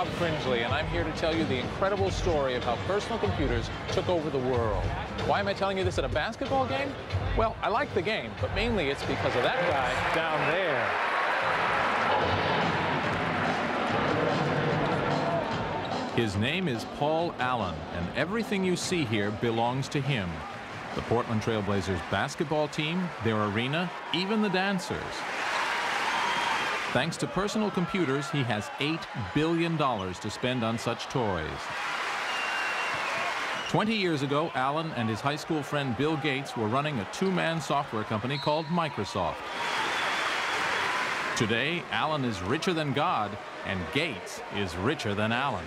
Bob Cringely, and I'm here to tell you the incredible story of how personal computers took over the world. Why am I telling you this at a basketball game? Well, I like the game, but mainly it's because of that guy down there. His name is Paul Allen, and everything you see here belongs to him. The Portland Trail Blazers basketball team, their arena, even the dancers. Thanks to personal computers, he has $8 billion to spend on such toys. 20 years ago, Allen and his high school friend Bill Gates were running a two-man software company called Microsoft. Today, Allen is richer than God, and Gates is richer than Allen.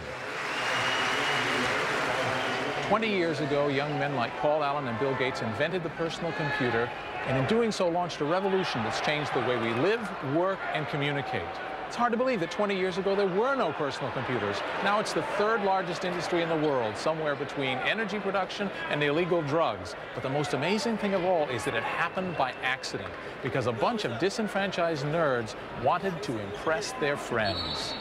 20 years ago, young men like Paul Allen and Bill Gates invented the personal computer, and in doing so launched a revolution that's changed the way we live, work, and communicate. It's hard to believe that 20 years ago there were no personal computers. Now it's the third largest industry in the world, somewhere between energy production and illegal drugs. But the most amazing thing of all is that it happened by accident, because a bunch of disenfranchised nerds wanted to impress their friends.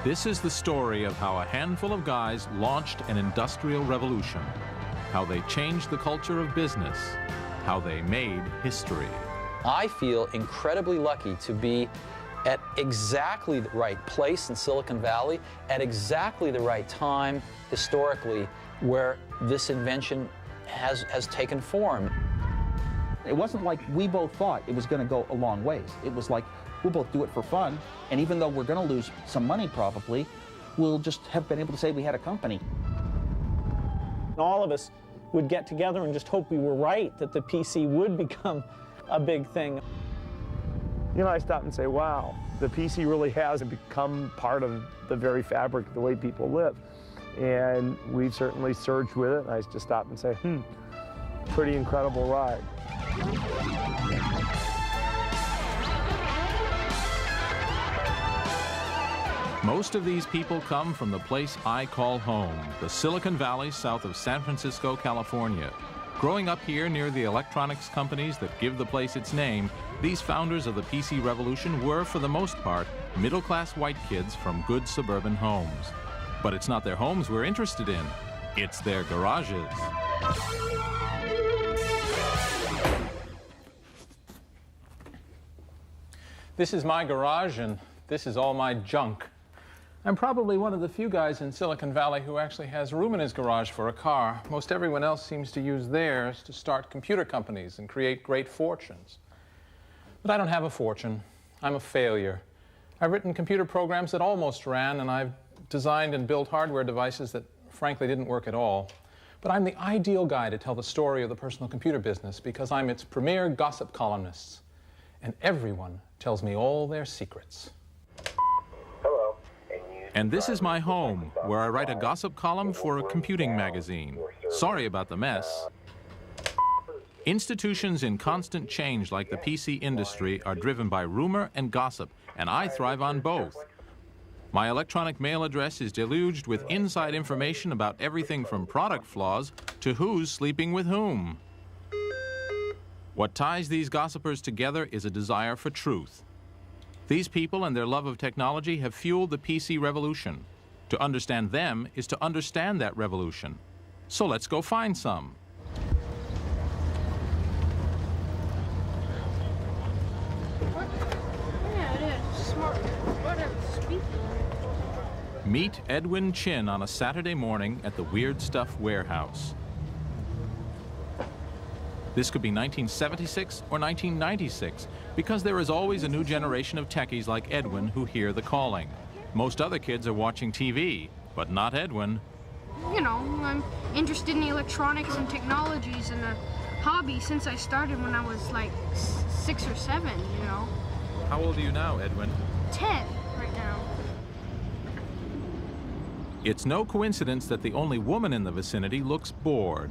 This is the story of how a handful of guys launched an industrial revolution, how they changed the culture of business, how they made history. I feel incredibly lucky to be at exactly the right place in Silicon Valley, at exactly the right time historically, where this invention has taken form. It wasn't like we both thought it was going to go a long ways. It was like, we'll both do it for fun, and even though we're going to lose some money probably, we'll just have been able to say we had a company. All of us would get together and just hope we were right, that the PC would become a big thing. You know, I stop and say, wow, the PC really has become part of the very fabric of the way people live. And we've certainly surged with it, and I just stop and say, pretty incredible ride. Most of these people come from the place I call home, the Silicon Valley south of San Francisco, California. Growing up here near the electronics companies that give the place its name, these founders of the PC revolution were, for the most part, middle-class white kids from good suburban homes. But it's not their homes we're interested in, it's their garages. This is my garage, and this is all my junk. I'm probably one of the few guys in Silicon Valley who actually has room in his garage for a car. Most everyone else seems to use theirs to start computer companies and create great fortunes. But I don't have a fortune. I'm a failure. I've written computer programs that almost ran, and I've designed and built hardware devices that frankly didn't work at all. But I'm the ideal guy to tell the story of the personal computer business because I'm its premier gossip columnist. And everyone tells me all their secrets. And this is my home, where I write a gossip column for a computing magazine. Sorry about the mess. Institutions in constant change like the PC industry are driven by rumor and gossip, and I thrive on both. My electronic mail address is deluged with inside information about everything from product flaws to who's sleeping with whom. What ties these gossipers together is a desire for truth. These people and their love of technology have fueled the PC revolution. To understand them is to understand that revolution. So let's go find some. Meet Edwin Chin on a Saturday morning at the Weird Stuff warehouse. This could be 1976 or 1996, because there is always a new generation of techies like Edwin who hear the calling. Most other kids are watching TV, but not Edwin. You know, I'm interested in the electronics and technologies, and hobby since I started when I was like 6 or 7, you know. How old are you now, Edwin? 10 right now. It's no coincidence that the only woman in the vicinity looks bored,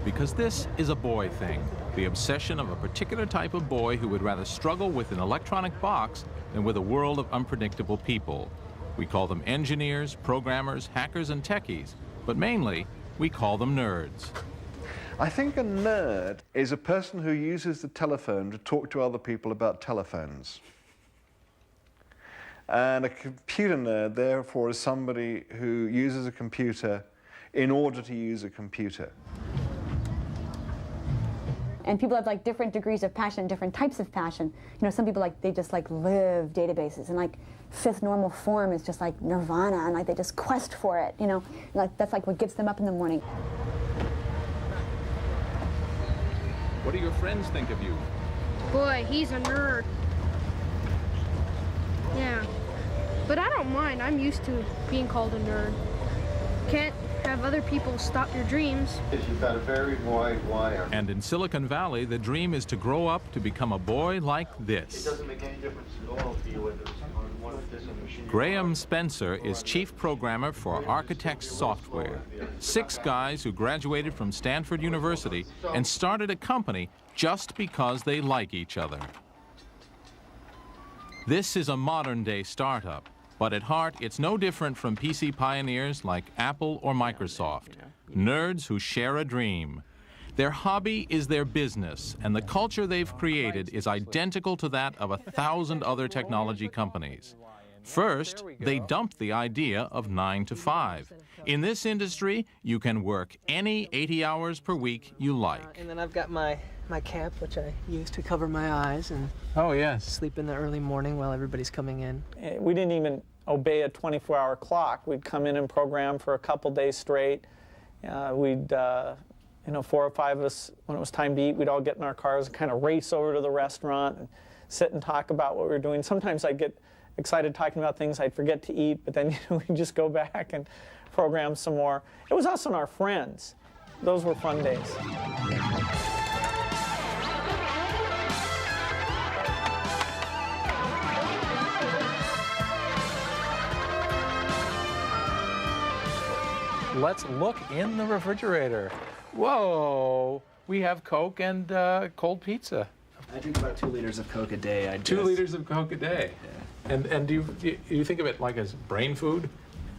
because this is a boy thing, the obsession of a particular type of boy who would rather struggle with an electronic box than with a world of unpredictable people. We call them engineers, programmers, hackers, and techies, but mainly we call them nerds. I think a nerd is a person who uses the telephone to talk to other people about telephones. And a computer nerd, therefore, is somebody who uses a computer in order to use a computer. And people have like different degrees of passion, different types of passion. You know, some people they just live databases, and like fifth normal form is just like nirvana, and like they just quest for it, you know. Like that's like what gets them up in the morning. What do your friends think of you? Boy, he's a nerd. Yeah, but I don't mind. I'm used to being called a nerd. Can't have other people stop your dreams. You've got a very wide wire. And in Silicon Valley, the dream is to grow up to become a boy like this. It doesn't make any difference at all to you whether it's on one of this machine. Graham Spencer is chief programmer for Architects Software. 6 guys who graduated from Stanford University and started a company just because they like each other. This is a modern-day startup, but at heart, it's no different from PC pioneers like Apple or Microsoft, nerds who share a dream. Their hobby is their business, and the culture they've created is identical to that of 1,000 other technology companies. First, they dumped the idea of 9 to 5. In this industry, you can work any 80 hours per week you like. And then I've got my cap, which I use to cover my eyes and Oh, yes. sleep in the early morning while everybody's coming in. We didn't even obey a 24-hour clock. We'd come in and program for a couple days straight. We'd, 4 or 5 of us, when it was time to eat, we'd all get in our cars and kind of race over to the restaurant and sit and talk about what we were doing. Sometimes I'd get excited talking about things I'd forget to eat, but then we'd just go back and program some more. It was us and our friends. Those were fun days. Let's look in the refrigerator. Whoa, we have Coke and cold pizza. I drink about 2 liters of Coke a day. 2 liters of Coke a day. Yeah. And do you think of it like as brain food?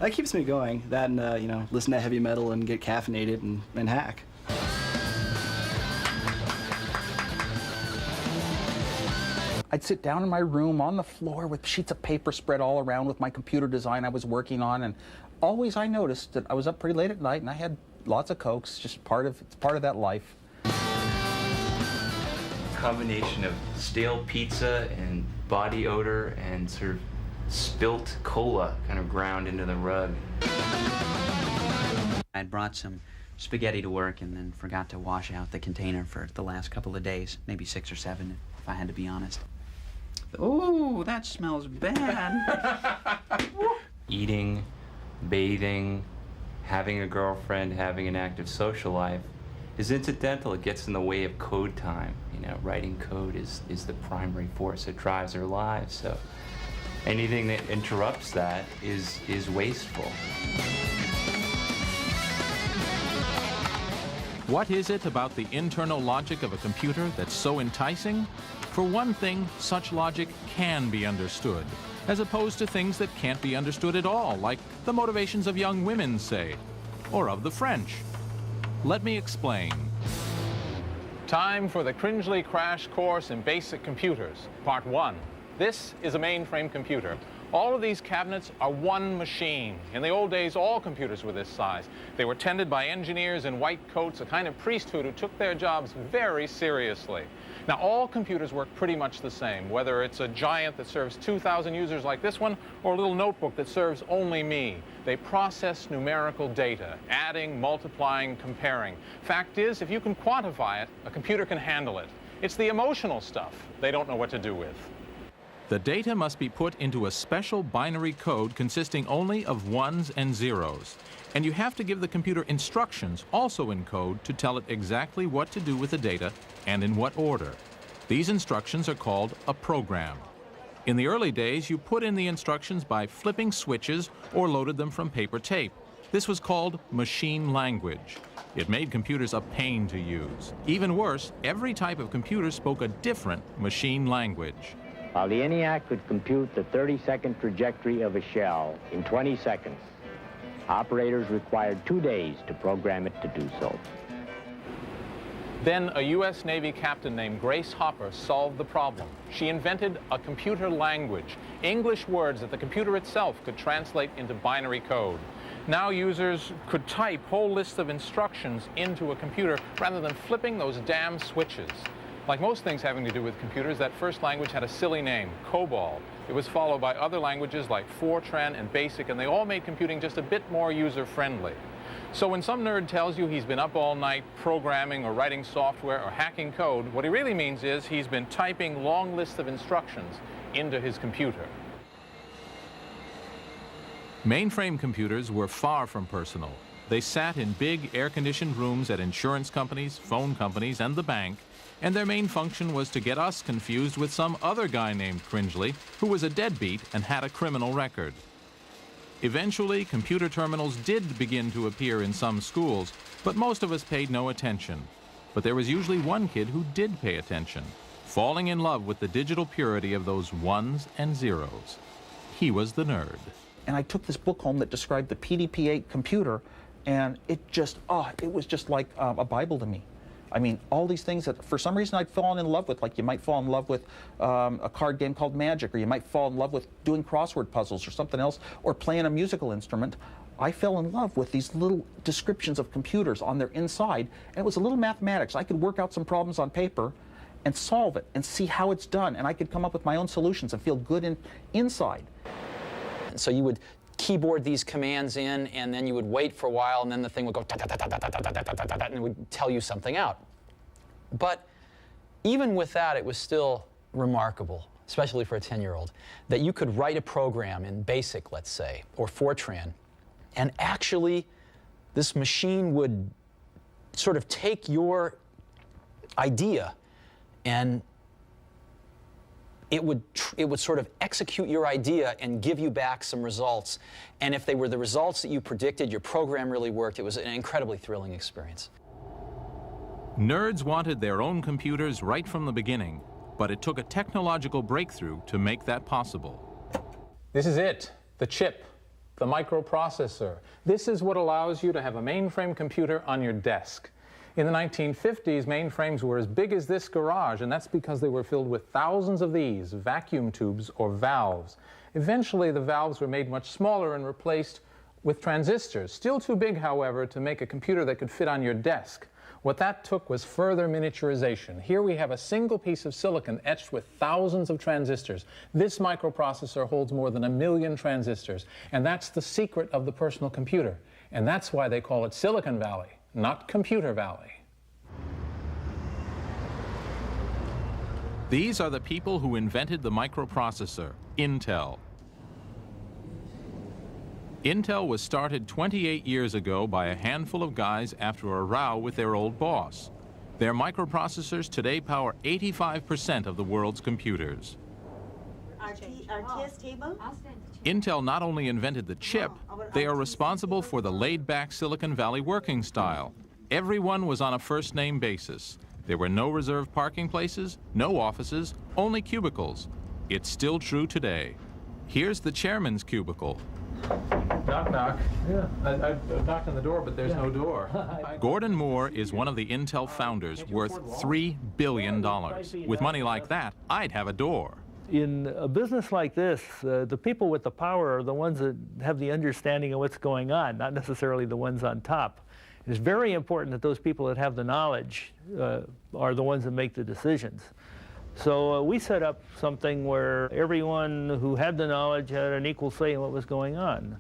That keeps me going. That and, listen to heavy metal and get caffeinated and hack. I'd sit down in my room on the floor with sheets of paper spread all around with my computer design I was working on, and always I noticed that I was up pretty late at night and I had lots of Cokes, just it's part of that life. Combination of stale pizza and body odor and sort of spilt cola kind of ground into the rug. I'd brought some spaghetti to work and then forgot to wash out the container for the last couple of days, maybe 6 or 7 if I had to be honest. Ooh, that smells bad. Eating, bathing, having a girlfriend, having an active social life is incidental. It gets in the way of code time. Writing code is the primary force that drives our lives. So anything that interrupts that is wasteful. What is it about the internal logic of a computer that's so enticing? For one thing, such logic can be understood, as opposed to things that can't be understood at all, like the motivations of young women, say, or of the French. Let me explain. Time for the Cringely Crash Course in Basic Computers, Part 1. This is a mainframe computer. All of these cabinets are one machine. In the old days, all computers were this size. They were tended by engineers in white coats, a kind of priesthood who took their jobs very seriously. Now, all computers work pretty much the same, whether it's a giant that serves 2,000 users like this one, or a little notebook that serves only me. They process numerical data, adding, multiplying, comparing. Fact is, if you can quantify it, a computer can handle it. It's the emotional stuff they don't know what to do with. The data must be put into a special binary code consisting only of ones and zeros. And you have to give the computer instructions, also in code, to tell it exactly what to do with the data and in what order. These instructions are called a program. In the early days, you put in the instructions by flipping switches or loaded them from paper tape. This was called machine language. It made computers a pain to use. Even worse, every type of computer spoke a different machine language. While the ENIAC could compute the 30-second trajectory of a shell in 20 seconds, operators required 2 days to program it to do so. Then a U.S. Navy captain named Grace Hopper solved the problem. She invented a computer language, English words that the computer itself could translate into binary code. Now users could type whole lists of instructions into a computer rather than flipping those damn switches. Like most things having to do with computers, that first language had a silly name, COBOL. It was followed by other languages like Fortran and BASIC, and they all made computing just a bit more user-friendly. So when some nerd tells you he's been up all night programming or writing software or hacking code, what he really means is he's been typing long lists of instructions into his computer. Mainframe computers were far from personal. They sat in big air-conditioned rooms at insurance companies, phone companies, and the bank, and their main function was to get us confused with some other guy named Cringely, who was a deadbeat and had a criminal record. Eventually, computer terminals did begin to appear in some schools, but most of us paid no attention. But there was usually one kid who did pay attention, falling in love with the digital purity of those ones and zeros. He was the nerd. And I took this book home that described the PDP-8 computer, and it was just like a Bible to me. I mean, all these things that for some reason I'd fallen in love with, like you might fall in love with a card game called Magic, or you might fall in love with doing crossword puzzles or something else, or playing a musical instrument. I fell in love with these little descriptions of computers on their inside, and it was a little mathematics. I could work out some problems on paper and solve it and see how it's done, and I could come up with my own solutions and feel good inside. So you would keyboard these commands in, and then you would wait for a while, and then the thing would go and it would tell you something out. But even with that, it was still remarkable, especially for a 10-year-old, that you could write a program in BASIC, let's say, or Fortran, and actually this machine would sort of take your idea and it would sort of execute your idea and give you back some results. And if they were the results that you predicted, your program really worked. It was an incredibly thrilling experience. Nerds wanted their own computers right from the beginning, but it took a technological breakthrough to make that possible. This is it, the chip, the microprocessor. This is what allows you to have a mainframe computer on your desk. In the 1950s, mainframes were as big as this garage, and that's because they were filled with thousands of these vacuum tubes or valves. Eventually, the valves were made much smaller and replaced with transistors. Still too big, however, to make a computer that could fit on your desk. What that took was further miniaturization. Here we have a single piece of silicon etched with thousands of transistors. This microprocessor holds more than 1 million transistors, and that's the secret of the personal computer. And that's why they call it Silicon Valley, not Computer Valley. These are the people who invented the microprocessor, Intel. Intel was started 28 years ago by a handful of guys after a row with their old boss. Their microprocessors today power 85% of the world's computers. Our test table? Intel not only invented the chip, they are responsible for the laid-back Silicon Valley working style. Everyone was on a first-name basis. There were no reserved parking places, no offices, only cubicles. It's still true today. Here's the chairman's cubicle. Knock, knock. Yeah, I knocked on the door, but there's no door. Gordon Moore is one of the Intel founders, worth $3 billion. With money like that, I'd have a door. In a business like this, the people with the power are the ones that have the understanding of what's going on, not necessarily the ones on top. It's very important that those people that have the knowledge are the ones that make the decisions. So we set up something where everyone who had the knowledge had an equal say in what was going on.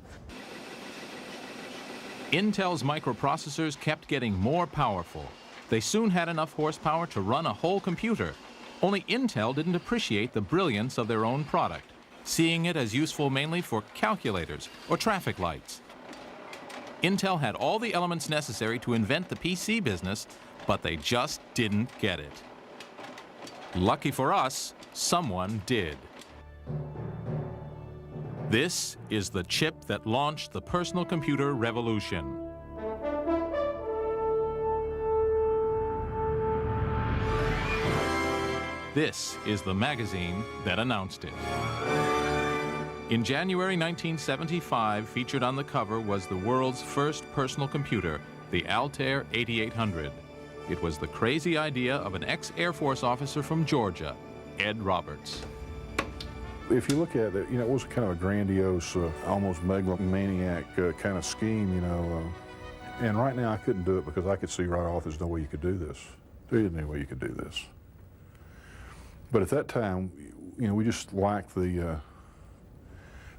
Intel's microprocessors kept getting more powerful. They soon had enough horsepower to run a whole computer. Only Intel didn't appreciate the brilliance of their own product, seeing it as useful mainly for calculators or traffic lights. Intel had all the elements necessary to invent the PC business, but they just didn't get it. Lucky for us, someone did. This is the chip that launched the personal computer revolution. This is the magazine that announced it. In January 1975, featured on the cover was the world's first personal computer, the Altair 8800. It was the crazy idea of an ex-Air Force officer from Georgia, Ed Roberts. If you look at it, it was kind of a grandiose, almost megalomaniac kind of scheme, and right now I couldn't do it because I could see right off there's no way you could do this. There isn't any way you could do this. But at that time, we just lacked the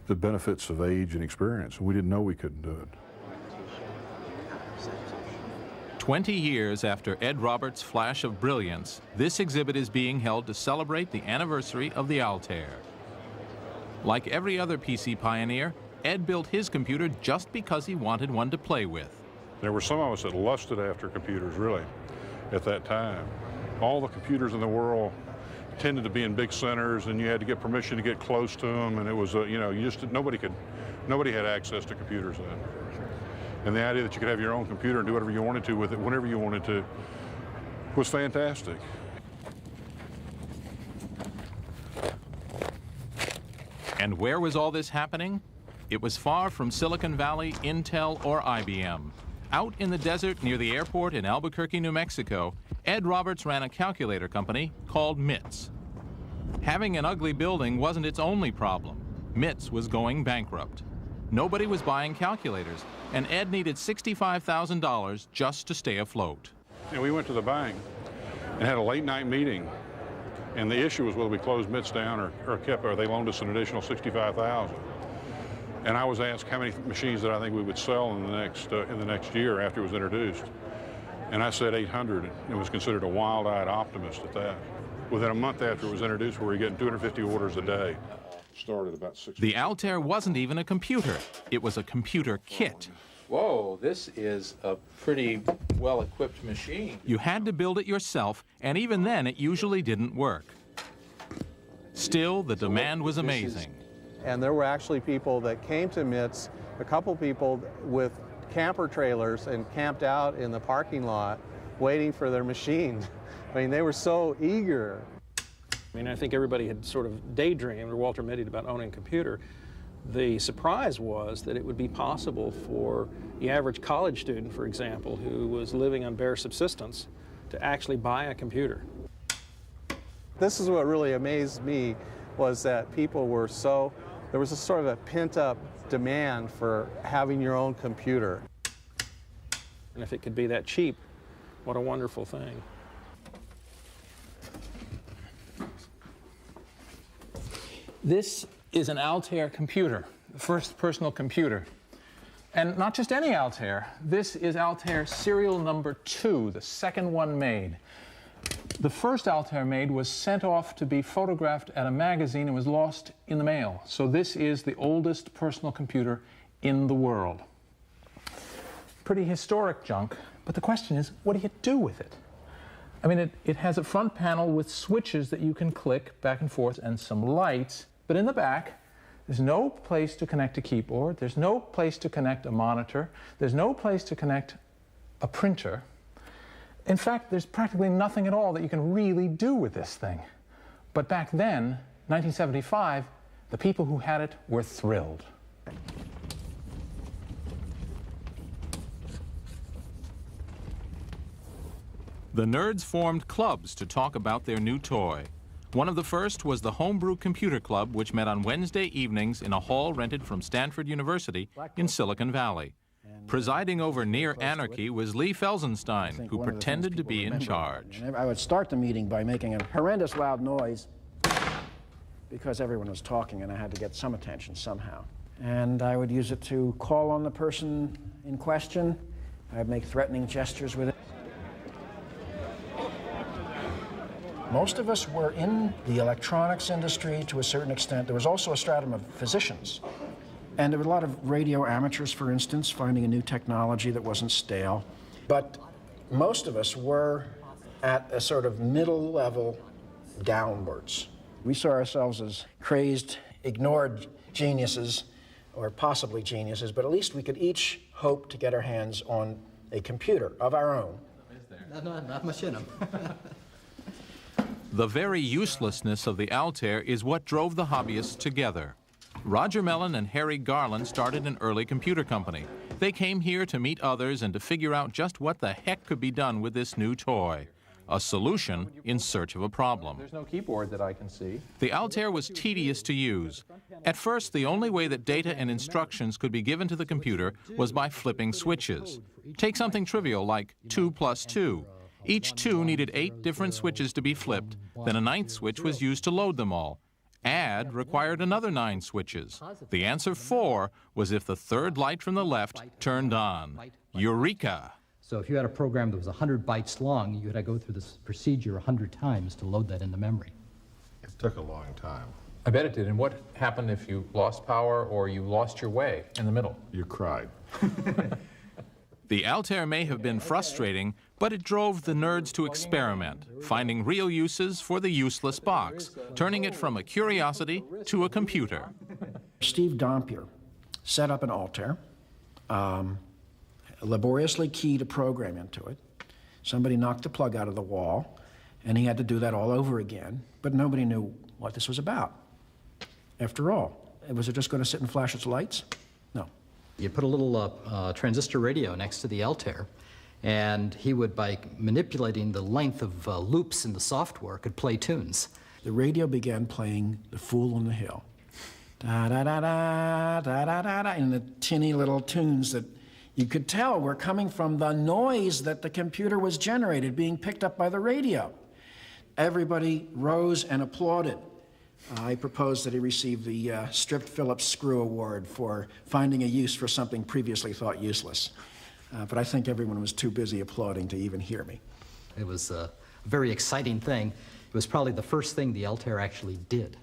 benefits of age and experience. We didn't know we couldn't do it. 20 years after Ed Roberts' flash of brilliance, this exhibit is being held to celebrate the anniversary of the Altair. Like every other PC pioneer, Ed built his computer just because he wanted one to play with. There were some of us that lusted after computers, really, at that time. All the computers in the world tended to be in big centers, and you had to get permission to get close to them, and it was, nobody had access to computers then. And the idea that you could have your own computer and do whatever you wanted to with it whenever you wanted to was fantastic. And where was all this happening? It was far from Silicon Valley, Intel, or IBM. Out in the desert near the airport in Albuquerque, New Mexico, Ed Roberts ran a calculator company called MITS. Having an ugly building wasn't its only problem. MITS was going bankrupt. Nobody was buying calculators, and Ed needed $65,000 just to stay afloat. We went to the bank and had a late night meeting, and the issue was whether we closed MITS down or they loaned us an additional $65,000. And I was asked how many machines that I think we would sell in the next year after it was introduced. And I said 800, and was considered a wild-eyed optimist at that. Within a month after it was introduced, we were getting 250 orders a day. Started about 6. The Altair wasn't even a computer. It was a computer kit. Whoa, this is a pretty well-equipped machine. You had to build it yourself, and even then it usually didn't work. Still, the demand was amazing. And there were actually people that came to MITS, a couple people with camper trailers, and camped out in the parking lot waiting for their machine. I mean, they were so eager. I think everybody had sort of daydreamed, or Walter Mitty, about owning a computer. The surprise was that it would be possible for the average college student, for example, who was living on bare subsistence, to actually buy a computer. This is what really amazed me, was that people were there was a sort of a pent-up demand for having your own computer. And if it could be that cheap, what a wonderful thing. This is an Altair computer, the first personal computer. And not just any Altair. This is Altair serial number 2, the second one made. The first Altair made was sent off to be photographed at a magazine and was lost in the mail. So this is the oldest personal computer in the world. Pretty historic junk, but the question is, what do you do with it? It has a front panel with switches that you can click back and forth and some lights, but in the back, there's no place to connect a keyboard, there's no place to connect a monitor, there's no place to connect a printer. In fact, there's practically nothing at all that you can really do with this thing. But back then, 1975, the people who had it were thrilled. The nerds formed clubs to talk about their new toy. One of the first was the Homebrew Computer Club, which met on Wednesday evenings in a hall rented from Stanford University in Silicon Valley. Presiding over near anarchy was Lee Felsenstein, who pretended to be in charge. I would start the meeting by making a horrendous loud noise because everyone was talking and I had to get some attention somehow. And I would use it to call on the person in question. I'd make threatening gestures with it. Most of us were in the electronics industry to a certain extent. There was also a stratum of physicians. And there were a lot of radio amateurs, for instance, finding a new technology that wasn't stale. But most of us were at a sort of middle level downwards. We saw ourselves as crazed, ignored geniuses, or possibly geniuses, but at least we could each hope to get our hands on a computer of our own. Not much in them. The very uselessness of the Altair is what drove the hobbyists together. Roger Mellon and Harry Garland started an early computer company. They came here to meet others and to figure out just what the heck could be done with this new toy. A solution in search of a problem. There's no keyboard that I can see. The Altair was tedious to use. At first, the only way that data and instructions could be given to the computer was by flipping switches. Take something trivial like 2 + 2. Each 2 needed 8 different switches to be flipped, then a 9th switch was used to load them all. Add required another 9 switches. The answer 4 was if the third light from the left turned on. Eureka! So if you had a program that was 100 bytes long, you had to go through this procedure 100 times to load that into memory. It took a long time. I bet it did. And what happened if you lost power or you lost your way in the middle? You cried. The Altair may have been frustrating, but it drove the nerds to experiment, finding real uses for the useless box, turning it from a curiosity to a computer. Steve Dompier set up an Altair, laboriously keyed a program into it. Somebody knocked the plug out of the wall, and he had to do that all over again, but nobody knew what this was about. After all, was it just going to sit and flash its lights? No. You put a little transistor radio next to the Altair, and he would, by manipulating the length of loops in the software, could play tunes. The radio began playing The Fool on the Hill. Da-da-da-da, da-da-da-da, in the tinny little tunes that you could tell were coming from the noise that the computer was generated, being picked up by the radio. Everybody rose and applauded. I proposed that he receive the Stripped Phillips Screw Award for finding a use for something previously thought useless. But I think everyone was too busy applauding to even hear me. It was a very exciting thing. It was probably the first thing the Altair actually did.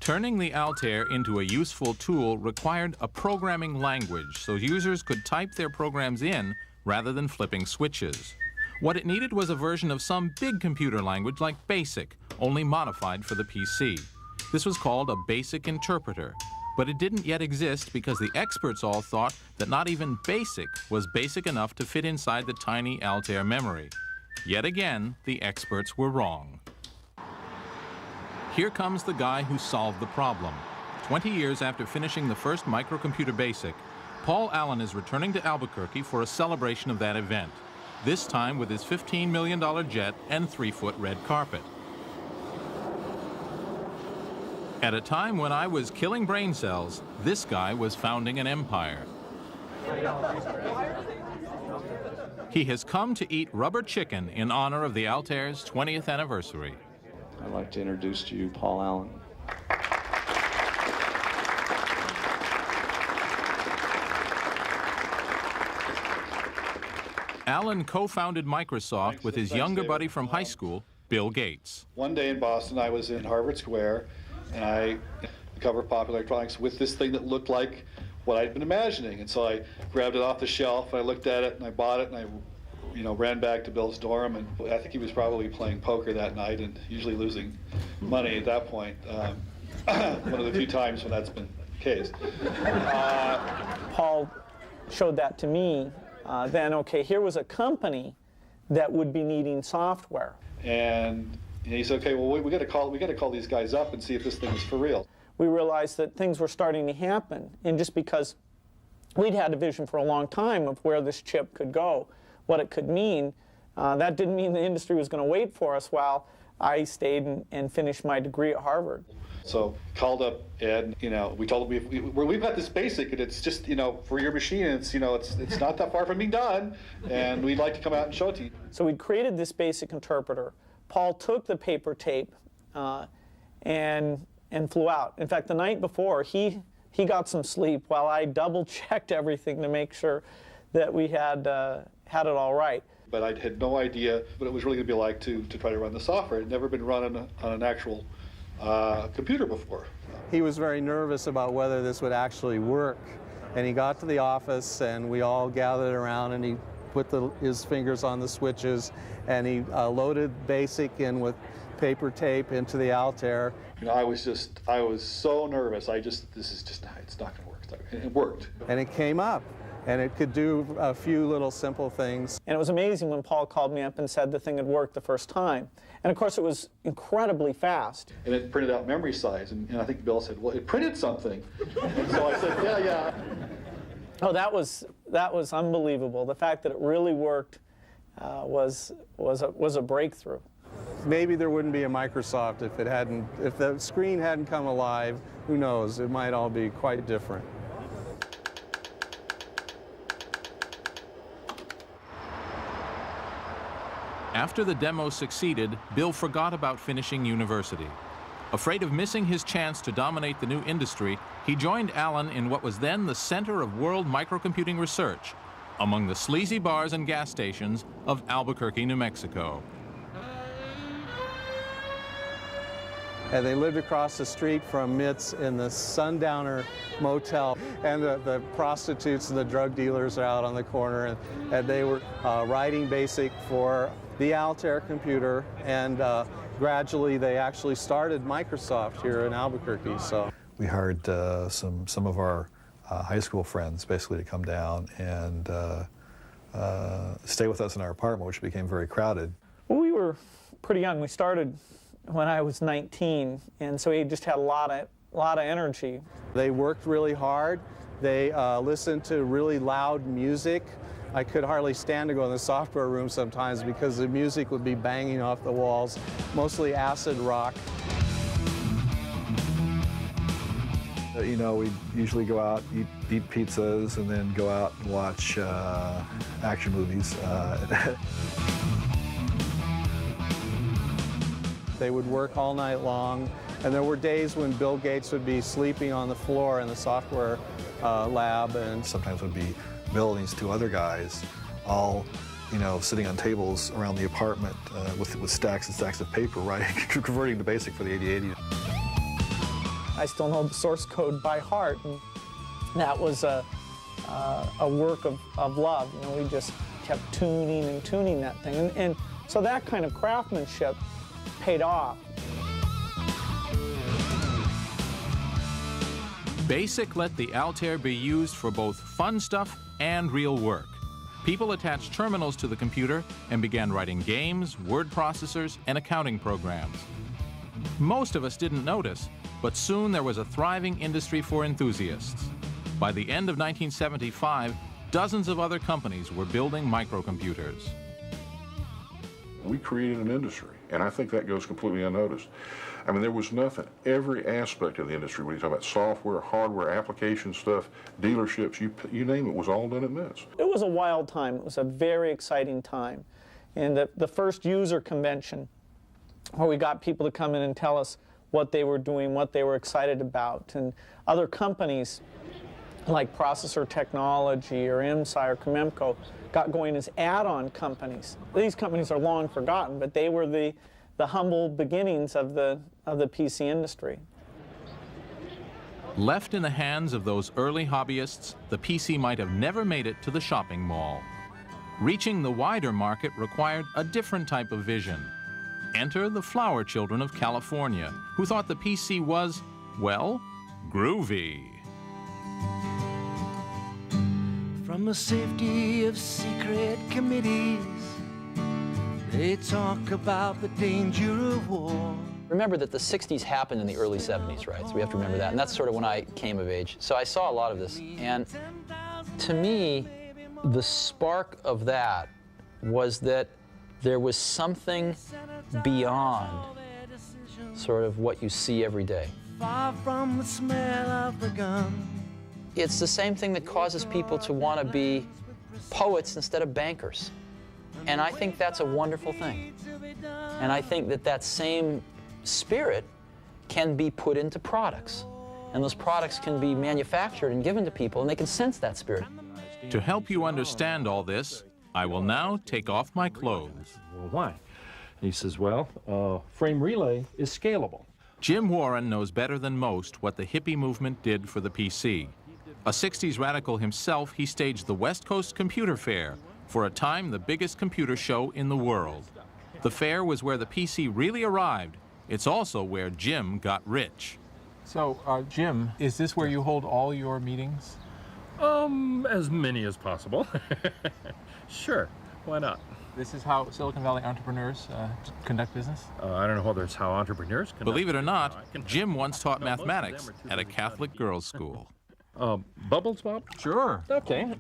Turning the Altair into a useful tool required a programming language so users could type their programs in rather than flipping switches. What it needed was a version of some big computer language like BASIC, only modified for the PC. This was called a basic interpreter, but it didn't yet exist because the experts all thought that not even BASIC was basic enough to fit inside the tiny Altair memory. Yet again, the experts were wrong. Here comes the guy who solved the problem. 20 years after finishing the first microcomputer BASIC, Paul Allen is returning to Albuquerque for a celebration of that event, this time with his $15 million jet and 3-foot red carpet. At a time when I was killing brain cells, this guy was founding an empire. He has come to eat rubber chicken in honor of the Altair's 20th anniversary. I'd like to introduce to you Paul Allen. Allen co-founded Microsoft with his younger buddy from high school, Bill Gates. One day in Boston, I was in Harvard Square, and I covered Popular Electronics with this thing that looked like what I'd been imagining. And so I grabbed it off the shelf, and I looked at it, and I bought it, and I ran back to Bill's dorm, and I think he was probably playing poker that night and usually losing money at that point. One of the few times when that's been the case. Paul showed that to me. Then, okay, here was a company that would be needing software. And he said, okay, well, we got to call these guys up and see if this thing is for real. We realized that things were starting to happen, and just because we'd had a vision for a long time of where this chip could go, what it could mean, that didn't mean the industry was going to wait for us while I stayed and finished my degree at Harvard. So called up Ed, we told him we've got this BASIC, and it's just, for your machine, it's not that far from being done, and we'd like to come out and show it to you. So we'd created this BASIC interpreter. Paul took the paper tape and flew out. In fact, the night before, he got some sleep while I double-checked everything to make sure that we had it all right. But I had no idea what it was really going to be like to try to run the software. It had never been run on an actual computer before. He was very nervous about whether this would actually work. And he got to the office, and we all gathered around, and he put his fingers on the switches, and he loaded BASIC in with paper tape into the Altair. You know, I was so nervous. It's not going to work. And it worked. And it came up, and it could do a few little simple things. And it was amazing when Paul called me up and said the thing had worked the first time. And of course, it was incredibly fast. And it printed out memory size, and I think Bill said, well, it printed something. And so I said, yeah. Oh, that was unbelievable. The fact that it really worked was a breakthrough. Maybe there wouldn't be a Microsoft if the screen hadn't come alive. Who knows? It might all be quite different. After the demo succeeded, Bill forgot about finishing university. Afraid of missing his chance to dominate the new industry, he joined Alan in what was then the center of world microcomputing research, among the sleazy bars and gas stations of Albuquerque, New Mexico. And they lived across the street from MITS in the Sundowner Motel. And the prostitutes and the drug dealers are out on the corner. And they were writing BASIC for the Altair computer. And gradually, they actually started Microsoft here in Albuquerque. So we hired some of our high school friends basically to come down and stay with us in our apartment, which became very crowded. Well, we were pretty young. We started when I was 19, and so he just had a lot of energy. They worked really hard. They listened to really loud music. I could hardly stand to go in the software room sometimes because the music would be banging off the walls, mostly acid rock. You know, we'd usually go out, eat pizzas, and then go out and watch action movies. They would work all night long, and there were days when Bill Gates would be sleeping on the floor in the software lab. And sometimes would be Bill and these two other guys all, you know, sitting on tables around the apartment with stacks and stacks of paper, writing, converting to BASIC for the 8080. I still know the source code by heart, and that was a work of love. You know, we just kept tuning and tuning that thing, and so that kind of craftsmanship paid off. BASIC let the Altair be used for both fun stuff and real work. People attached terminals to the computer and began writing games, word processors, and accounting programs. Most of us didn't notice, but soon there was a thriving industry for enthusiasts. By the end of 1975, dozens of other companies were building microcomputers. We created an industry, and I think that goes completely unnoticed. I mean, there was nothing. Every aspect of the industry, when you talk about software, hardware, application stuff, dealerships, you name it, was all done at MITS. It was a wild time. It was a very exciting time. And the first user convention, where we got people to come in and tell us what they were doing, what they were excited about. And other companies like Processor Technology or IMSI or Comemco got going as add-on companies. These companies are long forgotten, but they were the humble beginnings of the PC industry. Left in the hands of those early hobbyists, the PC might have never made it to the shopping mall. Reaching the wider market required a different type of vision. Enter the flower children of California, who thought the PC was, well, groovy. From the safety of secret committees, they talk about the danger of war. Remember that the 60s happened in the early 70s, right? So we have to remember that. And that's sort of when I came of age. So I saw a lot of this. And to me, the spark of that was that there was something beyond sort of what you see every day. Far from the smell of the gun. It's the same thing that causes people to want to be poets instead of bankers. And I think that's a wonderful thing. And I think that that same spirit can be put into products. And those products can be manufactured and given to people, and they can sense that spirit. To help you understand all this, I will now take off my clothes. Well, why? He says, well, frame relay is scalable. Jim Warren knows better than most what the hippie movement did for the PC. A 60s radical himself, he staged the West Coast Computer Fair, for a time the biggest computer show in the world. The fair was where the PC really arrived. It's also where Jim got rich. So, Jim, is this where you hold all your meetings? As many as possible. Sure, why not? This is how Silicon Valley entrepreneurs conduct business? I don't know whether it's how entrepreneurs conduct. Believe it or not, Jim once taught mathematics at a Catholic girls' school. Bubbles, Bob? Sure. Okay.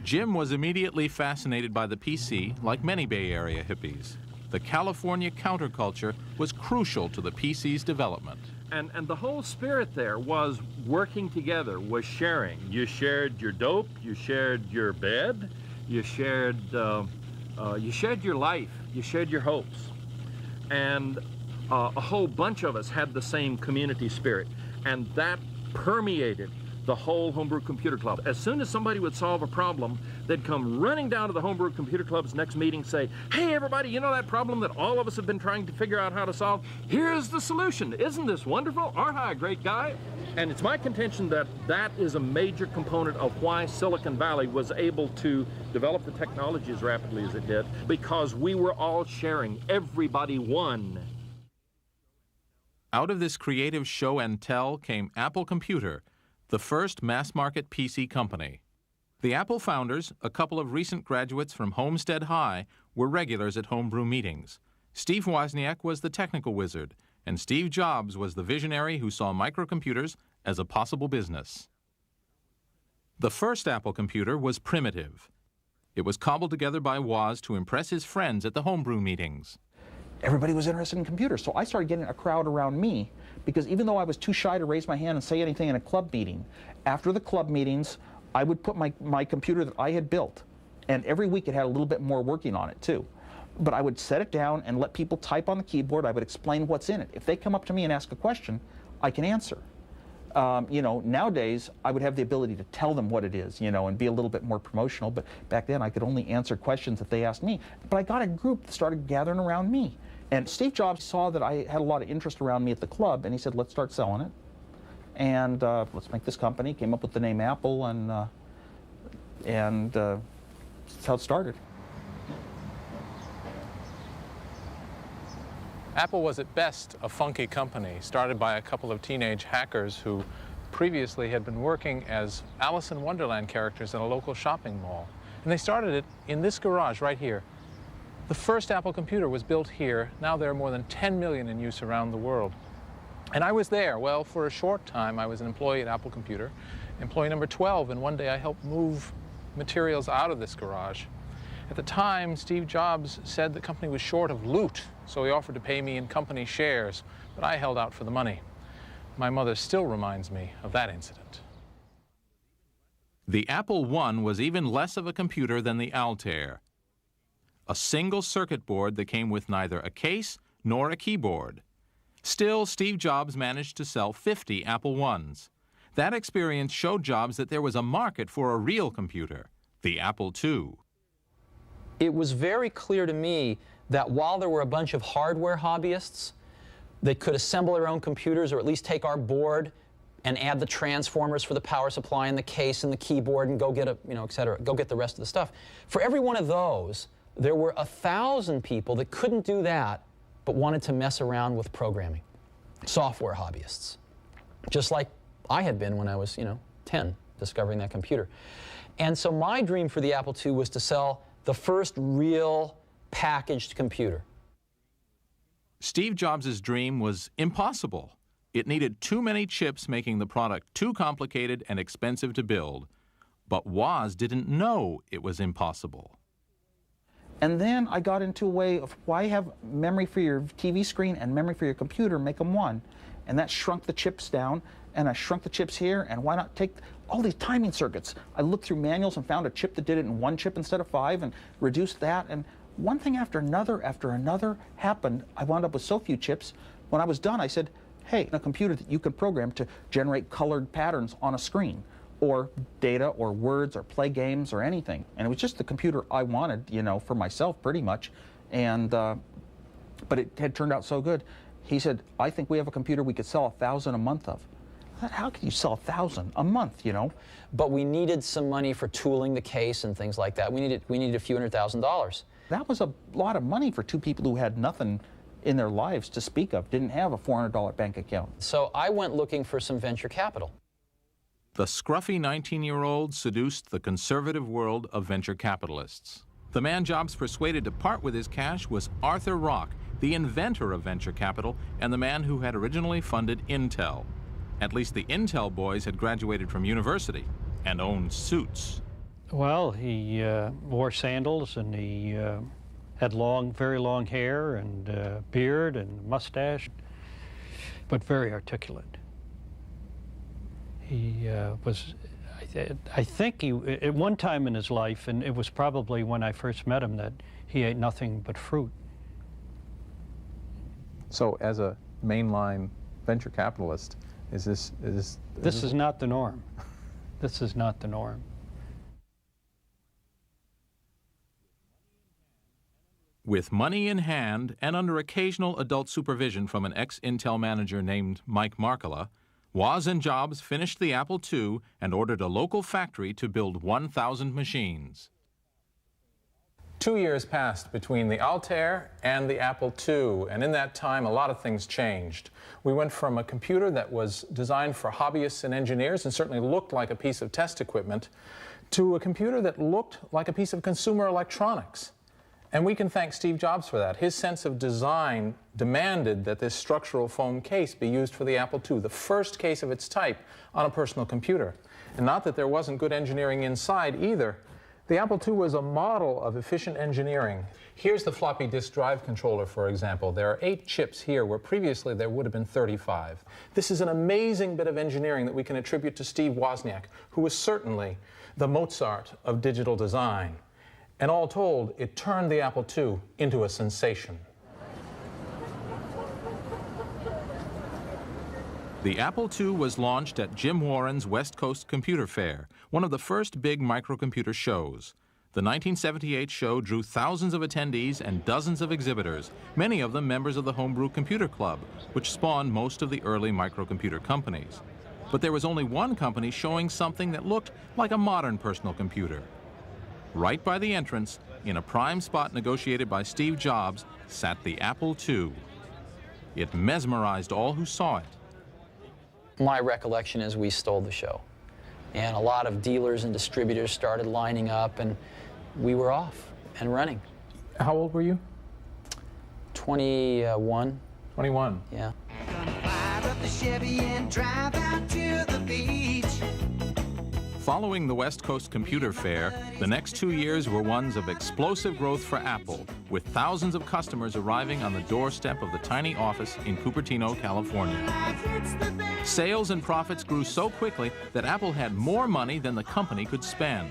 Jim was immediately fascinated by the PC, like many Bay Area hippies. The California counterculture was crucial to the PC's development. And the whole spirit there was working together, was sharing. You shared your dope, you shared your bed, you shared your life, you shared your hopes. And a whole bunch of us had the same community spirit, and that permeated the whole Homebrew Computer Club. As soon as somebody would solve a problem, they'd come running down to the Homebrew Computer Club's next meeting, say, hey everybody, you know that problem that all of us have been trying to figure out how to solve? Here's the solution. Isn't this wonderful? Aren't I a great guy? And it's my contention that that is a major component of why Silicon Valley was able to develop the technology as rapidly as it did, because we were all sharing. Everybody won. Out of this creative show and tell came Apple Computer, the first mass-market PC company. The Apple founders, a couple of recent graduates from Homestead High, were regulars at homebrew meetings. Steve Wozniak was the technical wizard, and Steve Jobs was the visionary who saw microcomputers as a possible business. The first Apple computer was primitive. It was cobbled together by Woz to impress his friends at the homebrew meetings. Everybody was interested in computers, so I started getting a crowd around me, because even though I was too shy to raise my hand and say anything in a club meeting, after the club meetings, I would put my computer that I had built, and every week it had a little bit more working on it too. But I would set it down and let people type on the keyboard. I would explain what's in it. If they come up to me and ask a question, I can answer. You know, nowadays, I would have the ability to tell them what it is, you know, and be a little bit more promotional, but back then I could only answer questions that they asked me. But I got a group that started gathering around me. And Steve Jobs saw that I had a lot of interest around me at the club, and he said, let's start selling it. And let's make this company. Came up with the name Apple, and that's how it started. Apple was at best a funky company, started by a couple of teenage hackers who previously had been working as Alice in Wonderland characters in a local shopping mall. And they started it in this garage right here. The first Apple computer was built here. Now there are more than 10 million in use around the world. And I was there. Well, for a short time, I was an employee at Apple Computer, employee number 12, and one day I helped move materials out of this garage. At the time, Steve Jobs said the company was short of loot, so he offered to pay me in company shares, but I held out for the money. My mother still reminds me of that incident. The Apple I was even less of a computer than the Altair. A single circuit board that came with neither a case nor a keyboard. Still, Steve Jobs managed to sell 50 Apple I's. That experience showed Jobs that there was a market for a real computer, the Apple II. It was very clear to me that while there were a bunch of hardware hobbyists that could assemble their own computers, or at least take our board and add the transformers for the power supply and the case and the keyboard and go get a, you know, et cetera, go get the rest of the stuff. For every one of those, there were 1,000 people that couldn't do that but wanted to mess around with programming. Software hobbyists. Just like I had been when I was, 10, discovering that computer. And so my dream for the Apple II was to sell the first real packaged computer. Steve Jobs' dream was impossible. It needed too many chips, making the product too complicated and expensive to build. But Woz didn't know it was impossible. And then I got into a way of why have memory for your TV screen and memory for your computer, make them one. And that shrunk the chips down, and I shrunk the chips here, and why not take all these timing circuits? I looked through manuals and found a chip that did it in one chip instead of 5 and reduced that, and one thing after another happened. I wound up with so few chips. When I was done, I said, hey, a computer that you can program to generate colored patterns on a screen. or data or words or play games or anything. And it was just the computer I wanted, you know, for myself pretty much. And but it had turned out so good. He said, I think we have a computer we could sell 1,000 a month of. How can you sell 1,000 a month, you know? But we needed some money for tooling the case and things like that. We needed a few $100,000. That was a lot of money for two people who had nothing in their lives to speak of, didn't have a $400 bank account. So I went looking for some venture capital. The scruffy 19-year-old seduced the conservative world of venture capitalists. The man Jobs persuaded to part with his cash was Arthur Rock, the inventor of venture capital and the man who had originally funded Intel. At least the Intel boys had graduated from university and owned suits. Well, he wore sandals, and he had very long hair and beard and mustache, but very articulate. He was, I think he, at one time in his life, and it was probably when I first met him, that he ate nothing but fruit. So as a mainline venture capitalist, this is not the norm. This is not the norm. With money in hand and under occasional adult supervision from an ex-Intel manager named Mike Markkula, Woz and Jobs finished the Apple II and ordered a local factory to build 1,000 machines. 2 years passed between the Altair and the Apple II, and in that time a lot of things changed. We went from a computer that was designed for hobbyists and engineers and certainly looked like a piece of test equipment to a computer that looked like a piece of consumer electronics. And we can thank Steve Jobs for that. His sense of design demanded that this structural foam case be used for the Apple II, the first case of its type on a personal computer. And not that there wasn't good engineering inside either. The Apple II was a model of efficient engineering. Here's the floppy disk drive controller, for example. There are 8 chips here where previously there would have been 35. This is an amazing bit of engineering that we can attribute to Steve Wozniak, who was certainly the Mozart of digital design. And all told, it turned the Apple II into a sensation. The Apple II was launched at Jim Warren's West Coast Computer Fair, one of the first big microcomputer shows. The 1978 show drew thousands of attendees and dozens of exhibitors, many of them members of the Homebrew Computer Club, which spawned most of the early microcomputer companies. But there was only one company showing something that looked like a modern personal computer. Right by the entrance, in a prime spot negotiated by Steve Jobs, sat the Apple II. It mesmerized all who saw it. My recollection is we stole the show. And a lot of dealers and distributors started lining up, and we were off and running. How old were you? 21. 21. Yeah. Fire up the Chevy and drive out to the beach. Following the West Coast Computer Fair, the next 2 years were ones of explosive growth for Apple, with thousands of customers arriving on the doorstep of the tiny office in Cupertino, California. Sales and profits grew so quickly that Apple had more money than the company could spend.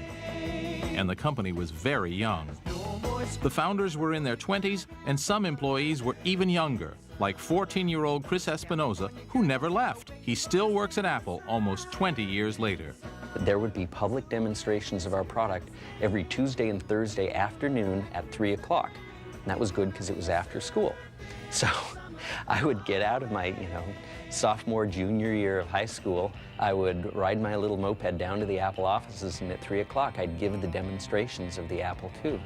And the company was very young. The founders were in their 20s, and some employees were even younger, like 14-year-old Chris Espinoza, who never left. He still works at Apple almost 20 years later. There would be public demonstrations of our product every Tuesday and Thursday afternoon at 3 o'clock. And that was good because it was after school. So I would get out of my, sophomore, junior year of high school. I would ride my little moped down to the Apple offices, and at 3 o'clock I'd give the demonstrations of the Apple II.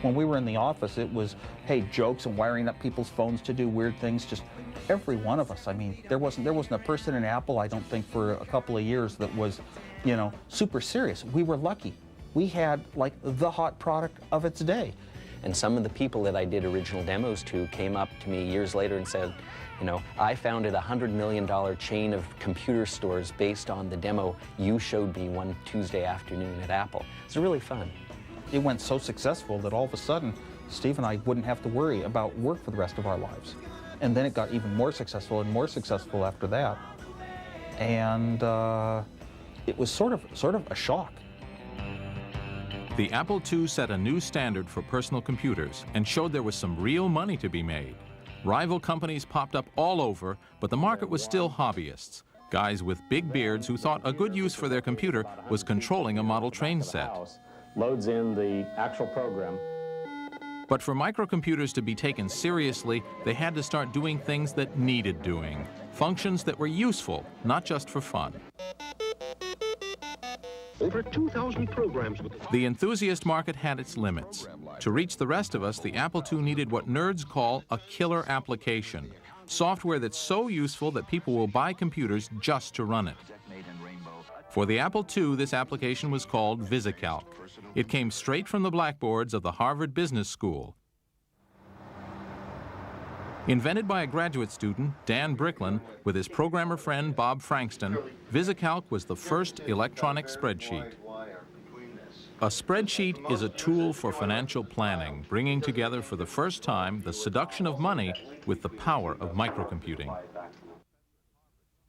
When we were in the office, it was, hey, jokes and wiring up people's phones to do weird things, just every one of us. I mean, there wasn't a person in Apple, I don't think, for a couple of years that was, super serious. We were lucky. We had, like, the hot product of its day. And some of the people that I did original demos to came up to me years later and said, I founded a $100 million chain of computer stores based on the demo you showed me one Tuesday afternoon at Apple. It's really fun. It went so successful that all of a sudden, Steve and I wouldn't have to worry about work for the rest of our lives. And then it got even more successful and more successful after that. And it was sort of a shock. The Apple II set a new standard for personal computers and showed there was some real money to be made. Rival companies popped up all over, but the market was still hobbyists. Guys with big beards who thought a good use for their computer was controlling a model train set. Loads in the actual program. But for microcomputers to be taken seriously, they had to start doing things that needed doing, functions that were useful, not just for fun. Over 2,000 programs with The enthusiast market had its limits. To reach the rest of us, the Apple II needed what nerds call a killer application, software that's so useful that people will buy computers just to run it. For the Apple II, this application was called VisiCalc. It came straight from the blackboards of the Harvard Business School. Invented by a graduate student, Dan Bricklin, with his programmer friend Bob Frankston, VisiCalc was the first electronic spreadsheet. A spreadsheet is a tool for financial planning, bringing together for the first time the seduction of money with the power of microcomputing.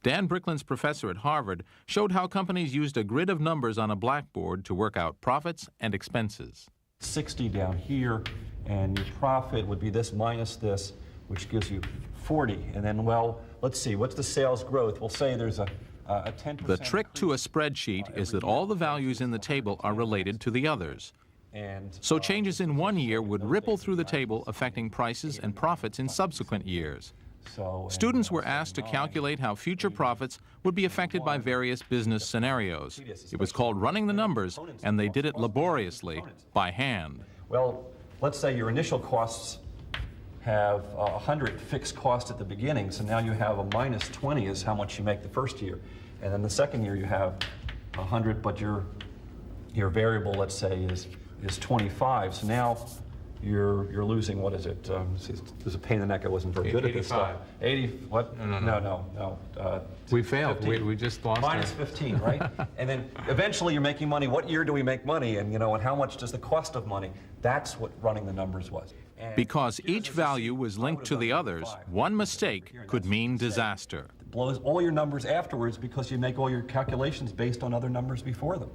Dan Bricklin's professor at Harvard showed how companies used a grid of numbers on a blackboard to work out profits and expenses. 60 down here, and your profit would be this minus this, which gives you 40. And then, well, let's see, what's the sales growth? We'll say there's a 10%. The trick to a spreadsheet is that all the values in the table are related to the others. So changes in one year would ripple through the table, affecting prices and profits in subsequent years. Students were asked to calculate how future profits would be affected by various business scenarios. It was called running the numbers, and they did it laboriously, by hand. Well, let's say your initial costs have 100 fixed cost at the beginning, so now you have a minus 20 is how much you make the first year. And then the second year you have 100, but your variable, let's say, is 25. So now you're losing, what is it? There's a pain in the neck. I wasn't very good at this stuff. 80, what? No. We failed. 15. We just lost Minus 15, right? And then eventually you're making money. What year do we make money? And, and how much does the cost of money? That's what running the numbers was. Because each value was linked to the others, one mistake could mean disaster. It blows all your numbers afterwards because you make all your calculations based on other numbers before them.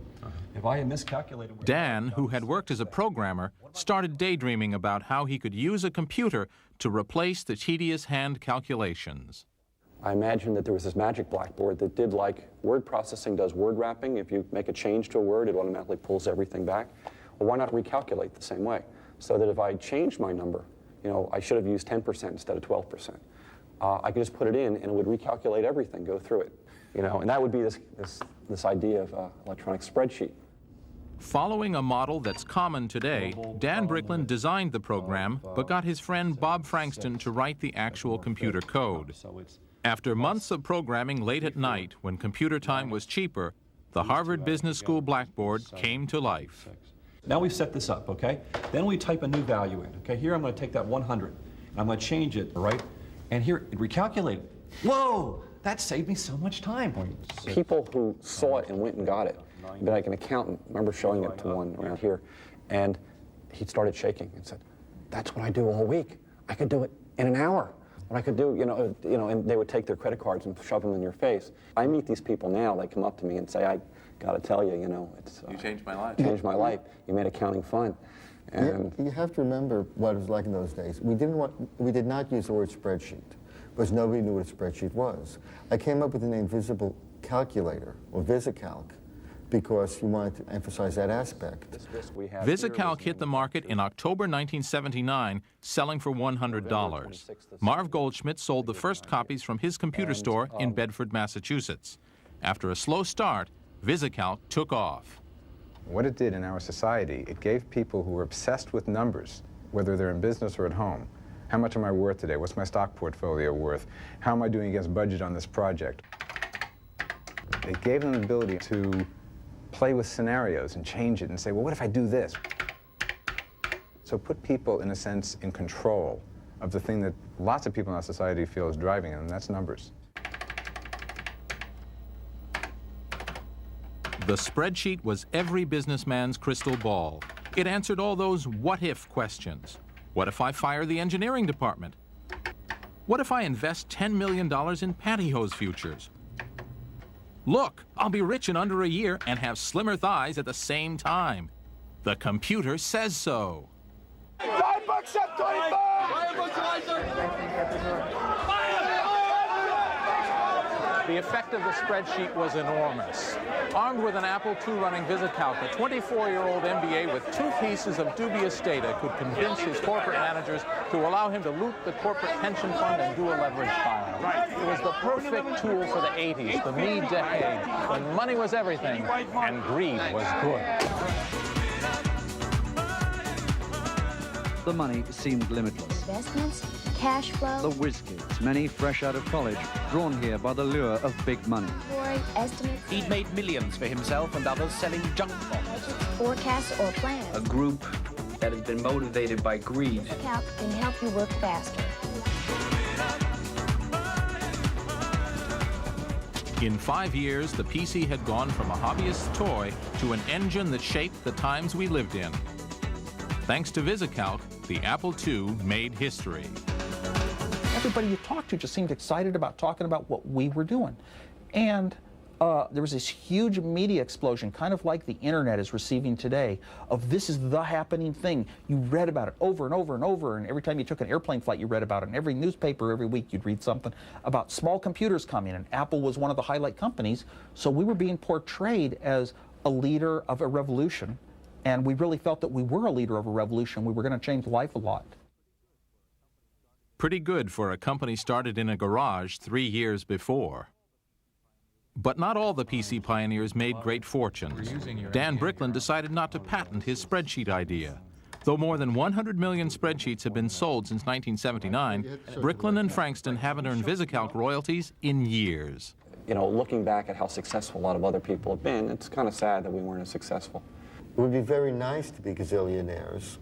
If I had miscalculated... Dan, who had worked as a programmer, started daydreaming about how he could use a computer to replace the tedious hand calculations. I imagined that there was this magic blackboard that did like word processing does word wrapping. If you make a change to a word, it automatically pulls everything back. Well, why not recalculate the same way? So that if I changed my number, I should have used 10% instead of 12%. I could just put it in and it would recalculate everything, go through it. And that would be this idea of electronic spreadsheet. Following a model that's common today, Dan Bricklin designed the program, but got his friend Bob Frankston to write the actual computer code. After months of programming late at night, when computer time was cheaper, the Harvard Business School blackboard came to life. Now we've set this up, okay? Then we type a new value in, okay? Here I'm going to take that 100, and I'm going to change it, right? And here, it recalculated. Whoa! That saved me so much time. People who saw it and went and got it, like an accountant, I remember showing it to one around here, and he started shaking and said, that's what I do all week. I could do it in an hour. What I could do, and they would take their credit cards and shove them in your face. I meet these people now, they come up to me and say, I got to tell you, it's... You changed my life. You changed my life. You made accounting fun. And you have to remember what it was like in those days. We did not use the word spreadsheet, because nobody knew what a spreadsheet was. I came up with the name Visible Calculator, or VisiCalc, because you wanted to emphasize that aspect. VisiCalc hit the market in October 1979, selling for $100. Marv Goldschmidt sold the first copies from his computer store in Bedford, Massachusetts. After a slow start, VisiCalc took off. What it did in our society, it gave people who were obsessed with numbers, whether they're in business or at home, how much am I worth today? What's my stock portfolio worth? How am I doing against budget on this project? It gave them the ability to play with scenarios and change it and say, well, what if I do this? So put people, in a sense, in control of the thing that lots of people in our society feel is driving them, and that's numbers. The spreadsheet was every businessman's crystal ball. It answered all those what-if questions. What if I fire the engineering department? What if I invest $10 million in pantyhose futures? Look, I'll be rich in under a year and have slimmer thighs at the same time. The computer says so. $5 up, 25! The effect of the spreadsheet was enormous. Armed with an Apple II running VisiCalc, a 24-year-old MBA with 2 pieces of dubious data could convince his corporate managers to allow him to loot the corporate pension fund and do a leverage buyout. It was the perfect tool for the 80s, the me decade, when money was everything and greed was good. The money seemed limitless. Investments, cash flow. The whiz kids, many fresh out of college, drawn here by the lure of big money. Estimates. He'd made millions for himself and others selling junk bonds. Budgets, forecasts, or plans. A group that has been motivated by greed. Calc can help you work faster. In 5 years, the PC had gone from a hobbyist's toy to an engine that shaped the times we lived in. Thanks to VisiCalc, the Apple II made history. Everybody you talked to just seemed excited about talking about what we were doing. And there was this huge media explosion, kind of like the internet is receiving today, of this is the happening thing. You read about it over and over and over, and every time you took an airplane flight, you read about it. And every newspaper, every week, you'd read something about small computers coming, and Apple was one of the highlight companies. So we were being portrayed as a leader of a revolution, and we really felt that we were a leader of a revolution. We were going to change life a lot. Pretty good for a company started in a garage 3 years before. But not all the PC pioneers made great fortunes. Dan Bricklin decided not to patent his spreadsheet idea. Though more than 100 million spreadsheets have been sold since 1979, Bricklin and Frankston haven't earned VisiCalc royalties in years. You know, looking back at how successful a lot of other people have been, it's kind of sad that we weren't as successful. It would be very nice to be gazillionaires,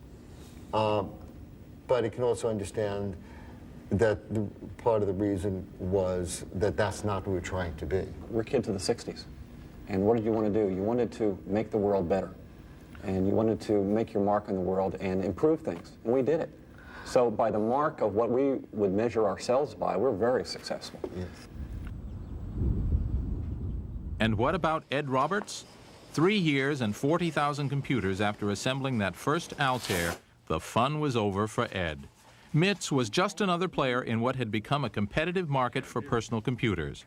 but it can also understand that part of the reason was that that's not what we're trying to be. We're kids of the 60s, and what did you want to do? You wanted to make the world better, and you wanted to make your mark in the world and improve things, and we did it. So by the mark of what we would measure ourselves by, we're very successful. Yes. And what about Ed Roberts? 3 years and 40,000 computers after assembling that first Altair, the fun was over for Ed. MITS was just another player in what had become a competitive market for personal computers.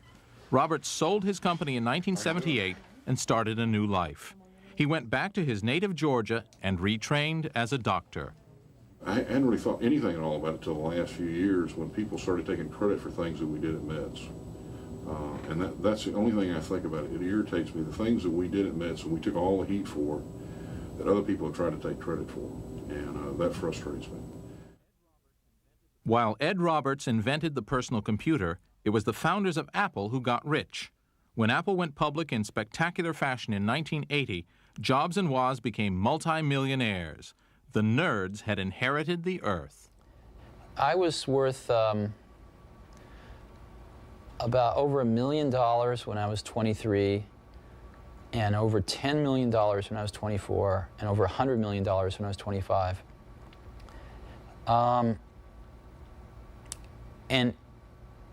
Roberts sold his company in 1978 and started a new life. He went back to his native Georgia and retrained as a doctor. I hadn't really thought anything at all about it until the last few years when people started taking credit for things that we did at MITS. And that's the only thing I think about it. It irritates me, the things that we did at MITS and we took all the heat for, that other people have tried to take credit for. And that frustrates me. While Ed Roberts invented the personal computer, it was the founders of Apple who got rich. When Apple went public in spectacular fashion in 1980, Jobs and Woz became multi-millionaires. The nerds had inherited the earth. I was worth about over $1 million when I was 23, and over $10 million when I was 24, and over $100 million when I was 25. And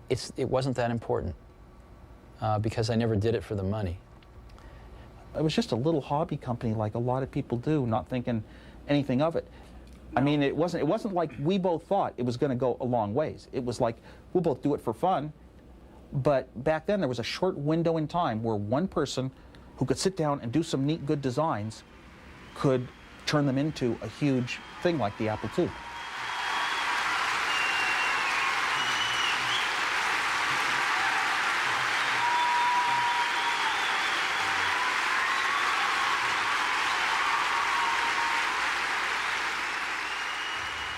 it wasn't that important because I never did it for the money. It was just a little hobby company like a lot of people do, not thinking anything of it. I mean, it wasn't like we both thought it was going to go a long ways. It was like, we'll both do it for fun. But back then, there was a short window in time where one person who could sit down and do some neat, good designs could turn them into a huge thing like the Apple II.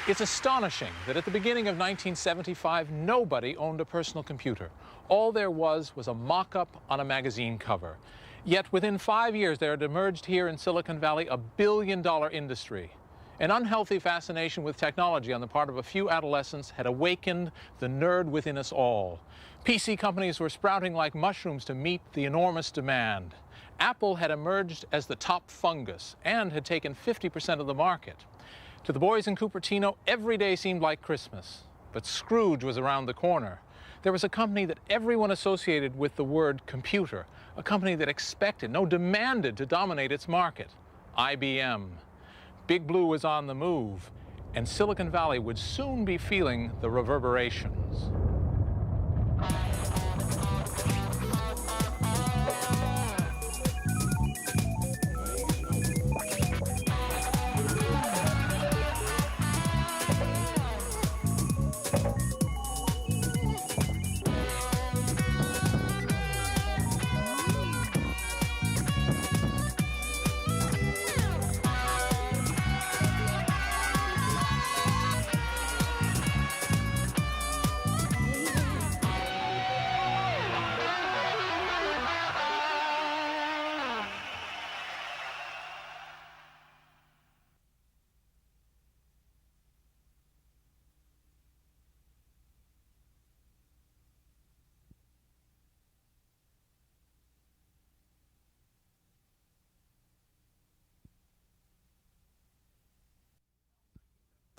It's astonishing that at the beginning of 1975, nobody owned a personal computer. All there was a mock-up on a magazine cover. Yet within 5 years, there had emerged here in Silicon Valley a billion-dollar industry. An unhealthy fascination with technology on the part of a few adolescents had awakened the nerd within us all. PC companies were sprouting like mushrooms to meet the enormous demand. Apple had emerged as the top fungus and had taken 50% of the market. To the boys in Cupertino, every day seemed like Christmas. But Scrooge was around the corner. There was a company that everyone associated with the word computer, a company that expected, no, demanded to dominate its market, IBM. Big Blue was on the move, and Silicon Valley would soon be feeling the reverberations.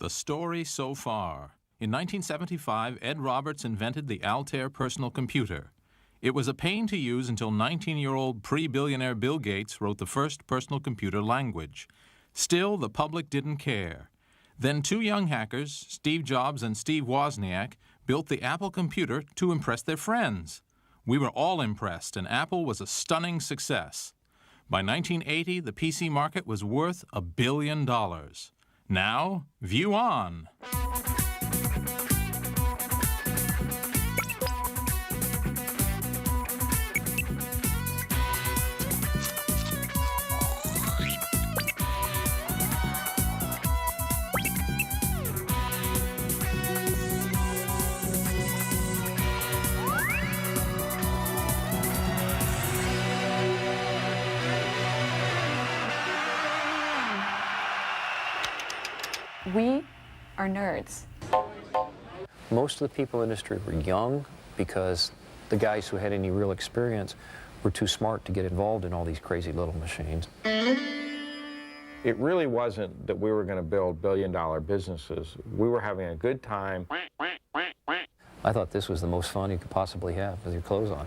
The story so far. In 1975, Ed Roberts invented the Altair personal computer. It was a pain to use until 19-year-old pre-billionaire Bill Gates wrote the first personal computer language. Still, the public didn't care. Then two young hackers, Steve Jobs and Steve Wozniak, built the Apple computer to impress their friends. We were all impressed, and Apple was a stunning success. By 1980, the PC market was worth $1 billion. Now, view on. We are nerds. Most of the people in the industry were young because the guys who had any real experience were too smart to get involved in all these crazy little machines. It really wasn't that we were going to build billion-dollar businesses. We were having a good time. I thought this was the most fun you could possibly have with your clothes on.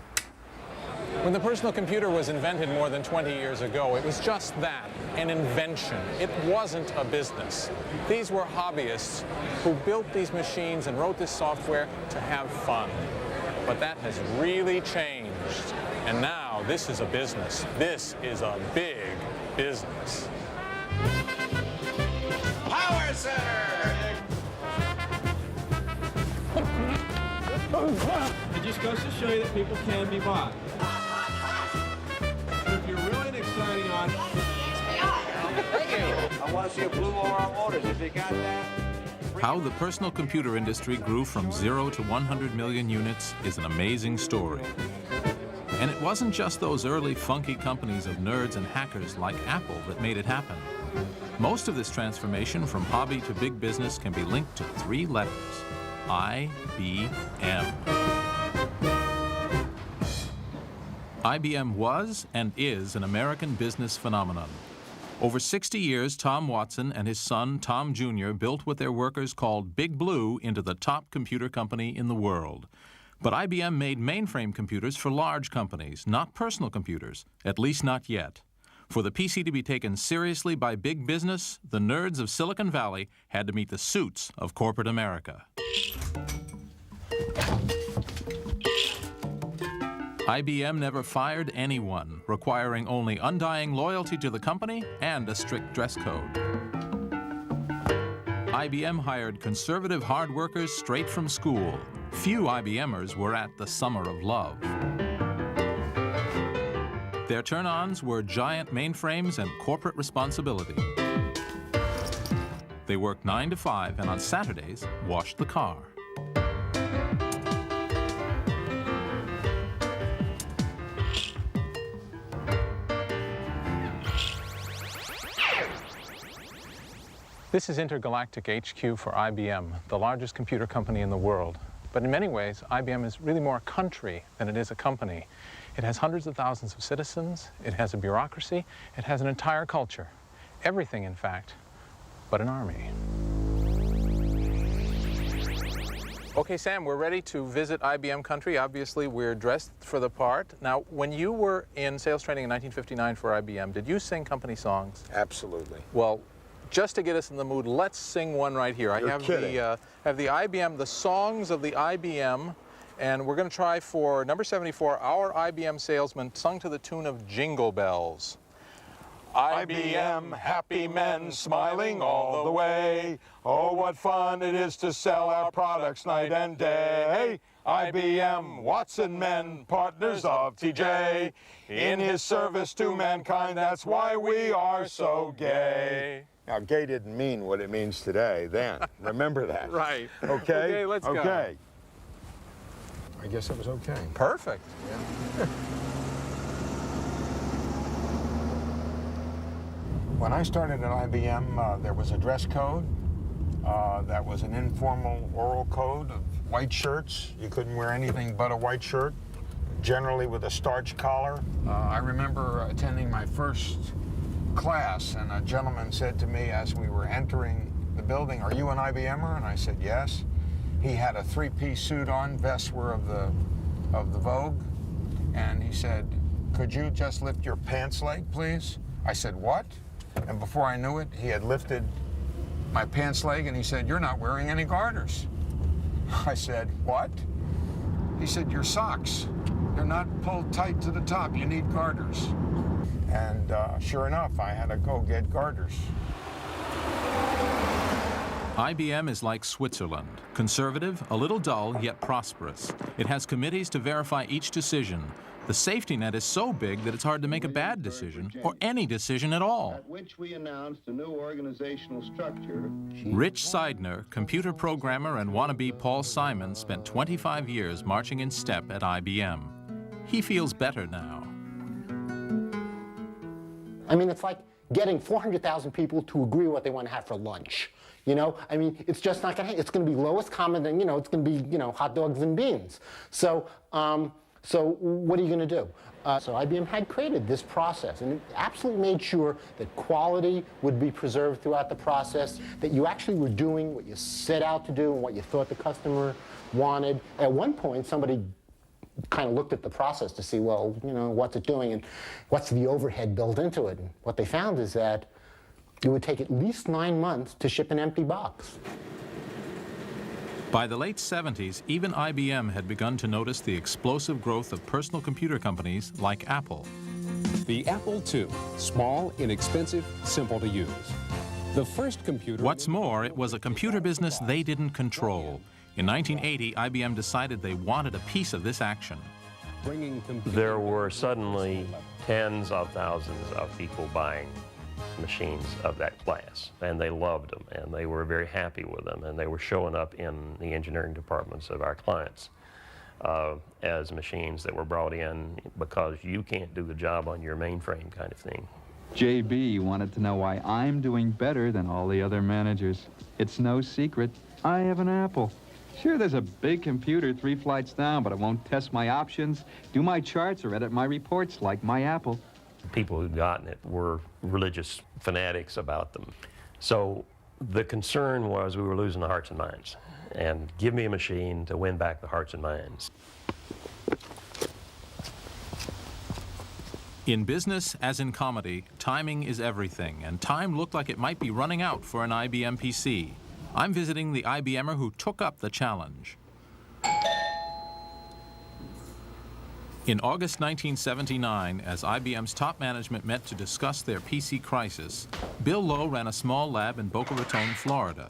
When the personal computer was invented more than 20 years ago, it was just that, an invention. It wasn't a business. These were hobbyists who built these machines and wrote this software to have fun. But that has really changed. And now this is a business. This is a big business. Power Center! It just goes to show you that people can be bought. If you're really an exciting on. Thank you. I want to see a blue Laurel Motors. If you got that. How the personal computer industry grew from 0 to 100 million units is an amazing story. And it wasn't just those early funky companies of nerds and hackers like Apple that made it happen. Most of this transformation from hobby to big business can be linked to 3 letters: IBM. IBM was and is an American business phenomenon. Over 60 years, Tom Watson and his son, Tom Jr., built what their workers called Big Blue into the top computer company in the world. But IBM made mainframe computers for large companies, not personal computers, at least not yet. For the PC to be taken seriously by big business, the nerds of Silicon Valley had to meet the suits of corporate America. IBM never fired anyone, requiring only undying loyalty to the company and a strict dress code. IBM hired conservative hard workers straight from school. Few IBMers were at the Summer of Love. Their turn-ons were giant mainframes and corporate responsibility. They worked 9 to 5 and on Saturdays washed the car. This is Intergalactic HQ for IBM, the largest computer company in the world. But in many ways, IBM is really more a country than it is a company. It has hundreds of thousands of citizens, it has a bureaucracy, it has an entire culture. Everything, in fact, but an army. Okay, Sam, we're ready to visit IBM country. Obviously, we're dressed for the part. Now, when you were in sales training in 1959 for IBM, did you sing company songs? Absolutely. Well, just to get us in the mood, let's sing one right here. You're I have kidding. the IBM, the songs of the IBM, and we're going to try for number 74, Our IBM Salesman, sung to the tune of Jingle Bells. IBM, happy men smiling all the way. Oh, what fun it is to sell our products night and day. IBM, Watson men, partners of TJ. In his service to mankind, that's why we are so gay. Now, gay didn't mean what it means today then. Remember that. Right. Okay? Okay, let's go. Okay. I guess it was okay. Perfect. Yeah. When I started at IBM, there was a dress code. That was an informal oral code of white shirts. You couldn't wear anything but a white shirt, generally with a starch collar. I remember attending my first class, and a gentleman said to me as we were entering the building, "Are you an IBMer?" And I said, "Yes." He had a three-piece suit on, vests were of the Vogue, and he said, "Could you just lift your pants leg, please?" I said, "What?" And before I knew it, he had lifted my pants leg, and he said, "You're not wearing any garters." I said, "What?" He said, "Your socks, they're not pulled tight to the top. You need garters." And sure enough, I had to go get garters. IBM is like Switzerland, conservative, a little dull, yet prosperous. It has committees to verify each decision. The safety net is so big that it's hard to make a bad decision, or any decision at all. At which we announced a new organizational structure. Rich Seidner, computer programmer and wannabe Paul Simon, spent 25 years marching in step at IBM. He feels better now. I mean, it's like getting 400,000 people to agree what they want to have for lunch. You know, I mean, it's just not going to happen. It's going to be lowest common, and, you know, it's going to be, you know, hot dogs and beans. So, so what are you going to do? So IBM had created this process, and it absolutely made sure that quality would be preserved throughout the process, that you actually were doing what you set out to do and what you thought the customer wanted. At one point, somebody kind of looked at the process to see, well, you know, what's it doing and what's the overhead built into it. And what they found is that it would take at least 9 months to ship an empty box. By the late 70s, even IBM had begun to notice the explosive growth of personal computer companies like Apple. The Apple II, small, inexpensive, simple to use. The first computer... What's more, it was a computer business they didn't control. In 1980, IBM decided they wanted a piece of this action. There were suddenly tens of thousands of people buying machines of that class, and they loved them, and they were very happy with them, and they were showing up in the engineering departments of our clients as machines that were brought in because you can't do the job on your mainframe kind of thing. JB wanted to know why I'm doing better than all the other managers. It's no secret, I have an Apple. Sure, there's a big computer 3 flights down, but it won't test my options, do my charts, or edit my reports like my Apple. People who'd gotten it were religious fanatics about them. So the concern was we were losing the hearts and minds. And give me a machine to win back the hearts and minds. In business, as in comedy, timing is everything, and time looked like it might be running out for an IBM PC. I'm visiting the IBMer who took up the challenge. In August 1979, as IBM's top management met to discuss their PC crisis, Bill Lowe ran a small lab in Boca Raton, Florida.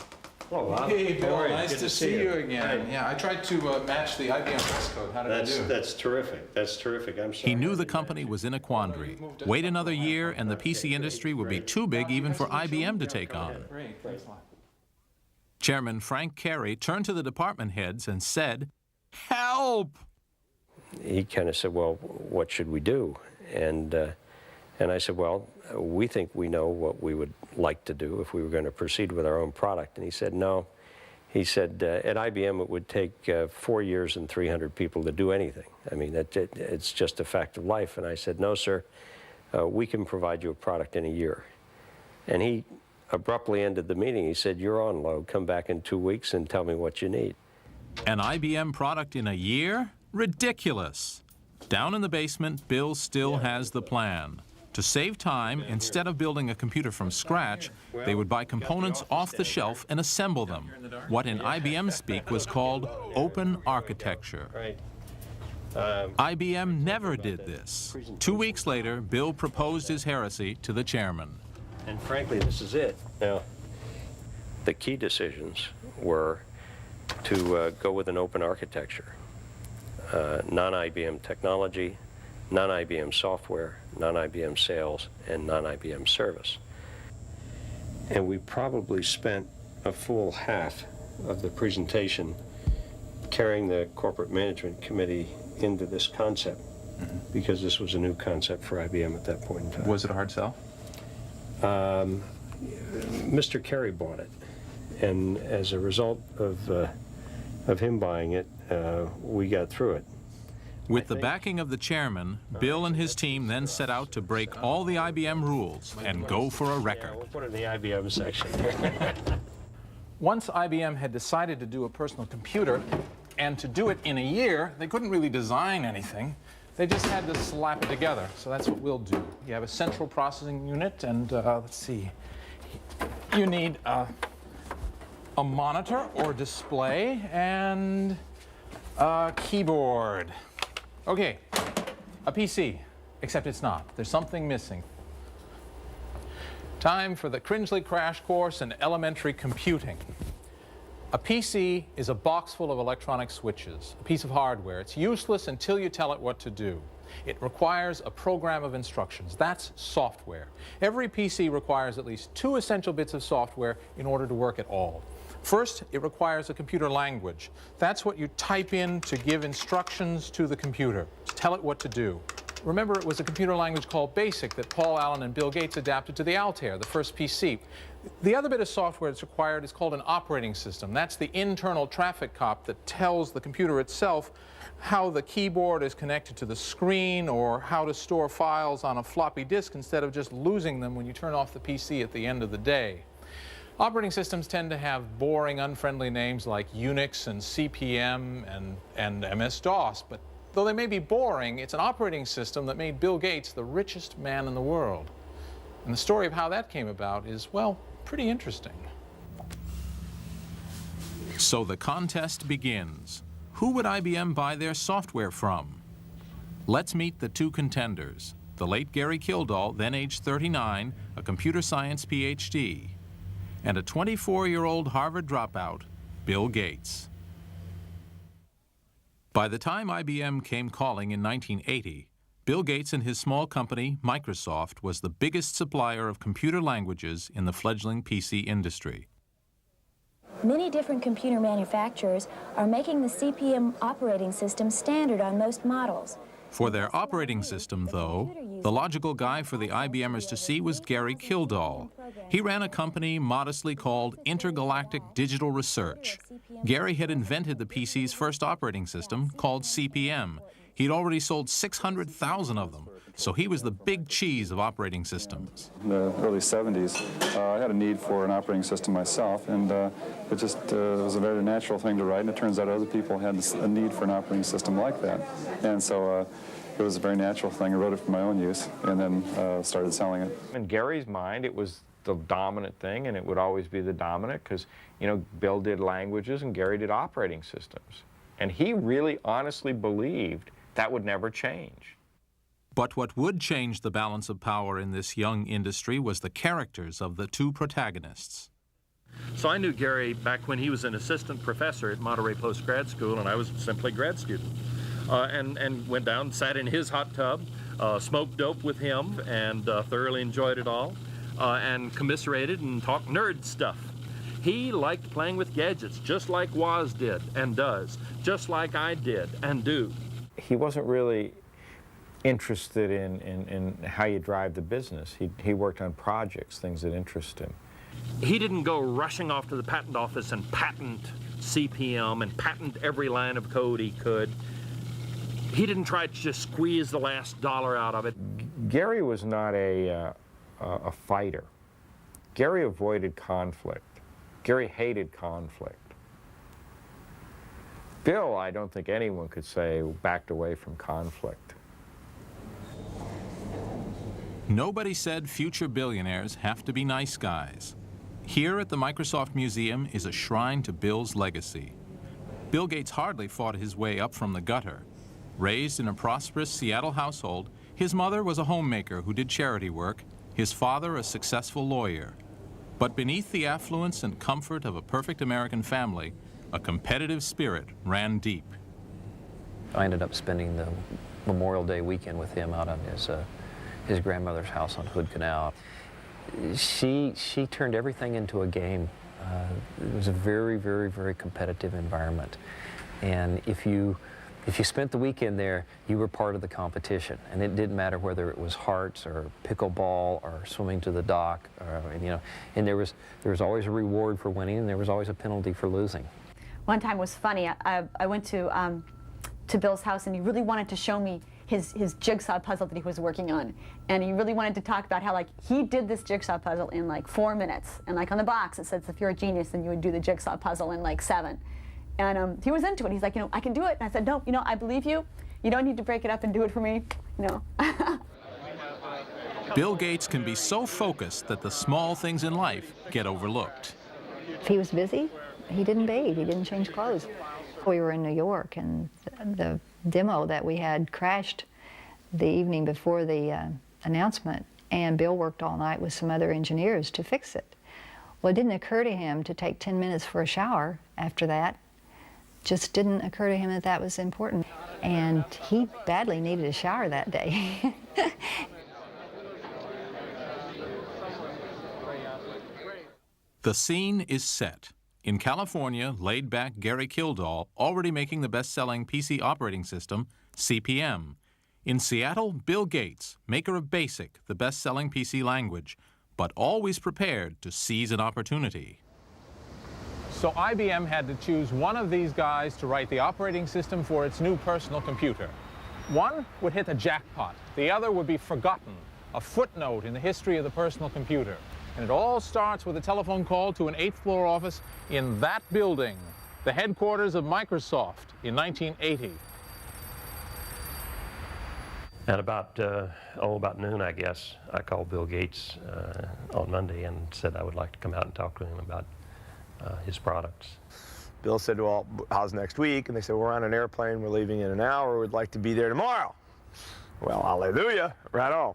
Oh, hey, Bill, nice to see you again. Yeah, I tried to match the IBM dress code. How did I do? That's terrific. That's terrific. I'm sorry. He knew the company was in a quandary. Wait another year, and the PC industry would be too big even for IBM to take on. Great, thanks a lot. Chairman Frank Carey turned to the department heads and said, "Help!" He kind of said, well, what should we do? And I said, well, we think we know what we would like to do if we were going to proceed with our own product. And he said, no. He said, at IBM, it would take 4 years and 300 people to do anything. I mean, it's just a fact of life. And I said, no, sir, we can provide you a product in a year. And he abruptly ended the meeting. He said, you're on, Lowe. Come back in 2 weeks and tell me what you need. An IBM product in a year? Ridiculous. Down in the basement, Bill still has the plan. To save time, instead of building a computer from scratch, they would buy components off the shelf and assemble them. What in IBM speak was called open architecture. IBM never did this. 2 weeks later, Bill proposed his heresy to the chairman. And frankly, this is it. Now, the key decisions were to go with an open architecture. Non-IBM technology, non-IBM software, non-IBM sales, and non-IBM service. And we probably spent a full half of the presentation carrying the corporate management committee into this concept, because this was a new concept for IBM at that point in time. Was it a hard sell? Mr. Carey bought it, and as a result of him buying it, we got through it. With the backing of the chairman, Bill and his team then set out to break all the IBM rules and go for a record. We'll put it in the IBM section. Once IBM had decided to do a personal computer, and to do it in a year, they couldn't really design anything. They just had to slap it together. So that's what we'll do. You have a central processing unit, and let's see. You need a monitor or display and a keyboard. Okay, a PC, except it's not. There's something missing. Time for the Cringely crash course in elementary computing. A PC is a box full of electronic switches, a piece of hardware. It's useless until you tell it what to do. It requires a program of instructions. That's software. Every PC requires at least 2 essential bits of software in order to work at all. First, it requires a computer language. That's what you type in to give instructions to the computer, to tell it what to do. Remember, it was a computer language called BASIC that Paul Allen and Bill Gates adapted to the Altair, the first PC. The other bit of software that's required is called an operating system. That's the internal traffic cop that tells the computer itself how the keyboard is connected to the screen or how to store files on a floppy disk instead of just losing them when you turn off the PC at the end of the day. Operating systems tend to have boring, unfriendly names like Unix and CP/M and MS-DOS, but though they may be boring, it's an operating system that made Bill Gates the richest man in the world. And the story of how that came about is, well, pretty interesting. So the contest begins. Who would IBM buy their software from? Let's meet the 2 contenders. The late Gary Kildall, then age 39, a computer science PhD, and a 24-year-old Harvard dropout, Bill Gates. By the time IBM came calling in 1980, Bill Gates and his small company, Microsoft, was the biggest supplier of computer languages in the fledgling PC industry. Many different computer manufacturers are making the CP/M operating system standard on most models. For their operating system, though, the logical guy for the IBMers to see was Gary Kildall. He ran a company modestly called Intergalactic Digital Research. Gary had invented the PC's first operating system, called CP/M. He'd already sold 600,000 of them, so he was the big cheese of operating systems. In the early 70s, I had a need for an operating system myself, and it just was a very natural thing to write, and it turns out other people had a need for an operating system like that. And so it was a very natural thing. I wrote it for my own use, and then started selling it. In Gary's mind, it was the dominant thing, and it would always be the dominant because, you know, Bill did languages and Gary did operating systems. And he really honestly believed that would never change. But what would change the balance of power in this young industry was the characters of the 2 protagonists. So I knew Gary back when he was an assistant professor at Monterey Post-Grad School, and I was simply a grad student. And went down, sat in his hot tub, smoked dope with him, and thoroughly enjoyed it all, and commiserated and talked nerd stuff. He liked playing with gadgets, just like Woz did and does, just like I did and do. He wasn't really interested in how you drive the business. He worked on projects, things that interest him. He didn't go rushing off to the patent office and patent CP/M and patent every line of code he could. He didn't try to just squeeze the last dollar out of it. Gary was not a fighter. Gary avoided conflict. Gary hated conflict. Bill, I don't think anyone could say, backed away from conflict. Nobody said future billionaires have to be nice guys. Here at the Microsoft Museum is a shrine to Bill's legacy. Bill Gates hardly fought his way up from the gutter. Raised in a prosperous Seattle household, his mother was a homemaker who did charity work, his father a successful lawyer. But beneath the affluence and comfort of a perfect American family, a competitive spirit ran deep. I ended up spending the Memorial Day weekend with him out on his grandmother's house on Hood Canal. She turned everything into a game. It was a very, very, very competitive environment. And if you spent the weekend there, you were part of the competition. And it didn't matter whether it was hearts or pickleball or swimming to the dock, or, you know, and there was always a reward for winning and there was always a penalty for losing. One time was funny. I went to Bill's house and he really wanted to show me his jigsaw puzzle that he was working on. And he really wanted to talk about how, like, he did this jigsaw puzzle in like 4 minutes. And like on the box it says, if you're a genius, then you would do the jigsaw puzzle in like 7. And he was into it. He's like, I can do it. And I said, no, I believe you. You don't need to break it up and do it for me. Bill Gates can be so focused that the small things in life get overlooked. If he was busy, he didn't bathe, he didn't change clothes. We were in New York, and the demo that we had crashed the evening before the announcement, and Bill worked all night with some other engineers to fix it. Well, it didn't occur to him to take 10 minutes for a shower after that. Just didn't occur to him that that was important. And he badly needed a shower that day. The scene is set. In California, laid-back Gary Kildall, already making the best-selling PC operating system, CP/M. In Seattle, Bill Gates, maker of BASIC, the best-selling PC language, but always prepared to seize an opportunity. So IBM had to choose one of these guys to write the operating system for its new personal computer. One would hit the jackpot. The other would be forgotten, a footnote in the history of the personal computer. And it all starts with a telephone call to an 8th-floor office in that building, the headquarters of Microsoft, in 1980. At about noon, I guess, I called Bill Gates on Monday and said I would like to come out and talk to him about his products. Bill said, well, how's next week? And they said, we're on an airplane, we're leaving in an hour, we'd like to be there tomorrow. Well, hallelujah, right on.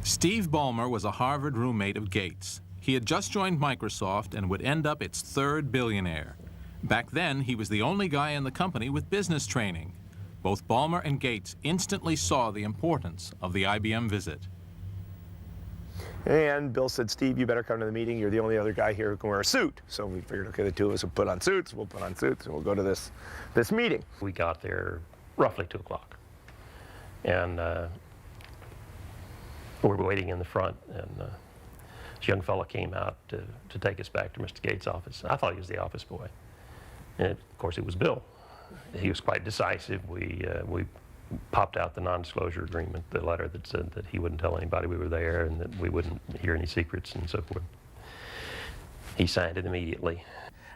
Steve Ballmer was a Harvard roommate of Gates. He had just joined Microsoft and would end up its 3rd billionaire. Back then, he was the only guy in the company with business training. Both Ballmer and Gates instantly saw the importance of the IBM visit. And Bill said, Steve, you better come to the meeting. You're the only other guy here who can wear a suit. So we figured, okay, the two of us will put on suits, we'll and we'll go to this meeting. We got there roughly 2 o'clock. And we were waiting in the front, and this young fellow came out to take us back to Mr. Gates' office. I thought he was the office boy. And of course, it was Bill. He was quite decisive. We popped out the non-disclosure agreement, the letter that said that he wouldn't tell anybody we were there and that we wouldn't hear any secrets and so forth. He signed it immediately.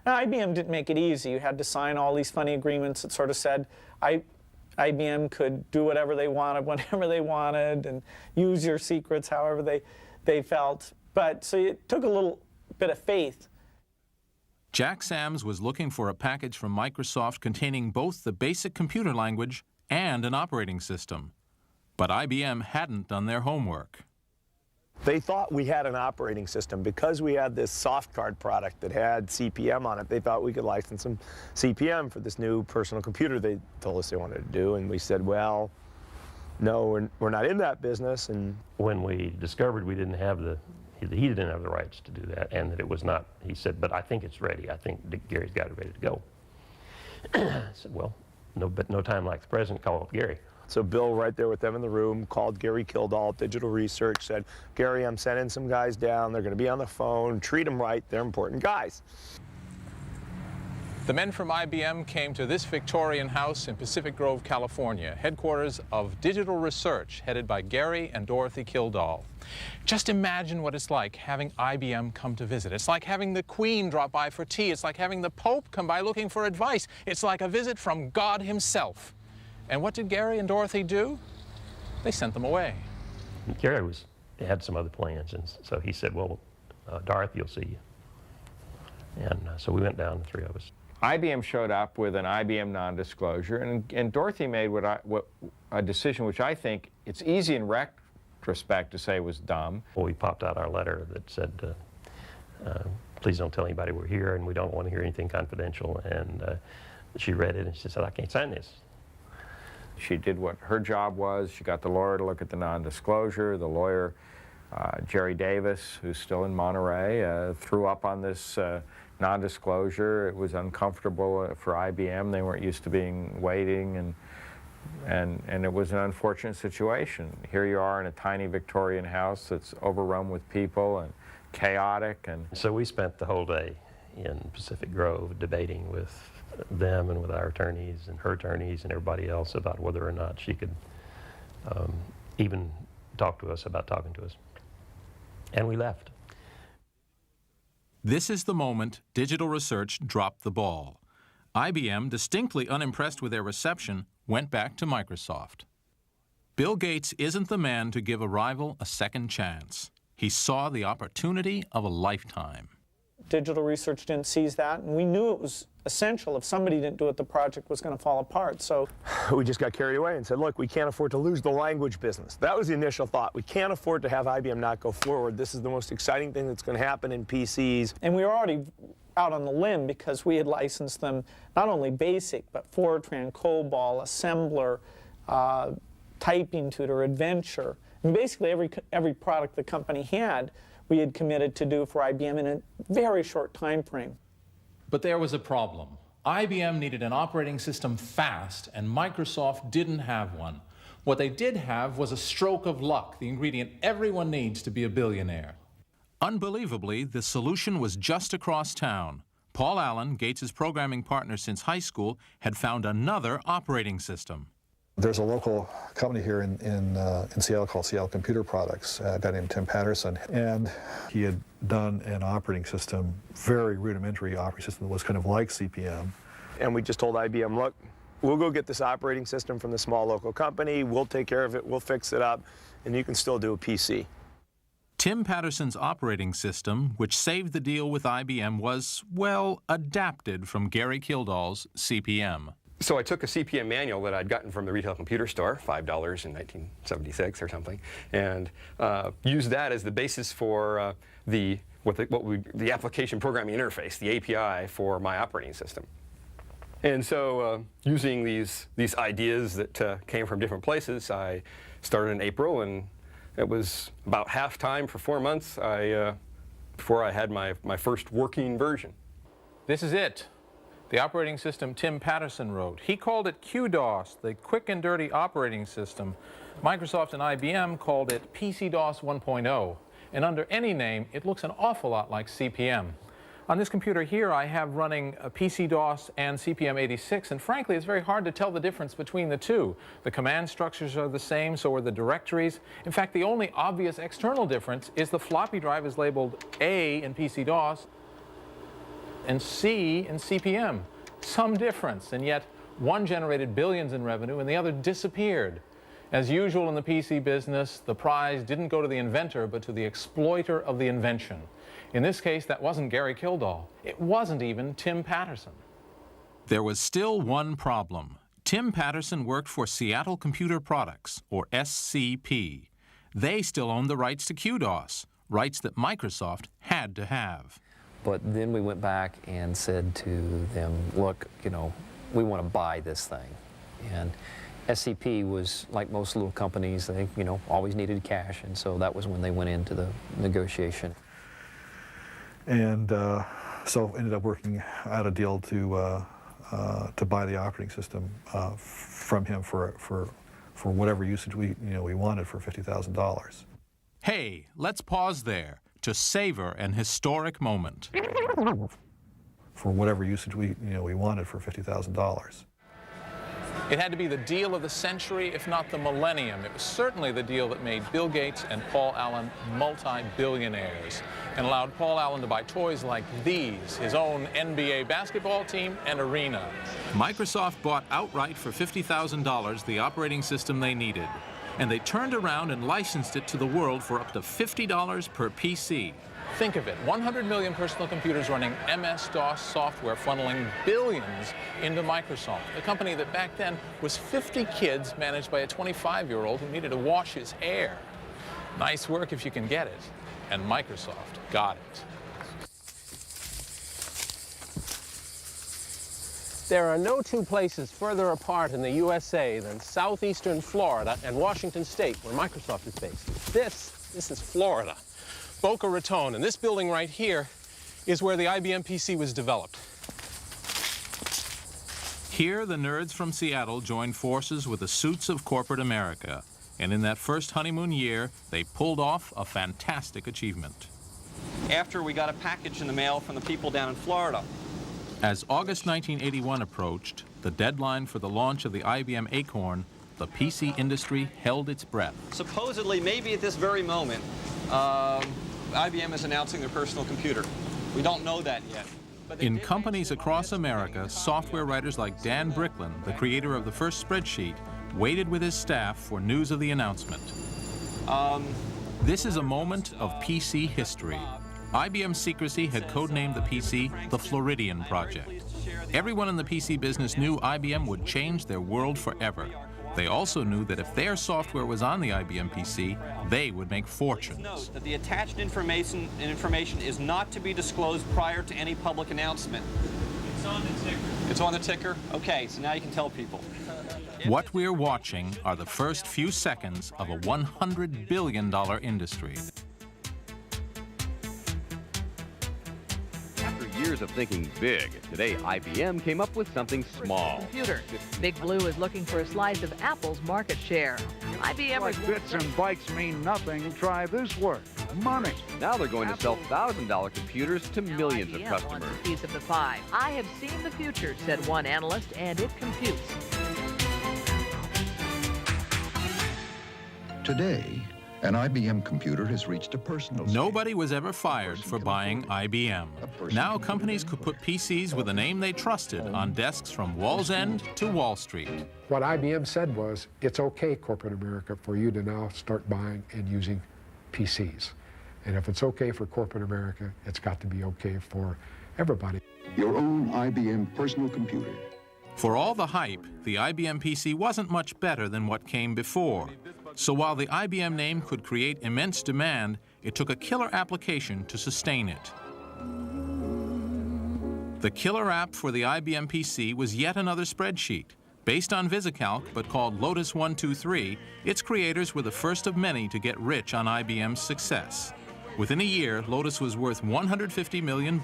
Now, IBM didn't make it easy. You had to sign all these funny agreements that sort of said IBM could do whatever they wanted, whenever they wanted, and use your secrets however they felt. But so it took a little bit of faith. Jack Sams was looking for a package from Microsoft containing both the basic computer language and an operating system. But IBM hadn't done their homework. They thought we had an operating system. Because we had this soft card product that had CP/M on it, they thought we could license some CP/M for this new personal computer they told us they wanted to do. And we said, well, no, we're not in that business. And when we discovered we didn't have he didn't have the rights to do that, and that it was not, he said, but I think it's ready. I think Gary's got it ready to go. I said, well, no time like the present, call up Gary. So Bill, right there with them in the room, called Gary Kildall, Digital Research, said, Gary, I'm sending some guys down. They're going to be on the phone. Treat them right. They're important guys. The men from IBM came to this Victorian house in Pacific Grove, California, headquarters of Digital Research, headed by Gary and Dorothy Kildall. Just imagine what it's like having IBM come to visit. It's like having the Queen drop by for tea. It's like having the Pope come by looking for advice. It's like a visit from God himself. And what did Gary and Dorothy do? They sent them away. Gary had some other plans, and so he said, well, Dorothy will see you. And so we went down, the 3 of us. IBM showed up with an IBM non-disclosure, and Dorothy made a decision which I think it's easy in retrospect to say was dumb. Well, we popped out our letter that said, please don't tell anybody we're here, and we don't want to hear anything confidential. And she read it, and she said, I can't sign this. She did what her job was. She got the lawyer to look at the non-disclosure. The lawyer, Jerry Davis, who's still in Monterey, threw up on this non-disclosure. It was uncomfortable for IBM. They weren't used to waiting, and it was an unfortunate situation. Here you are in a tiny Victorian house that's overrun with people and chaotic. And so we spent the whole day in Pacific Grove debating with them and with our attorneys and her attorneys and everybody else about whether or not she could even talk to us about talking to us. And we left. This is the moment digital research dropped the ball. IBM, distinctly unimpressed with their reception, went back to Microsoft. Bill Gates isn't the man to give a rival a second chance. He saw the opportunity of a lifetime. Digital research didn't seize that, and we knew it was essential. If somebody didn't do it, the project was going to fall apart. So we just got carried away and said, look, we can't afford to lose the language business. That was the initial thought. We can't afford to have IBM not go forward. This is the most exciting thing that's going to happen in PCs. And we were already out on the limb because we had licensed them not only BASIC, but Fortran, COBOL, Assembler, Typing Tutor, Adventure. And basically every product the company had, we had committed to do for IBM in a very short time frame. But there was a problem. IBM needed an operating system fast, and Microsoft didn't have one. What they did have was a stroke of luck, the ingredient everyone needs to be a billionaire. Unbelievably, the solution was just across town. Paul Allen, Gates' programming partner since high school, had found another operating system. There's a local company here in Seattle called Seattle Computer Products, a guy named Tim Patterson, and he had done an operating system, very rudimentary operating system that was kind of like CP/M. And we just told IBM, look, we'll go get this operating system from the small local company, we'll take care of it, we'll fix it up, and you can still do a PC. Tim Patterson's operating system, which saved the deal with IBM, was, well, adapted from Gary Kildall's CP/M. So I took a CP/M manual that I'd gotten from the retail computer store, $5 in 1976 or something, and used that as the basis for the application programming interface, the API for my operating system. And so using these ideas that came from different places, I started in April, and it was about half time for 4 months before I had my first working version. This is it. The operating system Tim Patterson wrote. He called it QDOS, the quick and dirty operating system. Microsoft and IBM called it PC-DOS 1.0. And under any name, it looks an awful lot like CP/M. On this computer here, I have running a PC-DOS and CP/M86, and frankly, it's very hard to tell the difference between the two. The command structures are the same, so are the directories. In fact, the only obvious external difference is the floppy drive is labeled A in PC-DOS and C in CP/M. Some difference, and yet one generated billions in revenue and the other disappeared. As usual in the PC business, the prize didn't go to the inventor, but to the exploiter of the invention. In this case, that wasn't Gary Kildall. It wasn't even Tim Patterson. There was still one problem. Tim Patterson worked for Seattle Computer Products, or SCP. They still owned the rights to QDOS, rights that Microsoft had to have. But then we went back and said to them, look, you know, we want to buy this thing. And SCP was, like most little companies, they, you know, always needed cash, and so that was when they went into the negotiation. And so ended up working out a deal to buy the operating system from him for whatever usage we wanted for $50,000. Hey, let's pause there to savor an historic moment. For whatever usage we wanted for $50,000. It had to be the deal of the century, if not the millennium. It was certainly the deal that made Bill Gates and Paul Allen multi-billionaires and allowed Paul Allen to buy toys like these, his own NBA basketball team and arena. Microsoft bought outright for $50,000 the operating system they needed, and they turned around and licensed it to the world for up to $50 per PC. Think of it, 100 million personal computers running MS-DOS software funneling billions into Microsoft, a company that back then was 50 kids managed by a 25-year-old who needed to wash his hair. Nice work if you can get it, and Microsoft got it. There are no two places further apart in the USA than southeastern Florida and Washington State, where Microsoft is based. This is Florida. Boca Raton, and this building right here is where the IBM PC was developed. Here, the nerds from Seattle joined forces with the suits of corporate America, and in that first honeymoon year, they pulled off a fantastic achievement. After we got a package in the mail from the people down in Florida, As August 1981 approached, the deadline for the launch of the IBM Acorn, the PC industry held its breath. Supposedly, maybe at this very moment, IBM is announcing their personal computer. We don't know that yet. In companies across America, software writers like Dan Bricklin, the creator of the first spreadsheet, waited with his staff for news of the announcement. This is a moment of PC history. IBM's secrecy had codenamed the PC the Floridian Project. Everyone in the PC business knew IBM would change their world forever. They also knew that if their software was on the IBM PC, they would make fortunes. Note that the attached information is not to be disclosed prior to any public announcement. It's on the ticker. It's on the ticker? Okay, so now you can tell people. What we're watching are the first few seconds of a $100 billion industry. Years of thinking big, today IBM came up with something small. Computer. Big Blue is looking for a slice of Apple's market share. IBM like bits and bytes mean nothing. Try this word. Money. Now they're going to sell $1,000 computers to millions of customers. Wants a piece of the pie. I have seen the future, said one analyst, and it computes. Today, an IBM computer has reached a personal stage. Nobody was ever fired for buying IBM. Now companies could put PCs with a name they trusted on desks from Wall's End to Wall Street. What IBM said was, it's okay, corporate America, for you to now start buying and using PCs. And if it's okay for corporate America, it's got to be okay for everybody. Your own IBM personal computer. For all the hype, the IBM PC wasn't much better than what came before. So while the IBM name could create immense demand, it took a killer application to sustain it. The killer app for the IBM PC was yet another spreadsheet. Based on VisiCalc, but called Lotus 123, its creators were the first of many to get rich on IBM's success. Within a year, Lotus was worth $150 million.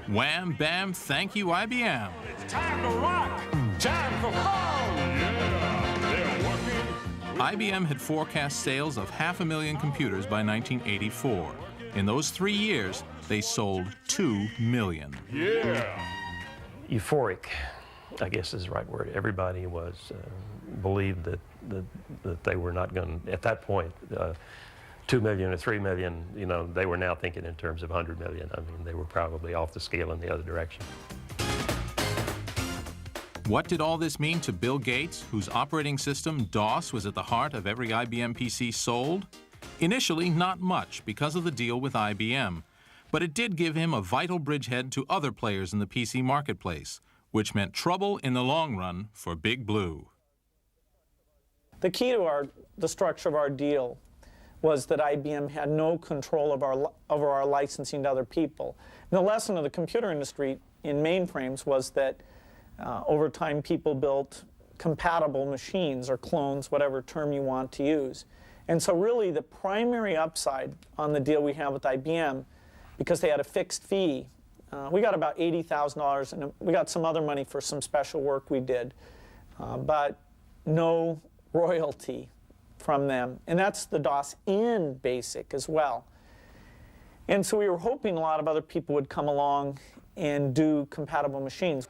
Wham, bam, thank you, IBM. It's time to rock, time for fun. Yeah, they're working. IBM had forecast sales of 500,000 computers by 1984. In those 3 years, they sold 2 million. Yeah. Euphoric, I guess is the right word. Everybody was believed that they were not going to, at that point, 2 million or 3 million, you know, they were now thinking in terms of 100 million. I mean, they were probably off the scale in the other direction. What did all this mean to Bill Gates, whose operating system, DOS, was at the heart of every IBM PC sold? Initially, not much because of the deal with IBM, but it did give him a vital bridgehead to other players in the PC marketplace, which meant trouble in the long run for Big Blue. The key to the structure of our deal was that IBM had no control over our licensing to other people. And the lesson of the computer industry in mainframes was that over time people built compatible machines or clones, whatever term you want to use. And so really the primary upside on the deal we have with IBM, because they had a fixed fee, we got about $80,000, and we got some other money for some special work we did, but no royalty from them. And that's the DOS in BASIC as well. And so we were hoping a lot of other people would come along and do compatible machines.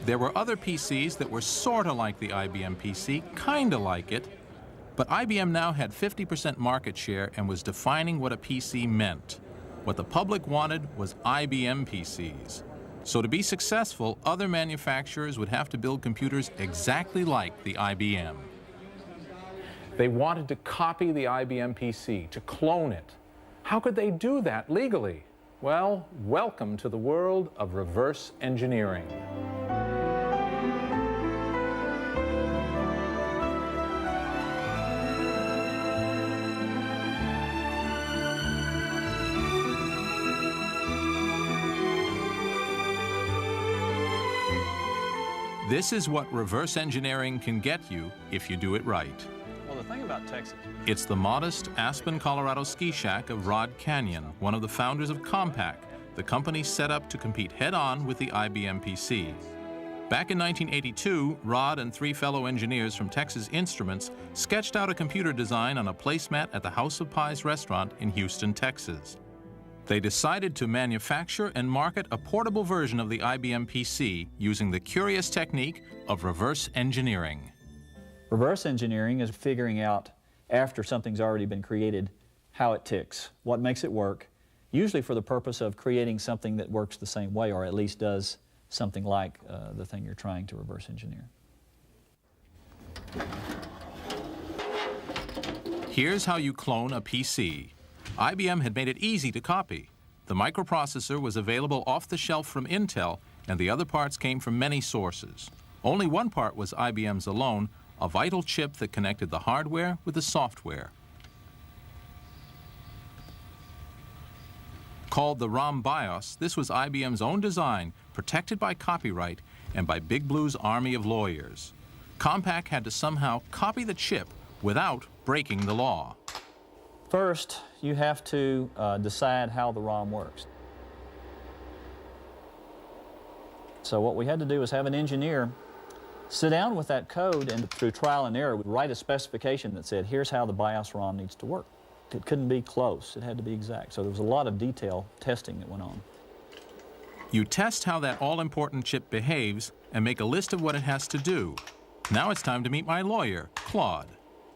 There were other PCs that were sort of like the IBM PC, kind of like it, but IBM now had 50% market share and was defining what a PC meant. What the public wanted was IBM PCs. So to be successful, other manufacturers would have to build computers exactly like the IBM. They wanted to copy the IBM PC, to clone it. How could they do that legally? Well, welcome to the world of reverse engineering. This is what reverse engineering can get you if you do it right. Well, the thing about Texas... It's the modest Aspen, Colorado ski shack of Rod Canyon, one of the founders of Compaq, the company set up to compete head-on with the IBM PC. Back in 1982, Rod and 3 fellow engineers from Texas Instruments sketched out a computer design on a placemat at the House of Pies restaurant in Houston, Texas. They decided to manufacture and market a portable version of the IBM PC using the curious technique of reverse engineering. Reverse engineering is figuring out, after something's already been created, how it ticks, what makes it work, usually for the purpose of creating something that works the same way, or at least does something like the thing you're trying to reverse engineer. Here's how you clone a PC. IBM had made it easy to copy. The microprocessor was available off the shelf from Intel, and the other parts came from many sources. Only one part was IBM's alone, a vital chip that connected the hardware with the software. Called the ROM BIOS, this was IBM's own design, protected by copyright and by Big Blue's army of lawyers. Compaq had to somehow copy the chip without breaking the law. First, you have to decide how the ROM works. So what we had to do is have an engineer sit down with that code and through trial and error write a specification that said, here's how the BIOS ROM needs to work. It couldn't be close, it had to be exact. So there was a lot of detail testing that went on. You test how that all-important chip behaves and make a list of what it has to do. Now it's time to meet my lawyer, Claude.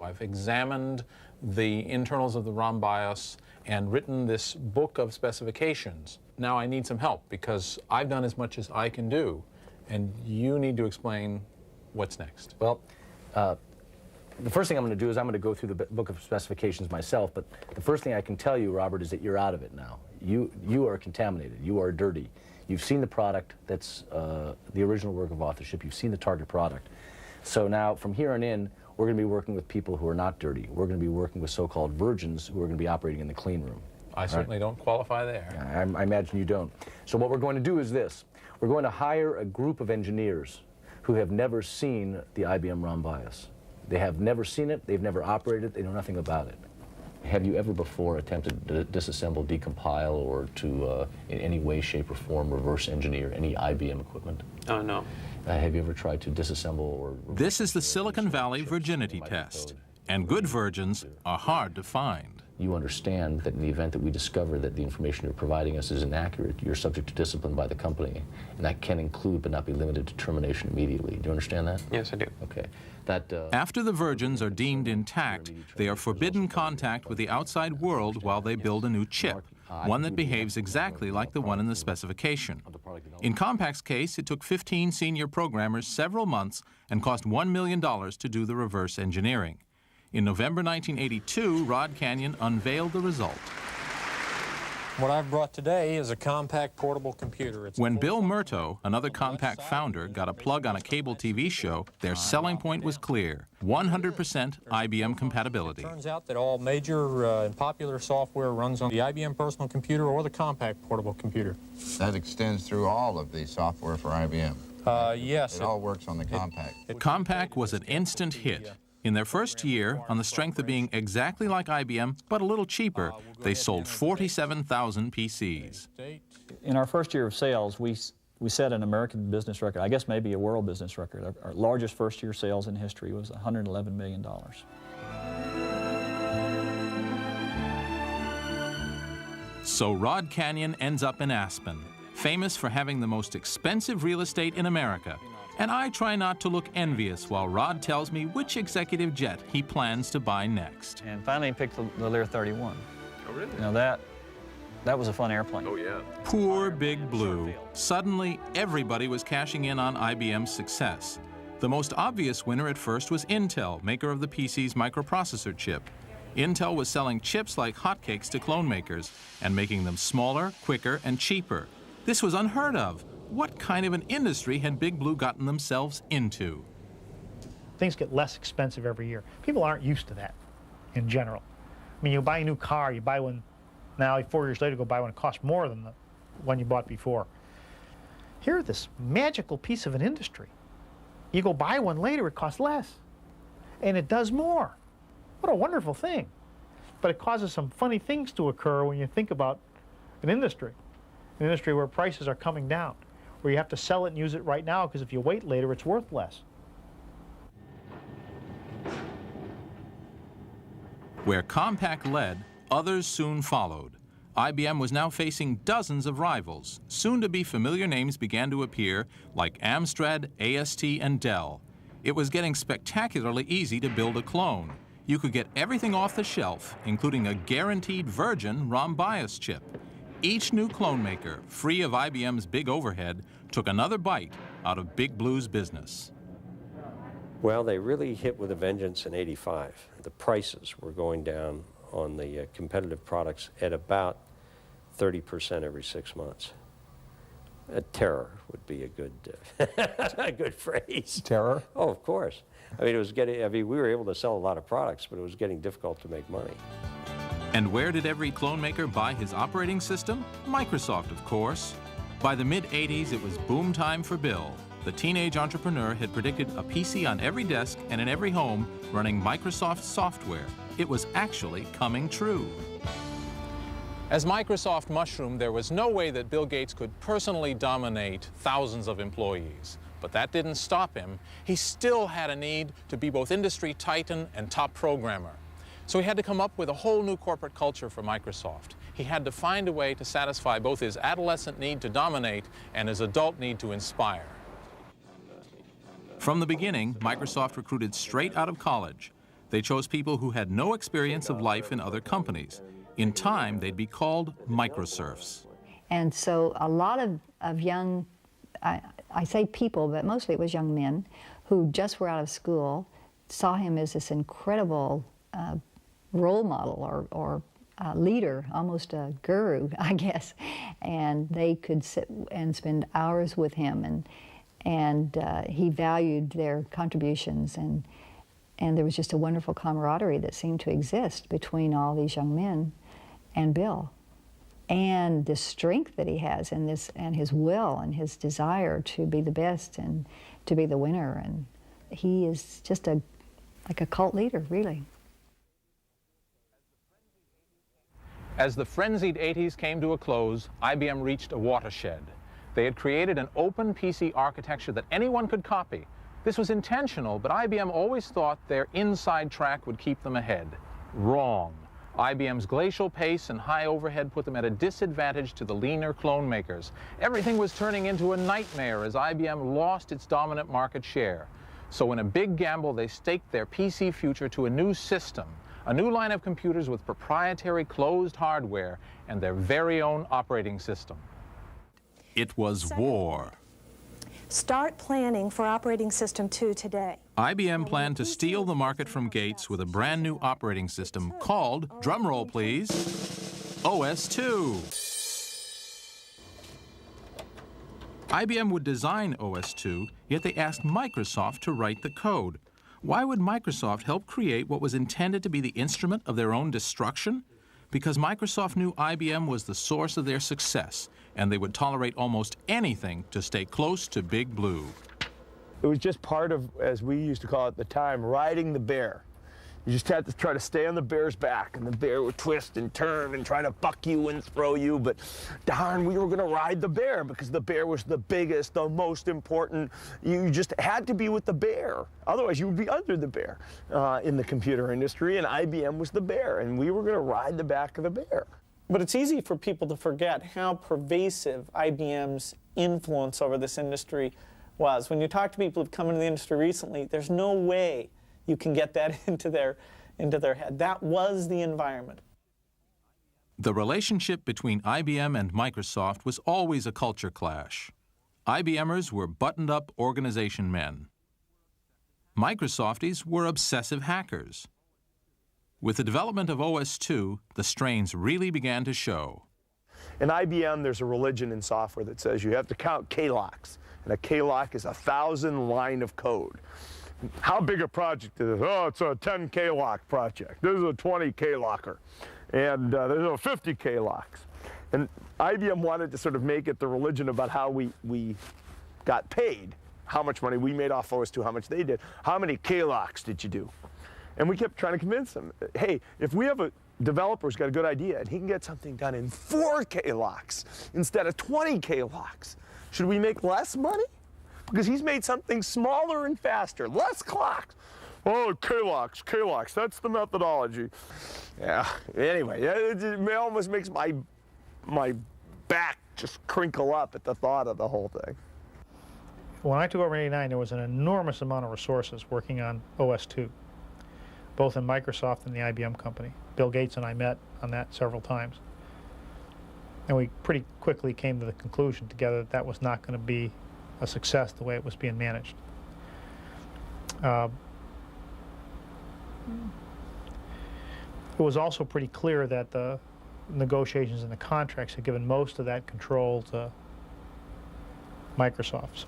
I've examined the internals of the ROM BIOS and written this book of specifications. Now I need some help because I've done as much as I can do, and you need to explain what's next. Well, the first thing I'm going to do is I'm going to go through the book of specifications myself, but the first thing I can tell you, Robert, is that you're out of it now. You are contaminated. You are dirty. You've seen the product that's the original work of authorship. You've seen the target product. So now, from here on in, we're going to be working with people who are not dirty. We're going to be working with so-called virgins who are going to be operating in the clean room. I certainly don't qualify there. I imagine you don't. So what we're going to do is this. We're going to hire a group of engineers who have never seen the IBM ROM BIOS. They have never seen it, they've never operated it, they know nothing about it. Have you ever before attempted to disassemble, decompile, or to in any way, shape, or form reverse engineer any IBM equipment? No. Have you ever tried to disassemble or... This is the Silicon Valley virginity test, and good virgins are hard to find. You understand that in the event that we discover that the information you're providing us is inaccurate, you're subject to discipline by the company, and that can include but not be limited to termination immediately. Do you understand that? Yes, I do. Okay. After the virgins are deemed intact, they are forbidden contact with the outside world while they build a new chip, one that behaves exactly like the one in the specification. In Compaq's case, it took 15 senior programmers several months and cost $1 million to do the reverse engineering. In November 1982, Rod Canyon unveiled the result. What I've brought today is a Compaq portable computer. When Bill Murto, another Compaq founder, got a plug on a cable TV show, their selling point was clear: 100% IBM compatibility. It turns out that all major and popular software runs on the IBM personal computer or the Compaq portable computer. That extends through all of the software for IBM. Yes. It all works on the Compaq. Compaq was an instant hit. In their first year, on the strength of being exactly like IBM, but a little cheaper, they sold 47,000 PCs. In our first year of sales, we set an American business record, I guess maybe a world business record. Our largest first-year sales in history was $111 million. So Rod Canyon ends up in Aspen, famous for having the most expensive real estate in America. And I try not to look envious while Rod tells me which executive jet he plans to buy next. And finally he picked the Lear 31. Oh, really? Now that was a fun airplane. Oh, yeah. Poor Big Blue. Suddenly, everybody was cashing in on IBM's success. The most obvious winner at first was Intel, maker of the PC's microprocessor chip. Intel was selling chips like hotcakes to clone makers and making them smaller, quicker, and cheaper. This was unheard of. What kind of an industry had Big Blue gotten themselves into? Things get less expensive every year. People aren't used to that in general. I mean, you buy a new car, you buy one now, 4 years later, go buy one, it costs more than the one you bought before. Here, this magical piece of an industry. You go buy one later, it costs less. And it does more. What a wonderful thing. But it causes some funny things to occur when you think about an industry where prices are coming down, where you have to sell it and use it right now, because if you wait later, it's worth less. Where Compaq led, others soon followed. IBM was now facing dozens of rivals. Soon-to-be familiar names began to appear, like Amstrad, AST, and Dell. It was getting spectacularly easy to build a clone. You could get everything off the shelf, including a guaranteed virgin ROM BIOS chip. Each new clone maker, free of IBM's big overhead, took another bite out of Big Blue's business. Well, they really hit with a vengeance in '85. The prices were going down on the competitive products at about 30% every 6 months. Terror would be a good, a good phrase. Terror? Oh, of course. I mean, we were able to sell a lot of products, but it was getting difficult to make money. And where did every clone maker buy his operating system? Microsoft, of course. By the mid-'80s, it was boom time for Bill. The teenage entrepreneur had predicted a PC on every desk and in every home running Microsoft software. It was actually coming true. As Microsoft mushroomed, there was no way that Bill Gates could personally dominate thousands of employees. But that didn't stop him. He still had a need to be both industry titan and top programmer. So he had to come up with a whole new corporate culture for Microsoft. He had to find a way to satisfy both his adolescent need to dominate and his adult need to inspire. From the beginning, Microsoft recruited straight out of college. They chose people who had no experience of life in other companies. In time, they'd be called microserfs. And so a lot of young, I say people, but mostly it was young men who just were out of school, saw him as this incredible role model or leader, almost a guru, I guess. And they could sit and spend hours with him, and he valued their contributions, and there was just a wonderful camaraderie that seemed to exist between all these young men and Bill. And the strength that he has and his will and his desire to be the best and to be the winner. And he is just like a cult leader, really. As the frenzied '80s came to a close, IBM reached a watershed. They had created an open PC architecture that anyone could copy. This was intentional, but IBM always thought their inside track would keep them ahead. Wrong. IBM's glacial pace and high overhead put them at a disadvantage to the leaner clone makers. Everything was turning into a nightmare as IBM lost its dominant market share. So in a big gamble, they staked their PC future to a new system, a new line of computers with proprietary closed hardware and their very own operating system. It was war. Start planning for Operating System 2 today. IBM planned to steal the market from Gates with a brand new operating system called, drumroll please, OS/2. IBM would design OS/2, yet they asked Microsoft to write the code. Why would Microsoft help create what was intended to be the instrument of their own destruction? Because Microsoft knew IBM was the source of their success, and they would tolerate almost anything to stay close to Big Blue. It was just part of, as we used to call it at the time, riding the bear. You just had to try to stay on the bear's back, and the bear would twist and turn and try to buck you and throw you, but darn, we were going to ride the bear because the bear was the biggest, the most important. You just had to be with the bear. Otherwise, you would be under the bear in the computer industry, and IBM was the bear, and we were going to ride the back of the bear. But it's easy for people to forget how pervasive IBM's influence over this industry was. When you talk to people who've come into the industry recently, there's no way you can get that into their head. That was the environment. The relationship between IBM and Microsoft was always a culture clash. IBMers were buttoned-up organization men. Microsofties were obsessive hackers. With the development of OS/2, the strains really began to show. In IBM, there's a religion in software that says you have to count K-locks, and a K-lock is 1,000 line of code. How big a project is it? Oh, it's a 10 K-lock project. This is a 20 K-locker. And there's a 50 K-locks. And IBM wanted to sort of make it the religion about how we got paid, how much money we made off OS/2, how much they did. How many K-locks did you do? And we kept trying to convince them, hey, if we have a developer who's got a good idea and he can get something done in 4 K-locks instead of 20 K-locks, should we make less money? Because he's made something smaller and faster, less clocks. Oh, K-locks, that's the methodology. Yeah, anyway, it almost makes my my back just crinkle up at the thought of the whole thing. When I took over in '89, there was an enormous amount of resources working on OS/2, both in Microsoft and the IBM company. Bill Gates and I met on that several times. And we pretty quickly came to the conclusion together that that was not going to be a success the way it was being managed. It was also pretty clear that the negotiations and the contracts had given most of that control to Microsoft's.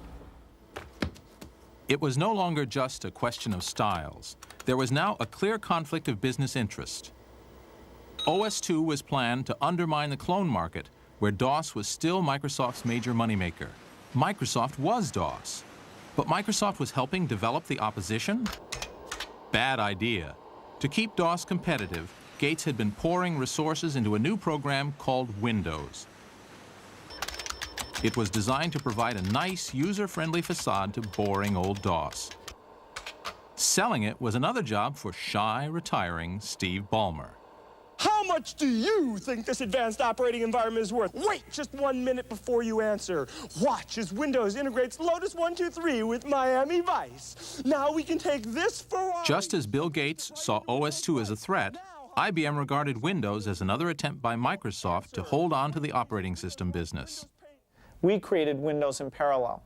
It was no longer just a question of styles. There was now a clear conflict of business interest. OS/2 was planned to undermine the clone market, where DOS was still Microsoft's major moneymaker. Microsoft was DOS, but Microsoft was helping develop the opposition? Bad idea. To keep DOS competitive, Gates had been pouring resources into a new program called Windows. It was designed to provide a nice, user-friendly facade to boring old DOS. Selling it was another job for shy, retiring Steve Ballmer. How much do you think this advanced operating environment is worth? Wait just 1 minute before you answer. Watch as Windows integrates Lotus 123 with Miami Vice. Now we can take this for our... Just as Bill Gates saw OS/2 as a threat, IBM regarded Windows as another attempt by Microsoft to hold on to the operating system business. We created Windows in parallel.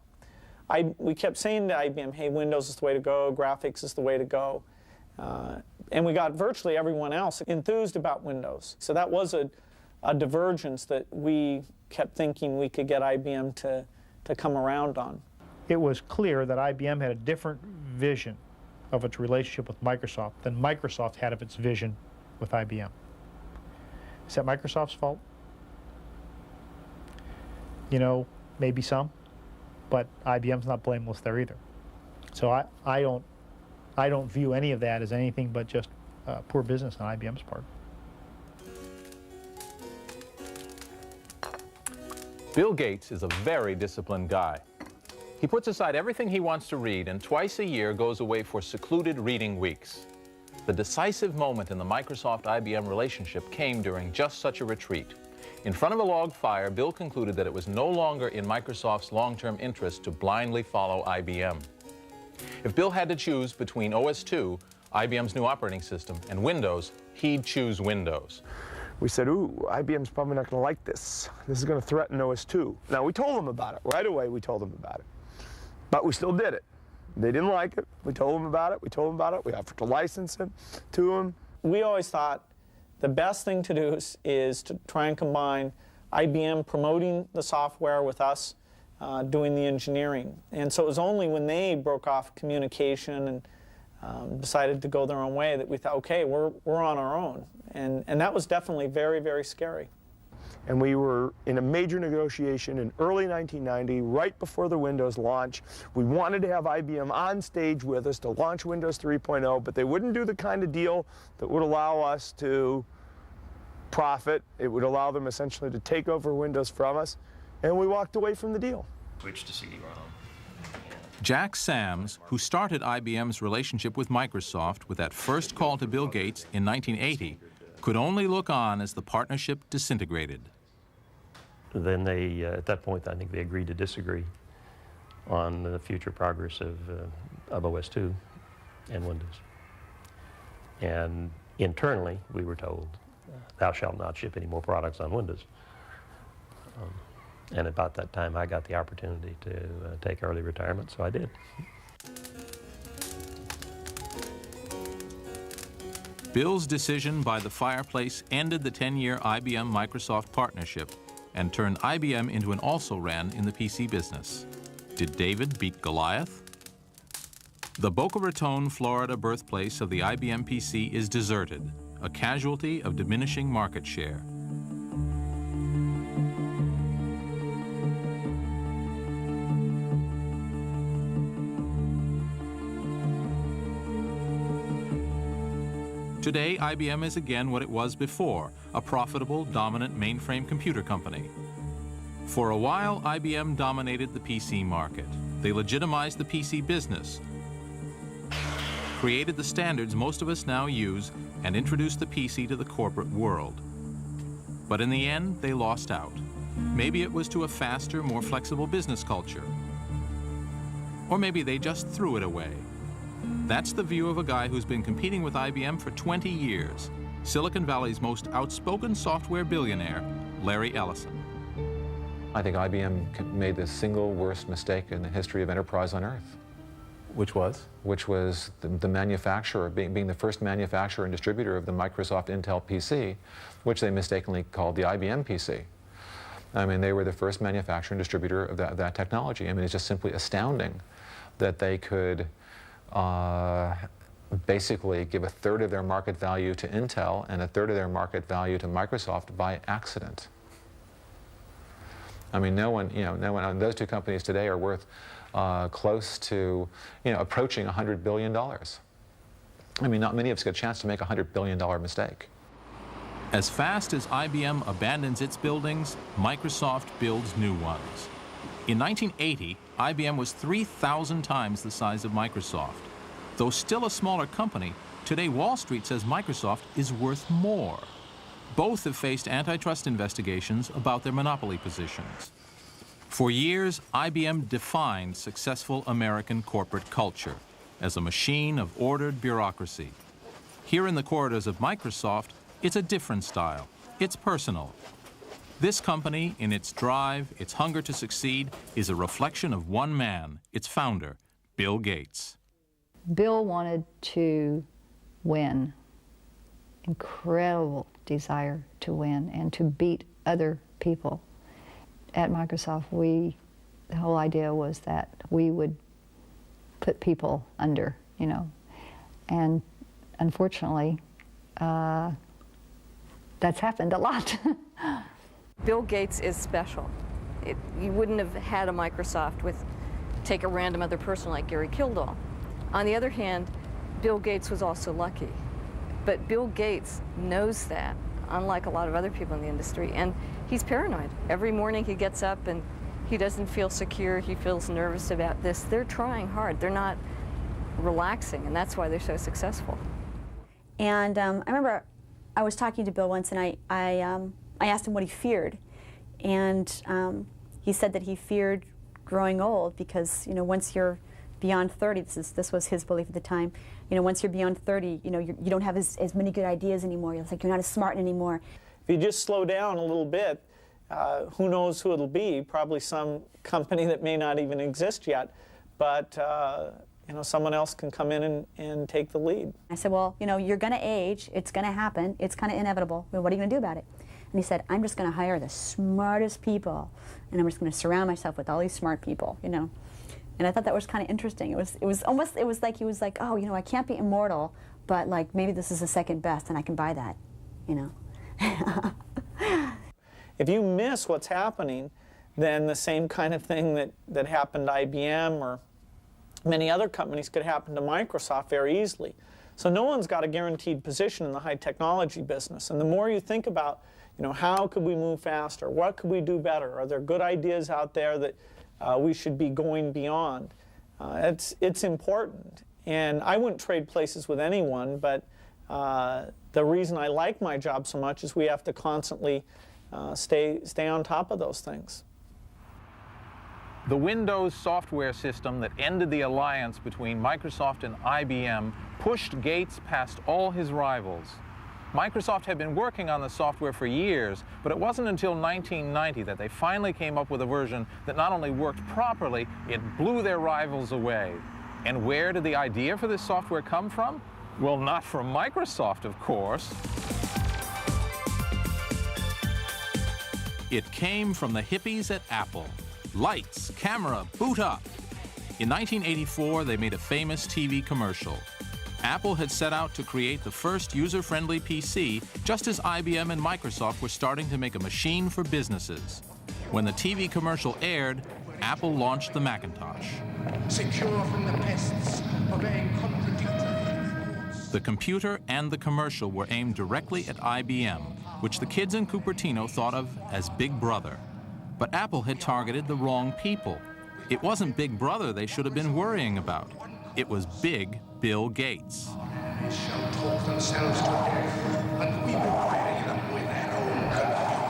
We kept saying to IBM, hey, Windows is the way to go, graphics is the way to go. And we got virtually everyone else enthused about Windows. So that was a divergence that we kept thinking we could get IBM to come around on. It was clear that IBM had a different vision of its relationship with Microsoft than Microsoft had of its vision with IBM. Is that Microsoft's fault? You know, maybe some, but IBM's not blameless there either. So I don't view any of that as anything but just poor business on IBM's part. Bill Gates is a very disciplined guy. He puts aside everything he wants to read and twice a year goes away for secluded reading weeks. The decisive moment in the Microsoft-IBM relationship came during just such a retreat. In front of a log fire, Bill concluded that it was no longer in Microsoft's long-term interest to blindly follow IBM. If Bill had to choose between OS/2, IBM's new operating system, and Windows, he'd choose Windows. We said, ooh, IBM's probably not going to like this. This is going to threaten OS/2. Now, we told them about it. Right away, we told them about it. But we still did it. They didn't like it. We told them about it. We told them about it. We offered to license it to them. We always thought the best thing to do is to try and combine IBM promoting the software with us doing the engineering. And so it was only when they broke off communication and decided to go their own way that we thought, okay, we're on our own. And that was definitely very, very scary. And we were in a major negotiation in early 1990, right before the Windows launch. We wanted to have IBM on stage with us to launch Windows 3.0, but they wouldn't do the kind of deal that would allow us to profit. It would allow them essentially to take over Windows from us, and we walked away from the deal. Switch to CD-ROM. Jack Sams, who started IBM's relationship with Microsoft with that first call to Bill Gates in 1980, could only look on as the partnership disintegrated. Then they, at that point, I think they agreed to disagree on the future progress of OS/2 and Windows. And internally, we were told, thou shalt not ship any more products on Windows. And about that time, I got the opportunity to take early retirement, so I did. Bill's decision by the fireplace ended the 10-year IBM-Microsoft partnership and turned IBM into an also-ran in the PC business. Did David beat Goliath? The Boca Raton, Florida birthplace of the IBM PC is deserted, a casualty of diminishing market share. Today, IBM is again what it was before, a profitable, dominant mainframe computer company. For a while, IBM dominated the PC market. They legitimized the PC business, created the standards most of us now use, and introduced the PC to the corporate world. But in the end, they lost out. Maybe it was to a faster, more flexible business culture. Or maybe they just threw it away. That's the view of a guy who's been competing with IBM for 20 years, Silicon Valley's most outspoken software billionaire, Larry Ellison. I think IBM made the single worst mistake in the history of enterprise on Earth. Which was? Which was the manufacturer, being the first manufacturer and distributor of the Microsoft Intel PC, which they mistakenly called the IBM PC. I mean, they were the first manufacturer and distributor of that technology. I mean, it's just simply astounding that they could basically give a third of their market value to Intel and a third of their market value to Microsoft by accident. I mean, no one, those two companies today are worth close to, approaching $100 billion. I mean, not many of us get a chance to make a $100 billion mistake. As fast as IBM abandons its buildings, Microsoft builds new ones. In 1980, IBM was 3,000 times the size of Microsoft. Though still a smaller company, today Wall Street says Microsoft is worth more. Both have faced antitrust investigations about their monopoly positions. For years, IBM defined successful American corporate culture as a machine of ordered bureaucracy. Here in the corridors of Microsoft, it's a different style. It's personal. This company, in its drive, its hunger to succeed, is a reflection of one man, its founder, Bill Gates. Bill wanted to win. Incredible desire to win and to beat other people. At Microsoft, the whole idea was that we would put people under, and unfortunately, that's happened a lot. Bill Gates is special. You wouldn't have had a Microsoft with, take a random other person like Gary Kildall. On the other hand, Bill Gates was also lucky. But Bill Gates knows that, unlike a lot of other people in the industry, and he's paranoid. Every morning he gets up and he doesn't feel secure, he feels nervous about this. They're trying hard, they're not relaxing, and that's why they're so successful. And I remember I was talking to Bill once, and I asked him what he feared, and he said that he feared growing old because, once you're beyond 30, this was his belief at the time, once you're beyond 30, you don't have as many good ideas anymore. It's like you're not as smart anymore. If you just slow down a little bit, who knows who it'll be? Probably some company that may not even exist yet, but someone else can come in and take the lead. I said, well, you're going to age. It's going to happen. It's kind of inevitable. Well, what are you going to do about it? And he said, I'm just going to hire the smartest people, and I'm just going to surround myself with all these smart people, And I thought that was kind of interesting. It was like he was like, oh, I can't be immortal, but like maybe this is the second best, and I can buy that, If you miss what's happening, then the same kind of thing that happened to IBM or many other companies could happen to Microsoft very easily. So no one's got a guaranteed position in the high technology business. And the more you think about, how could we move faster? What could we do better? Are there good ideas out there that we should be going beyond? It's important. And I wouldn't trade places with anyone, but the reason I like my job so much is we have to constantly stay on top of those things. The Windows software system that ended the alliance between Microsoft and IBM pushed Gates past all his rivals. Microsoft had been working on the software for years, but it wasn't until 1990 that they finally came up with a version that not only worked properly, it blew their rivals away. And where did the idea for this software come from? Well, not from Microsoft, of course. It came from the hippies at Apple. Lights, camera, boot up. In 1984, they made a famous TV commercial. Apple had set out to create the first user-friendly PC, just as IBM and Microsoft were starting to make a machine for businesses. When the TV commercial aired, Apple launched the Macintosh. Secure from the pests of a contradictory. The computer and the commercial were aimed directly at IBM, which the kids in Cupertino thought of as Big Brother. But Apple had targeted the wrong people. It wasn't Big Brother they should have been worrying about. It was Big Bill Gates. Shall talk themselves to death, and we will bury them with their own confusion.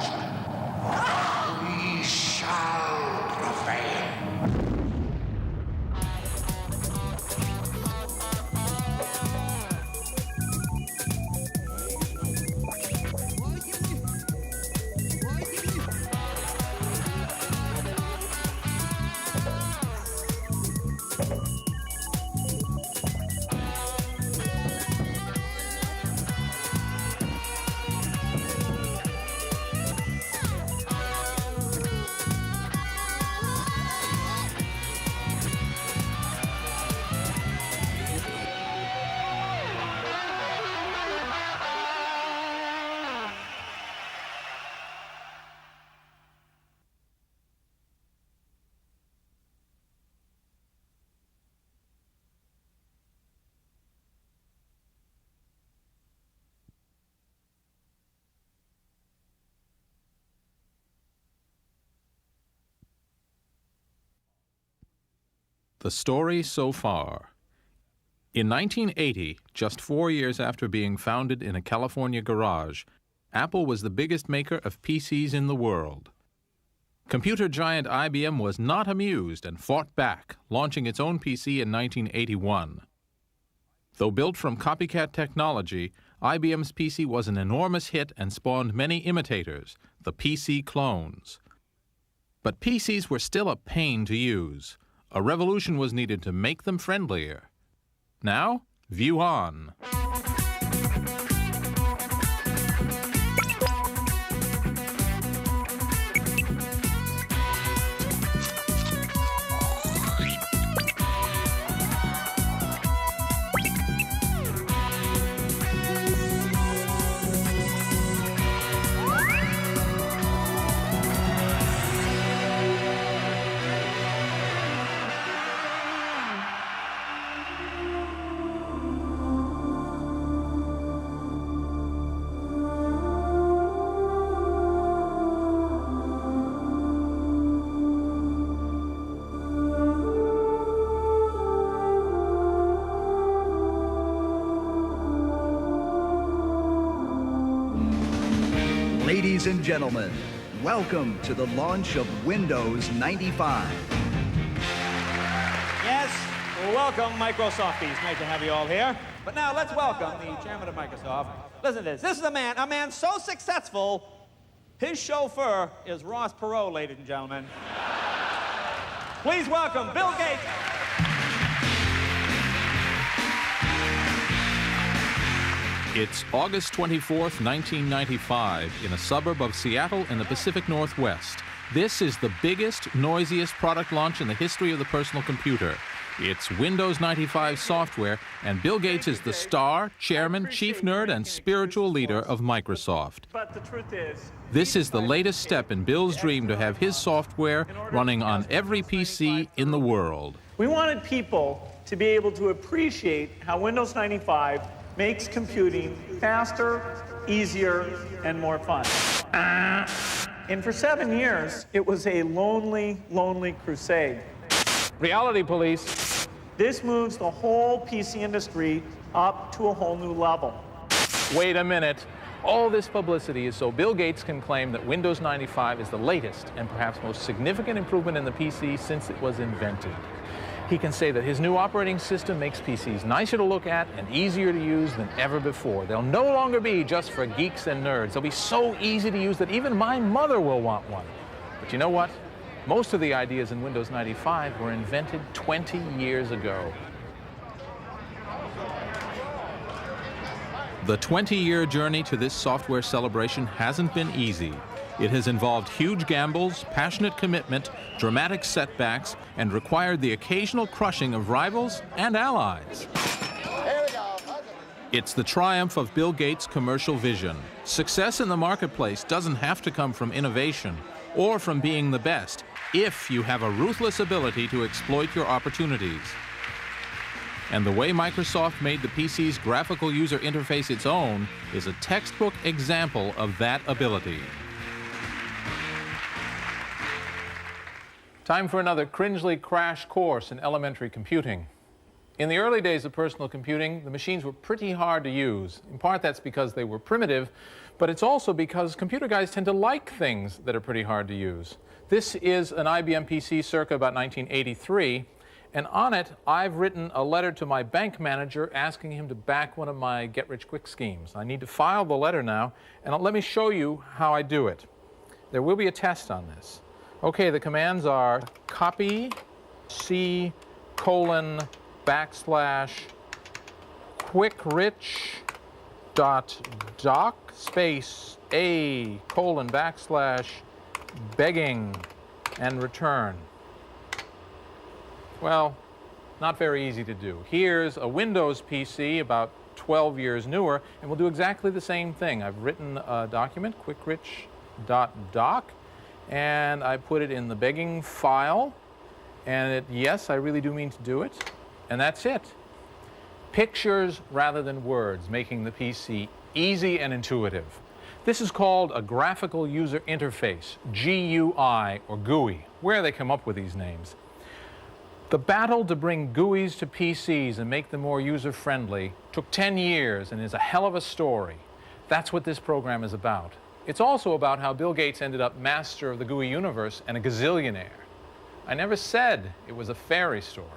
The story so far. In 1980, just 4 years after being founded in a California garage, Apple was the biggest maker of PCs in the world. Computer giant IBM was not amused and fought back, launching its own PC in 1981. Though built from copycat technology, IBM's PC was an enormous hit and spawned many imitators, the PC clones. But PCs were still a pain to use. A revolution was needed to make them friendlier. Now, view on. Ladies and gentlemen, welcome to the launch of Windows 95. Yes, well, welcome, Microsofties. Nice to have you all here. But now let's welcome the chairman of Microsoft. Listen to this. This is a man so successful, his chauffeur is Ross Perot, ladies and gentlemen. Please welcome Bill Gates. It's August 24th, 1995, in a suburb of Seattle in the Pacific Northwest. This is the biggest, noisiest product launch in the history of the personal computer. It's Windows 95 software, and Bill Gates is the star, chairman, chief nerd, and spiritual leader of Microsoft. But the truth is, this is the latest step in Bill's dream to have his software running on every PC in the world. we wanted people to be able to appreciate how Windows 95 makes computing faster, easier, and more fun. And for 7 years, it was a lonely, lonely crusade. Reality police. This moves the whole PC industry up to a whole new level. Wait a minute. All this publicity is so Bill Gates can claim that Windows 95 is the latest and perhaps most significant improvement in the PC since it was invented. He can say that his new operating system makes PCs nicer to look at and easier to use than ever before. They'll no longer be just for geeks and nerds. They'll be so easy to use that even my mother will want one. But you know what? Most of the ideas in Windows 95 were invented 20 years ago. The 20-year journey to this software celebration hasn't been easy. It has involved huge gambles, passionate commitment, dramatic setbacks, and required the occasional crushing of rivals and allies. It's the triumph of Bill Gates' commercial vision. Success in the marketplace doesn't have to come from innovation or from being the best if you have a ruthless ability to exploit your opportunities. And the way Microsoft made the PC's graphical user interface its own is a textbook example of that ability. Time for another Cringely crash course in elementary computing. In the early days of personal computing, the machines were pretty hard to use. In part, that's because they were primitive, but it's also because computer guys tend to like things that are pretty hard to use. This is an IBM PC circa about 1983, and on it, I've written a letter to my bank manager asking him to back one of my get-rich-quick schemes. I need to file the letter now, and let me show you how I do it. There will be a test on this. Okay, the commands are copy C:\\/ quick-rich.doc space A:\\/ begging and return. Well, not very easy to do. Here's a Windows PC about 12 years newer, and we'll do exactly the same thing. I've written a document, quick-rich.doc, and I put it in the begging file, and yes, I really do mean to do it, and that's it. Pictures rather than words, making the PC easy and intuitive. This is called a graphical user interface, GUI or GUI. Where do they come up with these names? The battle to bring GUIs to PCs and make them more user-friendly took 10 years and is a hell of a story. That's what this program is about. It's also about how Bill Gates ended up master of the GUI universe and a gazillionaire. I never said it was a fairy story.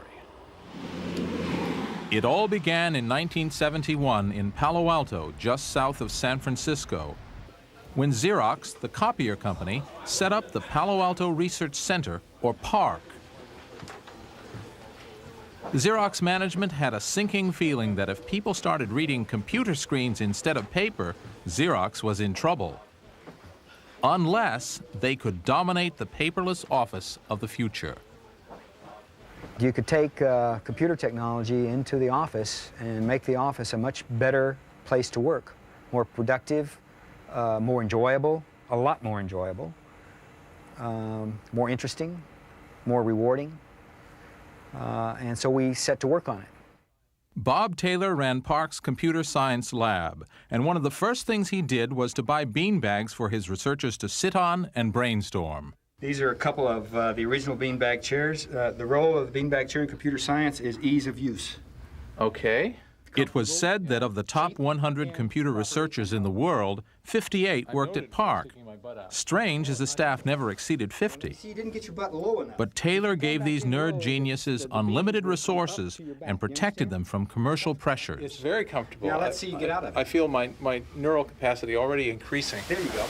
It all began in 1971 in Palo Alto, just south of San Francisco, when Xerox, the copier company, set up the Palo Alto Research Center, or PARC. Xerox management had a sinking feeling that if people started reading computer screens instead of paper, Xerox was in trouble. Unless they could dominate the paperless office of the future. You could take computer technology into the office and make the office a much better place to work, more productive, more enjoyable, a lot more enjoyable, more interesting, more rewarding. And so we set to work on it. Bob Taylor ran PARC's computer science lab, and one of the first things he did was to buy beanbags for his researchers to sit on and brainstorm. These are a couple of the original beanbag chairs. The role of the beanbag chair in computer science is ease of use. Okay. It was said that of the top 100 computer researchers in the world, 58 worked at PARC. Strange as the staff never exceeded 50. See, you didn't get your butt low enough. But Taylor gave these nerd geniuses unlimited resources and protected them from commercial pressures. It's very comfortable. Now let's see you get out of it. I feel my neural capacity already increasing. There you go.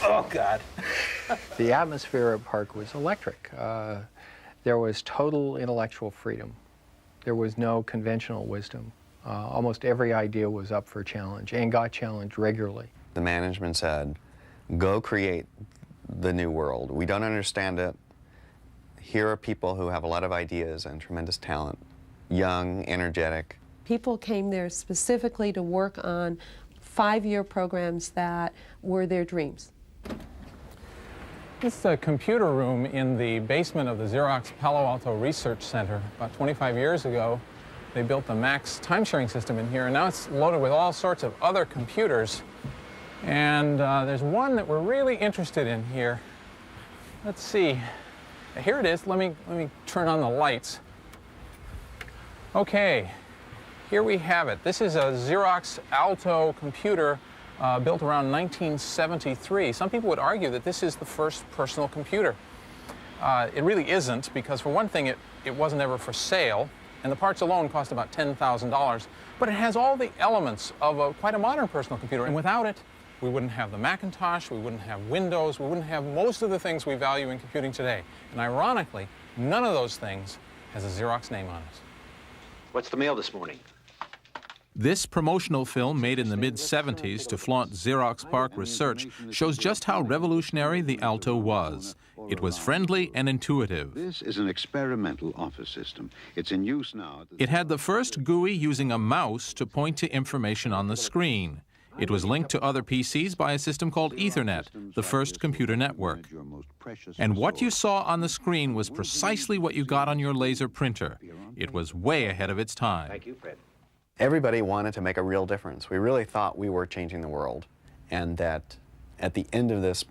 Oh, God. The atmosphere at PARC was electric. There was total intellectual freedom. There was no conventional wisdom. Almost every idea was up for challenge and got challenged regularly. The management said, go create the new world. We don't understand it. Here are people who have a lot of ideas and tremendous talent, young, energetic. People came there specifically to work on 5-year programs that were their dreams. This is a computer room in the basement of the Xerox Palo Alto Research Center. About 25 years ago, they built the Max time-sharing system in here, and now it's loaded with all sorts of other computers. And there's one that we're really interested in here. Let's see. Here it is. Let me turn on the lights. Okay, here we have it. This is a Xerox Alto computer built around 1973. Some people would argue that this is the first personal computer. It really isn't, because for one thing, it wasn't ever for sale, and the parts alone cost about $10,000. But it has all the elements of quite a modern personal computer, and without it, we wouldn't have the Macintosh, we wouldn't have Windows, we wouldn't have most of the things we value in computing today. And ironically, none of those things has a Xerox name on it. What's the mail this morning? This promotional film, made in the mid-70s to flaunt Xerox PARC research, shows just how revolutionary the Alto was. It was friendly and intuitive. This is an experimental office system. It's in use now. It had the first GUI using a mouse to point to information on the screen. It was linked to other PCs by a system called Ethernet, the first computer network. And what you saw on the screen was precisely what you got on your laser printer. It was way ahead of its time. Thank you, Fred. Everybody wanted to make a real difference. We really thought we were changing the world, and that at the end of this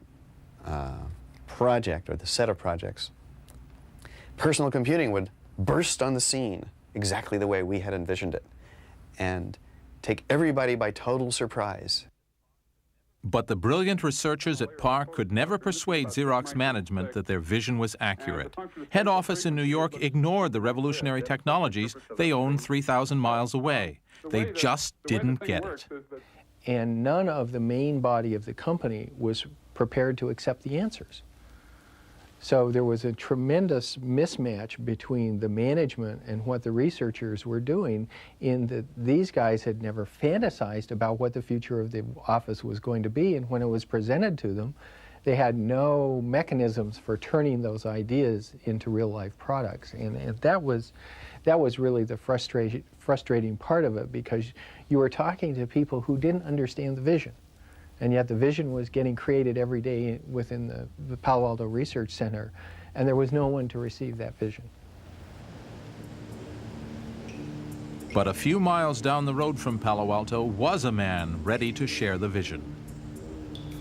project, or the set of projects, personal computing would burst on the scene exactly the way we had envisioned it, and take everybody by total surprise. But the brilliant researchers at PARC could never persuade Xerox management that their vision was accurate. Head office in New York ignored the revolutionary technologies they owned 3,000 miles away. They just didn't get it. And none of the main body of the company was prepared to accept the answers. So there was a tremendous mismatch between the management and what the researchers were doing, in that these guys had never fantasized about what the future of the office was going to be, and when it was presented to them, they had no mechanisms for turning those ideas into real-life products. And that was really the frustrating part of it, because you were talking to people who didn't understand the vision. And yet the vision was getting created every day within the Palo Alto Research Center, and there was no one to receive that vision. But a few miles down the road from Palo Alto was a man ready to share the vision.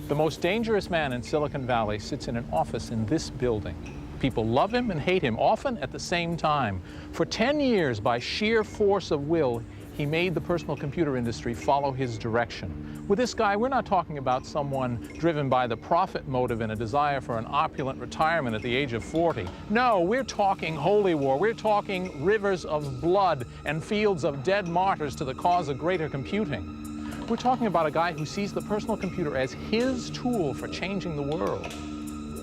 The most dangerous man in Silicon Valley sits in an office in this building. People love him and hate him, often at the same time. For 10 years, by sheer force of will, he made the personal computer industry follow his direction. With this guy, we're not talking about someone driven by the profit motive and a desire for an opulent retirement at the age of 40. No, we're talking holy war. We're talking rivers of blood and fields of dead martyrs to the cause of greater computing. We're talking about a guy who sees the personal computer as his tool for changing the world.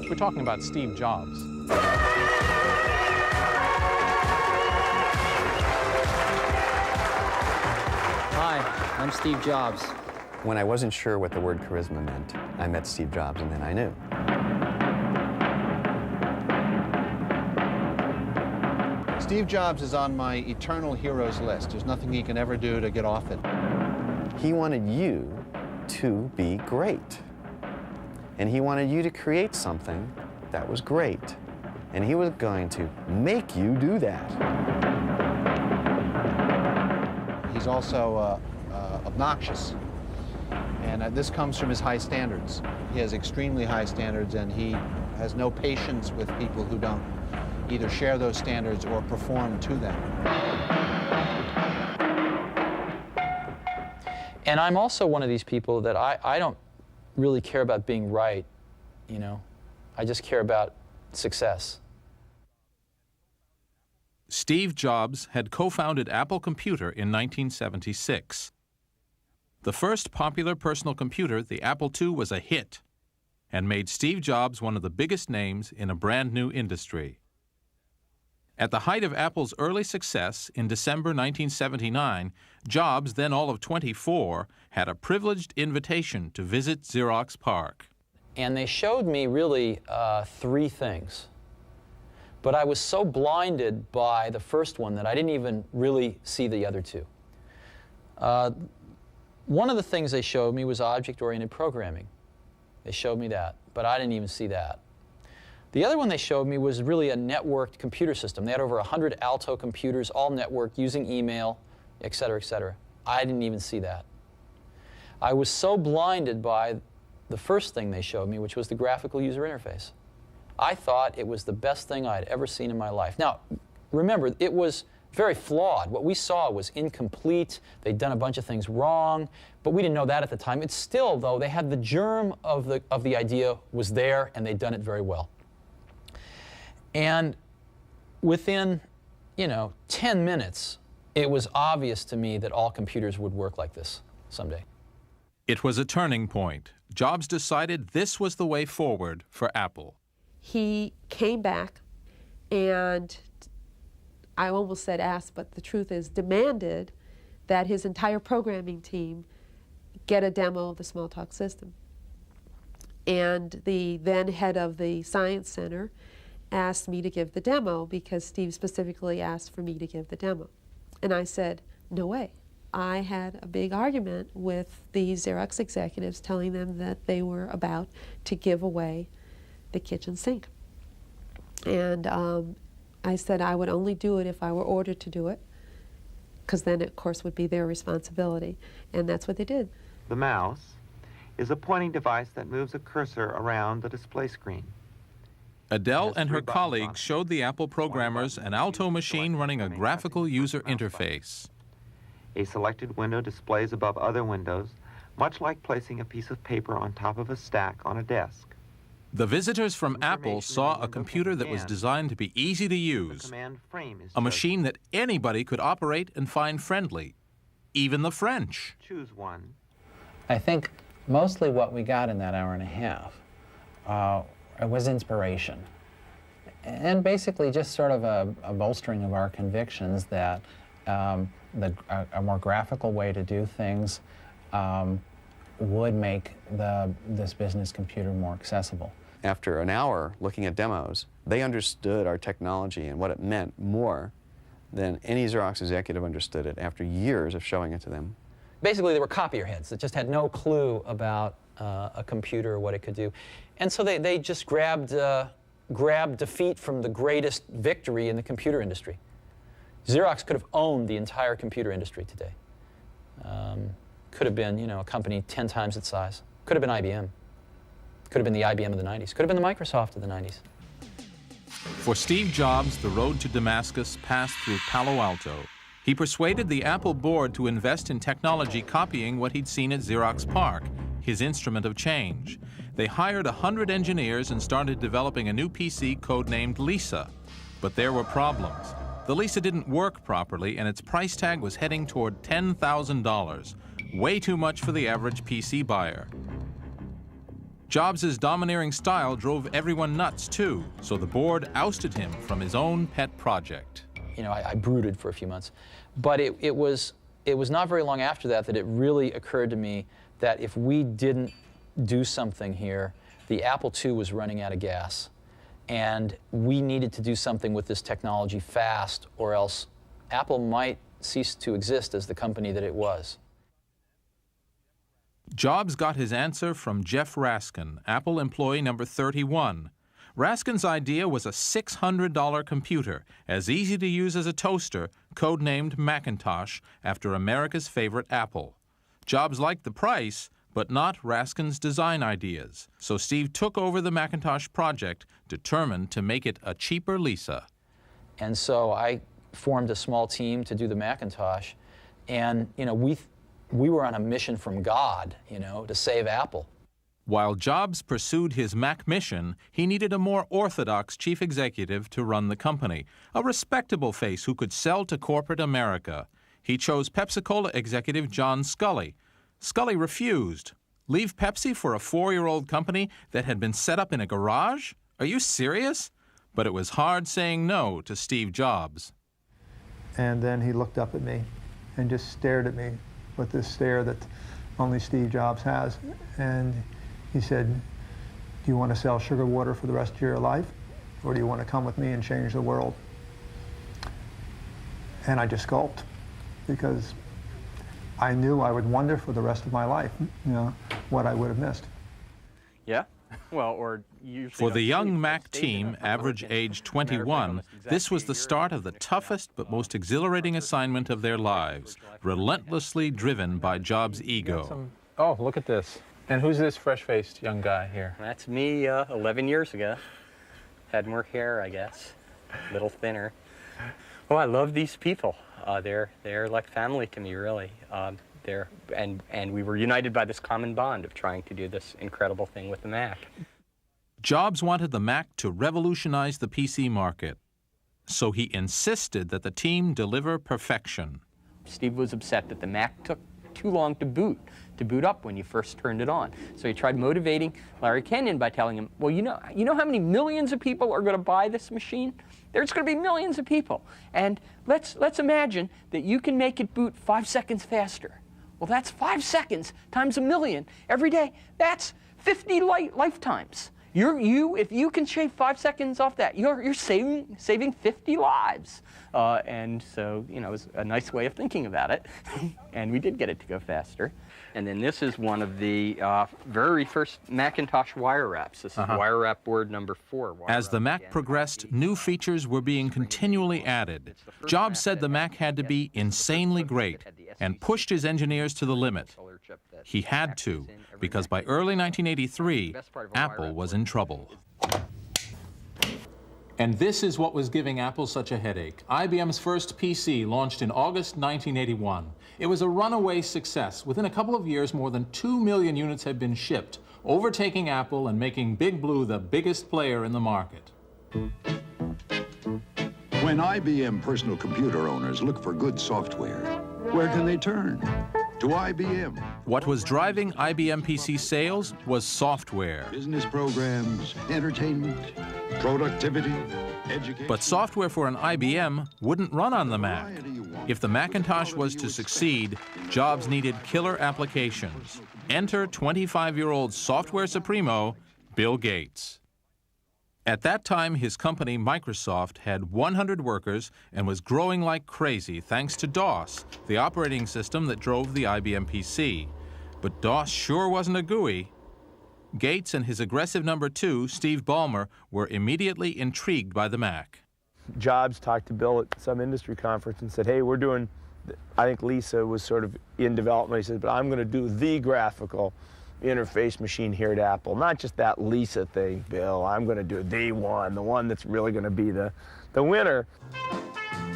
We're talking about Steve Jobs. Hi, I'm Steve Jobs. When I wasn't sure what the word charisma meant, I met Steve Jobs, and then I knew. Steve Jobs is on my eternal heroes list. There's nothing he can ever do to get off it. He wanted you to be great. And he wanted you to create something that was great. And he was going to make you do that. He's also obnoxious. And this comes from his high standards. He has extremely high standards, and he has no patience with people who don't either share those standards or perform to them. And I'm also one of these people that I don't really care about being right, you know. I just care about success. Steve Jobs had co-founded Apple Computer in 1976. The first popular personal computer, the Apple II, was a hit and made Steve Jobs one of the biggest names in a brand new industry. At the height of Apple's early success, in December 1979, Jobs, then all of 24, had a privileged invitation to visit Xerox PARC. And they showed me really three things. But I was so blinded by the first one that I didn't even really see the other two. One of the things they showed me was object-oriented programming. They showed me that, but I didn't even see that. The other one they showed me was really a networked computer system. They had over 100 Alto computers, all networked, using email, et cetera, et cetera. I didn't even see that. I was so blinded by the first thing they showed me, which was the graphical user interface. I thought it was the best thing I'd ever seen in my life. Now, remember, it was very flawed. What we saw was incomplete. They'd done a bunch of things wrong, but we didn't know that at the time. It's still, though, they had the germ of the idea was there, and they'd done it very well. And within, 10 minutes, it was obvious to me that all computers would work like this someday. It was a turning point. Jobs decided this was the way forward for Apple. He came back and, I almost said asked, but the truth is demanded that his entire programming team get a demo of the Smalltalk system. And the then head of the Science Center asked me to give the demo because Steve specifically asked for me to give the demo. And I said, no way. I had a big argument with the Xerox executives telling them that they were about to give away the kitchen sink. And I said I would only do it if I were ordered to do it, because then, of course, would be their responsibility. And that's what they did. The mouse is a pointing device that moves a cursor around the display screen. Adele and her colleagues showed the Apple programmers an Alto machine running a graphical user interface. A selected window displays above other windows, much like placing a piece of paper on top of a stack on a desk. The visitors from Apple saw a computer that was designed to be easy to use, a machine that anybody could operate and find friendly, even the French. Choose one. I think mostly what we got in that hour and a half was inspiration. And basically just sort of a bolstering of our convictions that a more graphical way to do things would make this business computer more accessible. After an hour looking at demos, they understood our technology and what it meant more than any Xerox executive understood it after years of showing it to them. Basically, they were copier heads that just had no clue about a computer or what it could do. And so they just grabbed defeat from the greatest victory in the computer industry. Xerox could have owned the entire computer industry today. Could have been, a company 10 times its size. Could have been IBM. Could have been the IBM of the 90s. Could have been the Microsoft of the 90s. For Steve Jobs, the road to Damascus passed through Palo Alto. He persuaded the Apple board to invest in technology copying what he'd seen at Xerox PARC, his instrument of change. They hired 100 engineers and started developing a new PC codenamed Lisa. But there were problems. The Lisa didn't work properly, and its price tag was heading toward $10,000, way too much for the average PC buyer. Jobs' domineering style drove everyone nuts, too, so the board ousted him from his own pet project. You know, I brooded for a few months. But it was not very long after that that it really occurred to me that if we didn't do something here, the Apple II was running out of gas. And we needed to do something with this technology fast, or else Apple might cease to exist as the company that it was. Jobs got his answer from Jeff Raskin, Apple employee number 31. Raskin's idea was a $600 computer, as easy to use as a toaster, codenamed Macintosh, after America's favorite Apple. Jobs liked the price, but not Raskin's design ideas. So Steve took over the Macintosh project, determined to make it a cheaper Lisa. And so I formed a small team to do the Macintosh, and you know, we were on a mission from God, you know, to save Apple. While Jobs pursued his Mac mission, he needed a more orthodox chief executive to run the company, a respectable face who could sell to corporate America. He chose Pepsi-Cola executive John Sculley. Sculley refused. Leave Pepsi for a 4-year-old company that had been set up in a garage? Are you serious? But it was hard saying no to Steve Jobs. And then he looked up at me and just stared at me with this stare that only Steve Jobs has. And he said, do you want to sell sugar water for the rest of your life? Or do you want to come with me and change the world? And I just gulped, because I knew I would wonder for the rest of my life, you know, what I would have missed. Yeah, well, or usually... For the young Mac team, average age 21, this was the start of the toughest but most exhilarating assignment of their lives, relentlessly driven by Jobs' ego. Oh, look at this. And who's this fresh-faced young guy here? That's me 11 years ago. Had more hair, I guess. A little thinner. Oh, I love these people. They're like family to me, really. And we were united by this common bond of trying to do this incredible thing with the Mac. Jobs wanted the Mac to revolutionize the PC market, so he insisted that the team deliver perfection. Steve was upset that the Mac took too long to boot up when you first turned it on. So he tried motivating Larry Kenyon by telling him, well, you know how many millions of people are going to buy this machine? There's going to be millions of people. And let's imagine that you can make it boot 5 seconds faster. Well, that's 5 seconds times a million every day. That's 50 lifetimes. If you can shave 5 seconds off that, you're saving 50 lives. And so, you know, it was a nice way of thinking about it. And we did get it to go faster. And then this is one of the very first Macintosh wire wraps. This is wire wrap board number 4. As the Mac progressed, new features were being continually added. Jobs said the Mac had to be insanely great and pushed his engineers to the limit. He had to, because by early 1983, Apple was in trouble. And this is what was giving Apple such a headache. IBM's first PC launched in August 1981. It was a runaway success. Within a couple of years, more than 2 million units had been shipped, overtaking Apple and making Big Blue the biggest player in the market. When IBM personal computer owners look for good software, where can they turn? To IBM. What was driving IBM PC sales was software. Business programs, entertainment, productivity, education. But software for an IBM wouldn't run on the Mac. If the Macintosh was to succeed, Jobs needed killer applications. Enter 25-year-old software supremo, Bill Gates. At that time, his company, Microsoft, had 100 workers and was growing like crazy thanks to DOS, the operating system that drove the IBM PC. But DOS sure wasn't a GUI. Gates and his aggressive number 2, Steve Ballmer, were immediately intrigued by the Mac. Jobs talked to Bill at some industry conference and said, hey, we're doing, I think Lisa was sort of in development. He said, but I'm going to do the graphical interface machine here at Apple. Not just that Lisa thing, Bill. I'm going to do the one that's really going to be the winner.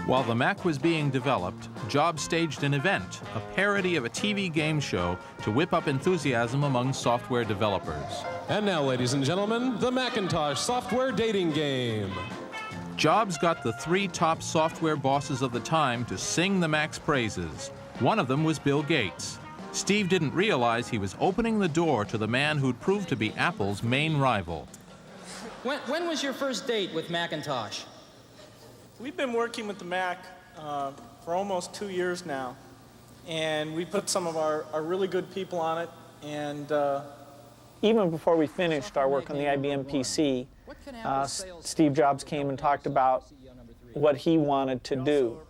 While the Mac was being developed, Jobs staged an event, a parody of a TV game show, to whip up enthusiasm among software developers. And now, ladies and gentlemen, the Macintosh software dating game. Jobs got the 3 top software bosses of the time to sing the Mac's praises. One of them was Bill Gates. Steve didn't realize he was opening the door to the man who'd proved to be Apple's main rival. When was your first date with Macintosh? We've been working with the Mac for almost 2 years now, and we put some of our really good people on it, and even before we finished our work on the IBM PC, Steve Jobs came and talked about what he wanted to do,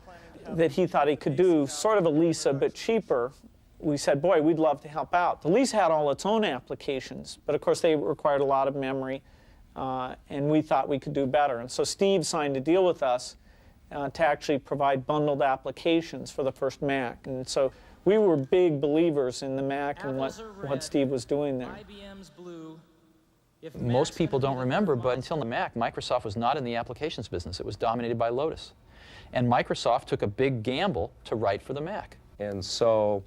that he thought he could do sort of a Lisa but cheaper. We said, boy, we'd love to help out. The Lisa had all its own applications, but of course they required a lot of memory, and we thought we could do better. And so Steve signed a deal with us to actually provide bundled applications for the first Mac. And so we were big believers in the Mac and what Steve was doing there. Most people don't remember, but until the Mac, Microsoft was not in the applications business. It was dominated by Lotus. And Microsoft took a big gamble to write for the Mac. And so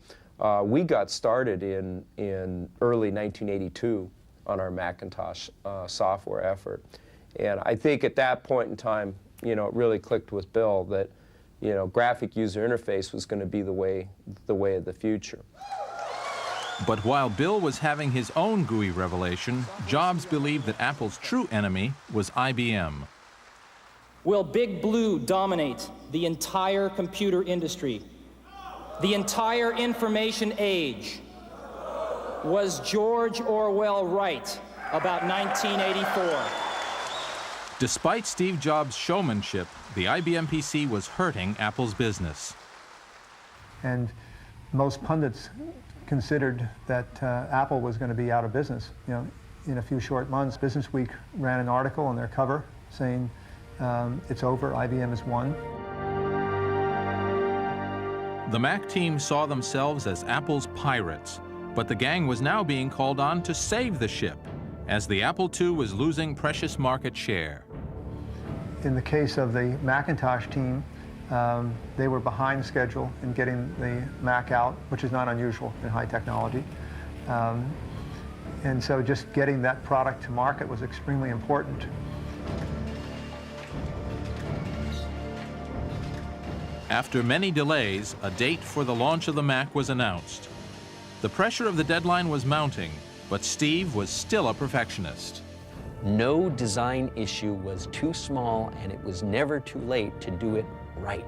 we got started in early 1982 on our Macintosh software effort. And I think at that point in time, it really clicked with Bill that, graphic user interface was going to be the way of the future. But while Bill was having his own GUI revelation, Jobs believed that Apple's true enemy was IBM. Will Big Blue dominate the entire computer industry? The entire information age? Was George Orwell right about 1984? Despite Steve Jobs' showmanship, the IBM PC was hurting Apple's business. And most pundits considered that Apple was going to be out of business. In a few short months, Business Week ran an article on their cover saying, it's over, IBM has won. The Mac team saw themselves as Apple's pirates, but the gang was now being called on to save the ship, as the Apple II was losing precious market share. In the case of the Macintosh team, they were behind schedule in getting the Mac out, which is not unusual in high technology. And so just getting that product to market was extremely important. After many delays, a date for the launch of the Mac was announced. The pressure of the deadline was mounting, but Steve was still a perfectionist. No design issue was too small, and it was never too late to do it right.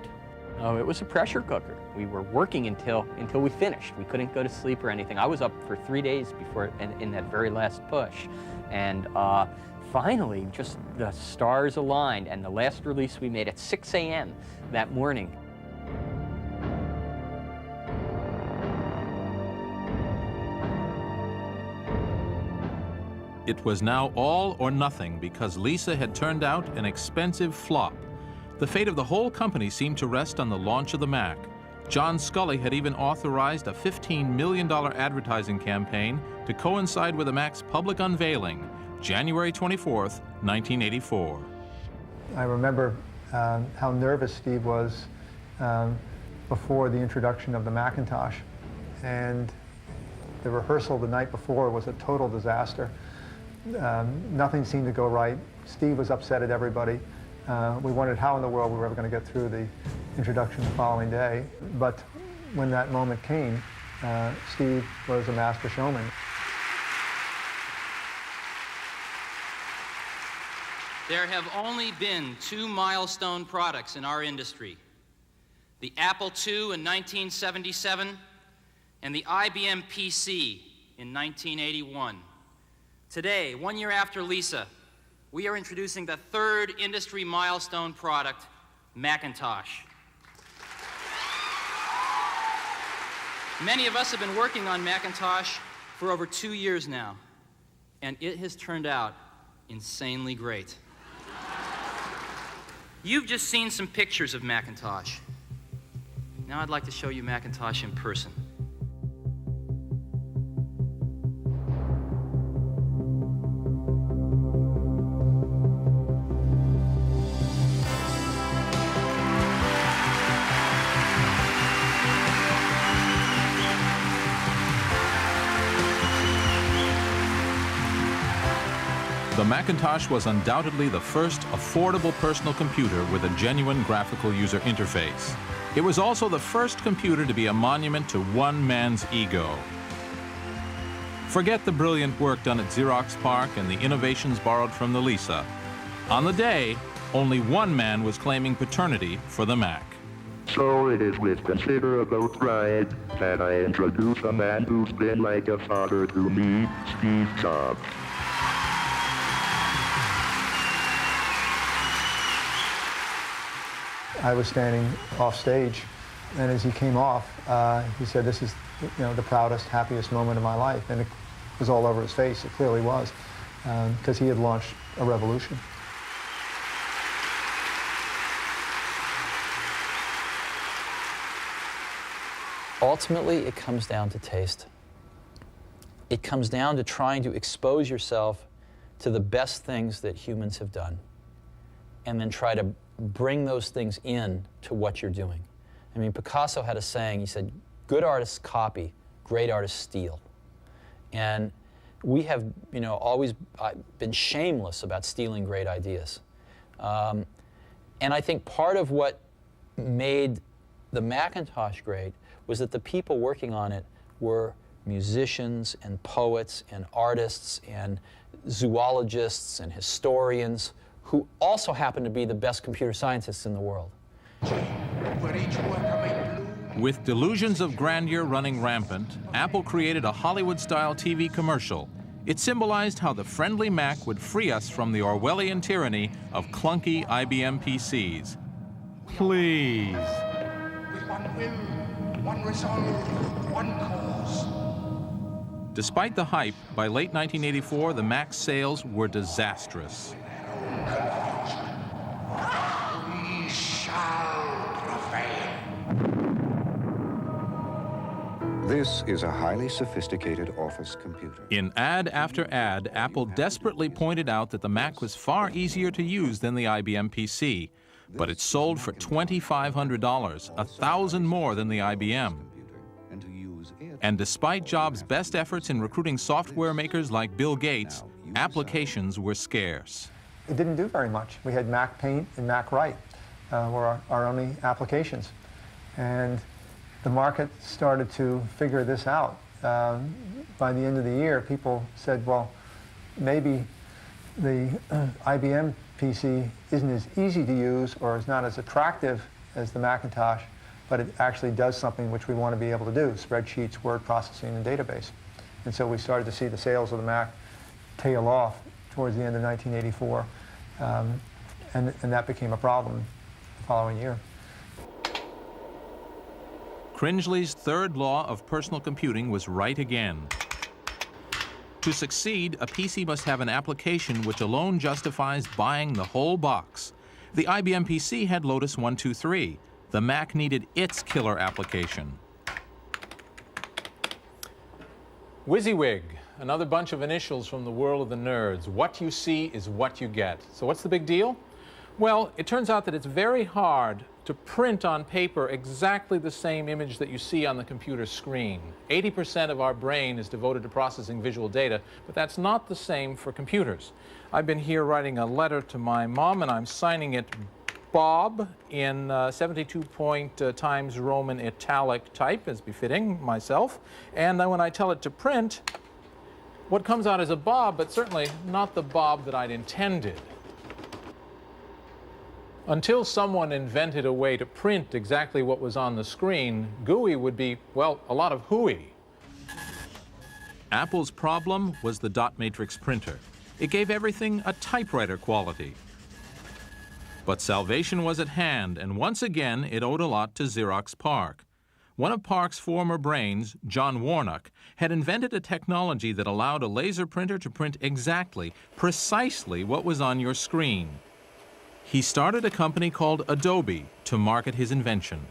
Oh, it was a pressure cooker. We were working until we finished. We couldn't go to sleep or anything. I was up for 3 days before in that very last push. And finally, just the stars aligned, and the last release we made at 6 a.m. that morning. It was now all or nothing because Lisa had turned out an expensive flop. The fate of the whole company seemed to rest on the launch of the Mac. John Sculley had even authorized a $15 million advertising campaign to coincide with the Mac's public unveiling, January 24th, 1984. I remember how nervous Steve was before the introduction of the Macintosh. And the rehearsal the night before was a total disaster. Nothing seemed to go right. Steve was upset at everybody. We wondered how in the world we were ever going to get through the introduction the following day. But when that moment came, Steve was a master showman. There have only been 2 milestone products in our industry: the Apple II in 1977 and the IBM PC in 1981. Today, 1 year after Lisa, we are introducing the 3rd industry milestone product, Macintosh. Many of us have been working on Macintosh for over 2 years now, and it has turned out insanely great. You've just seen some pictures of Macintosh. Now I'd like to show you Macintosh in person. The Macintosh was undoubtedly the first affordable personal computer with a genuine graphical user interface. It was also the first computer to be a monument to one man's ego. Forget the brilliant work done at Xerox PARC and the innovations borrowed from the Lisa. On the day, only one man was claiming paternity for the Mac. So it is with considerable pride that I introduce a man who's been like a father to me, Steve Jobs. I was standing off stage, and as he came off, he said, "This is, the proudest, happiest moment of my life." And it was all over his face. It clearly was, because he had launched a revolution. Ultimately, it comes down to taste. It comes down to trying to expose yourself to the best things that humans have done, and then try to bring those things in to what you're doing. I mean, Picasso had a saying, he said, "Good artists copy, great artists steal." And we have, always been shameless about stealing great ideas. And I think part of what made the Macintosh great was that the people working on it were musicians and poets and artists and zoologists and historians who also happen to be the best computer scientists in the world. With delusions of grandeur running rampant, Apple created a Hollywood-style TV commercial. It symbolized how the friendly Mac would free us from the Orwellian tyranny of clunky IBM PCs. Please. With one will, one resolve, one cause. Despite the hype, by late 1984, the Mac's sales were disastrous. We shall prevail. This is a highly sophisticated office computer. In ad after ad, Apple desperately pointed out that the Mac was far easier to use than the IBM PC, but it sold for $2,500, $1,000 more than the IBM. And despite Jobs' best efforts in recruiting software makers like Bill Gates, applications were scarce. It didn't do very much. We had Mac Paint and Mac Write were our only applications. And the market started to figure this out. By the end of the year, people said, well, maybe the IBM PC isn't as easy to use or is not as attractive as the Macintosh, but it actually does something which we want to be able to do, spreadsheets, word processing, and database. And so we started to see the sales of the Mac tail off towards the end of 1984, and that became a problem the following year. Cringely's third law of personal computing was right again. To succeed, a PC must have an application which alone justifies buying the whole box. The IBM PC had Lotus 1-2-3. The Mac needed its killer application. WYSIWYG, another bunch of initials from the world of the nerds. What you see is what you get. So what's the big deal? Well, it turns out that it's very hard to print on paper exactly the same image that you see on the computer screen. 80% of our brain is devoted to processing visual data, but that's not the same for computers. I've been here writing a letter to my mom, and I'm signing it Bob in 72-point Times Roman italic type, as befitting myself. And then when I tell it to print, what comes out is a Bob, but certainly not the Bob that I'd intended. Until someone invented a way to print exactly what was on the screen, GUI would be, well, a lot of hooey. Apple's problem was the dot matrix printer. It gave everything a typewriter quality. But salvation was at hand, and once again, it owed a lot to Xerox PARC. One of PARC's former brains, John Warnock, had invented a technology that allowed a laser printer to print exactly, precisely what was on your screen. He started a company called Adobe to market his invention.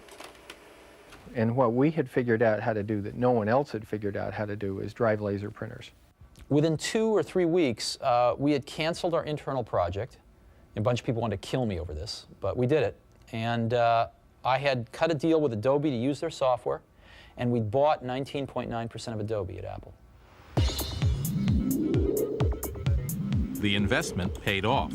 And what we had figured out how to do that no one else had figured out how to do is drive laser printers. Within 2 or 3 weeks, we had canceled our internal project. A bunch of people wanted to kill me over this, but we did it. And I had cut a deal with Adobe to use their software, and we bought 19.9% of Adobe at Apple. The investment paid off.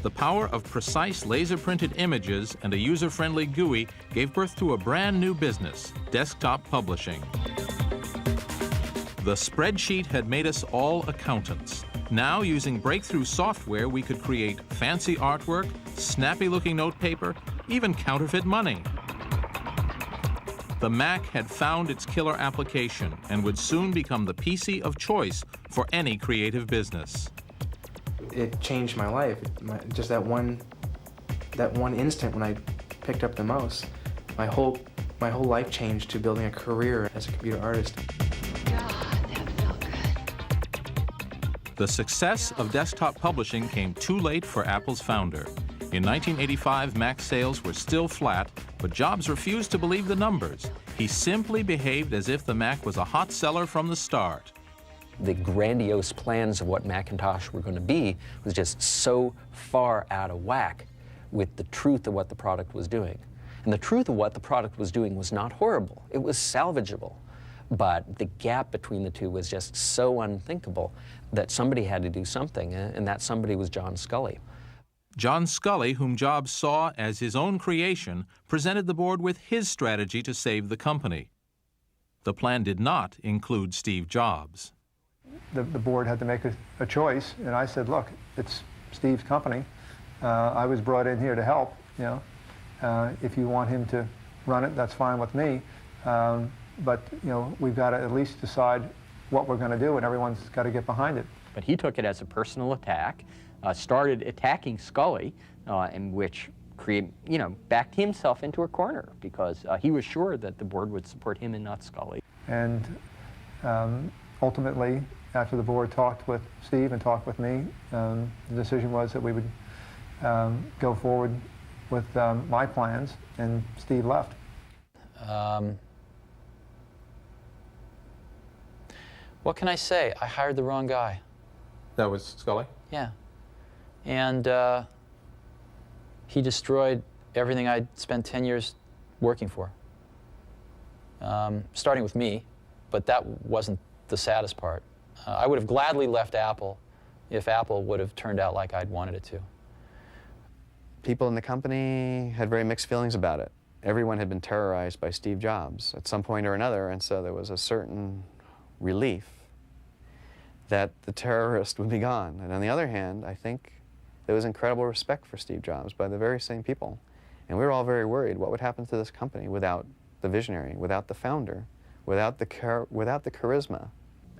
The power of precise laser-printed images and a user-friendly GUI gave birth to a brand new business, desktop publishing. The spreadsheet had made us all accountants. Now, using breakthrough software, we could create fancy artwork, snappy-looking notepaper, even counterfeit money. The Mac had found its killer application and would soon become the PC of choice for any creative business. It changed my life. Just that one instant when I picked up the mouse, my whole life changed to building a career as a computer artist. The success of desktop publishing came too late for Apple's founder. In 1985, Mac sales were still flat, but Jobs refused to believe the numbers. He simply behaved as if the Mac was a hot seller from the start. The grandiose plans of what Macintosh were going to be was just so far out of whack with the truth of what the product was doing. And the truth of what the product was doing was not horrible. It was salvageable. But the gap between the two was just so unthinkable that somebody had to do something, and that somebody was John Sculley. John Sculley, whom Jobs saw as his own creation, presented the board with his strategy to save the company. The plan did not include Steve Jobs. The board had to make a choice, and I said, look, it's Steve's company. I was brought in here to help, you know. If you want him to run it, that's fine with me. But, you know, we've got to at least decide what we're going to do, and everyone's got to get behind it. But he took it as a personal attack, started attacking Sculley, in which backed himself into a corner because he was sure that the board would support him and not Sculley. And ultimately, after the board talked with Steve and talked with me, the decision was that we would go forward with my plans, and Steve left. What can I say? I hired the wrong guy. That was Sculley? Yeah. And he destroyed everything I'd spent 10 years working for. Starting with me, but that wasn't the saddest part. I would have gladly left Apple if Apple would have turned out like I'd wanted it to. People in the company had very mixed feelings about it. Everyone had been terrorized by Steve Jobs at some point or another, and so there was a certain relief that the terrorist would be gone. And on the other hand, I think there was incredible respect for Steve Jobs by the very same people. And we were all very worried what would happen to this company without the visionary, without the founder, without the charisma.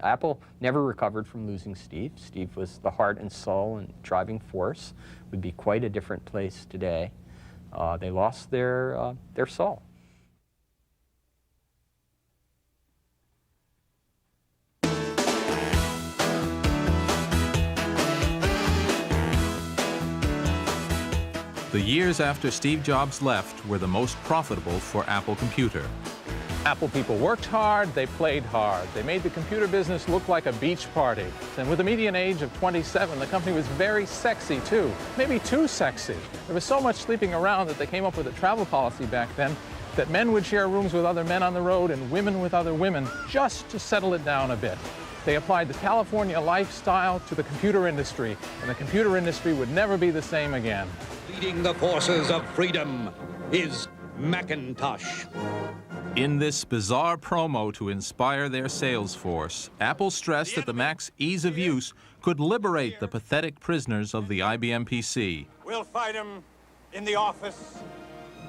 Apple never recovered from losing Steve. Steve was the heart and soul and driving force. Would be quite a different place today. They lost their soul. The years after Steve Jobs left were the most profitable for Apple Computer. Apple people worked hard, they played hard. They made the computer business look like a beach party. And with a median age of 27, the company was very sexy too, maybe too sexy. There was so much sleeping around that they came up with a travel policy back then that men would share rooms with other men on the road and women with other women just to settle it down a bit. They applied the California lifestyle to the computer industry, and the computer industry would never be the same again. Leading the forces of freedom is Macintosh. In this bizarre promo to inspire their sales force, Apple stressed that the Mac's ease of use could liberate the pathetic prisoners of the IBM PC. We'll fight them in the office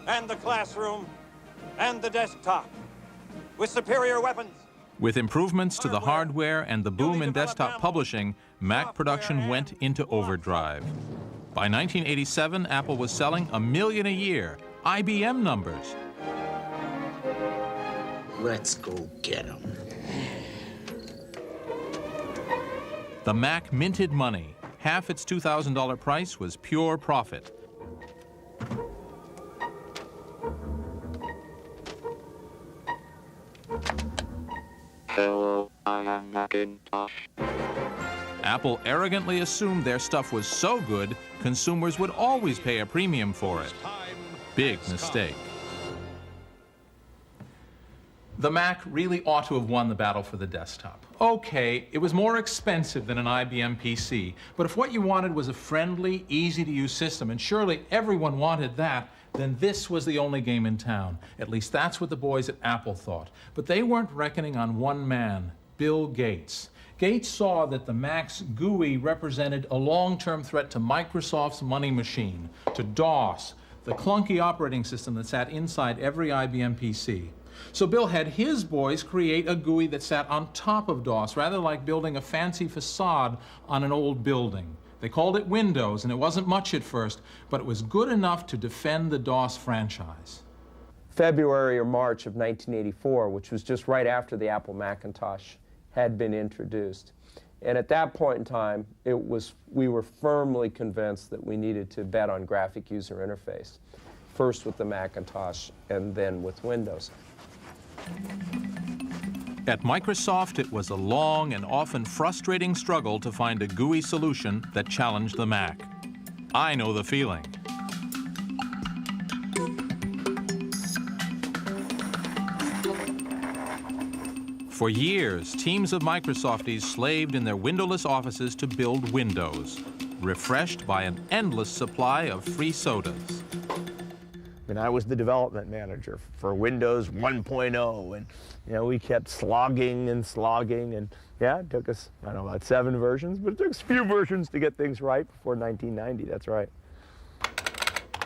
and the classroom and the desktop with superior weapons. With improvements to the hardware and the boom in desktop publishing, Mac production went into overdrive. By 1987, Apple was selling 1 million a year, IBM numbers. Let's go get them. The Mac minted money. Half its $2,000 price was pure profit. Hello, I am Macintosh. Apple arrogantly assumed their stuff was so good, consumers would always pay a premium for it. Big mistake. The Mac really ought to have won the battle for the desktop. Okay, it was more expensive than an IBM PC, but if what you wanted was a friendly, easy-to-use system, and surely everyone wanted that, then this was the only game in town. At least that's what the boys at Apple thought. But they weren't reckoning on one man, Bill Gates. Gates saw that the Mac's GUI represented a long-term threat to Microsoft's money machine, to DOS, the clunky operating system that sat inside every IBM PC. So Bill had his boys create a GUI that sat on top of DOS, rather like building a fancy facade on an old building. They called it Windows, and it wasn't much at first, but it was good enough to defend the DOS franchise. February or March of 1984, which was just right after the Apple Macintosh had been introduced. And at that point in time, we were firmly convinced that we needed to bet on graphic user interface, first with the Macintosh and then with Windows. At Microsoft, it was a long and often frustrating struggle to find a GUI solution that challenged the Mac. I know the feeling. For years, teams of Microsofties slaved in their windowless offices to build Windows, refreshed by an endless supply of free sodas. And I was the development manager for Windows 1.0, and we kept slogging, and yeah, it took us, I don't know, about 7 versions, but it took us a few versions to get things right before 1990, that's right.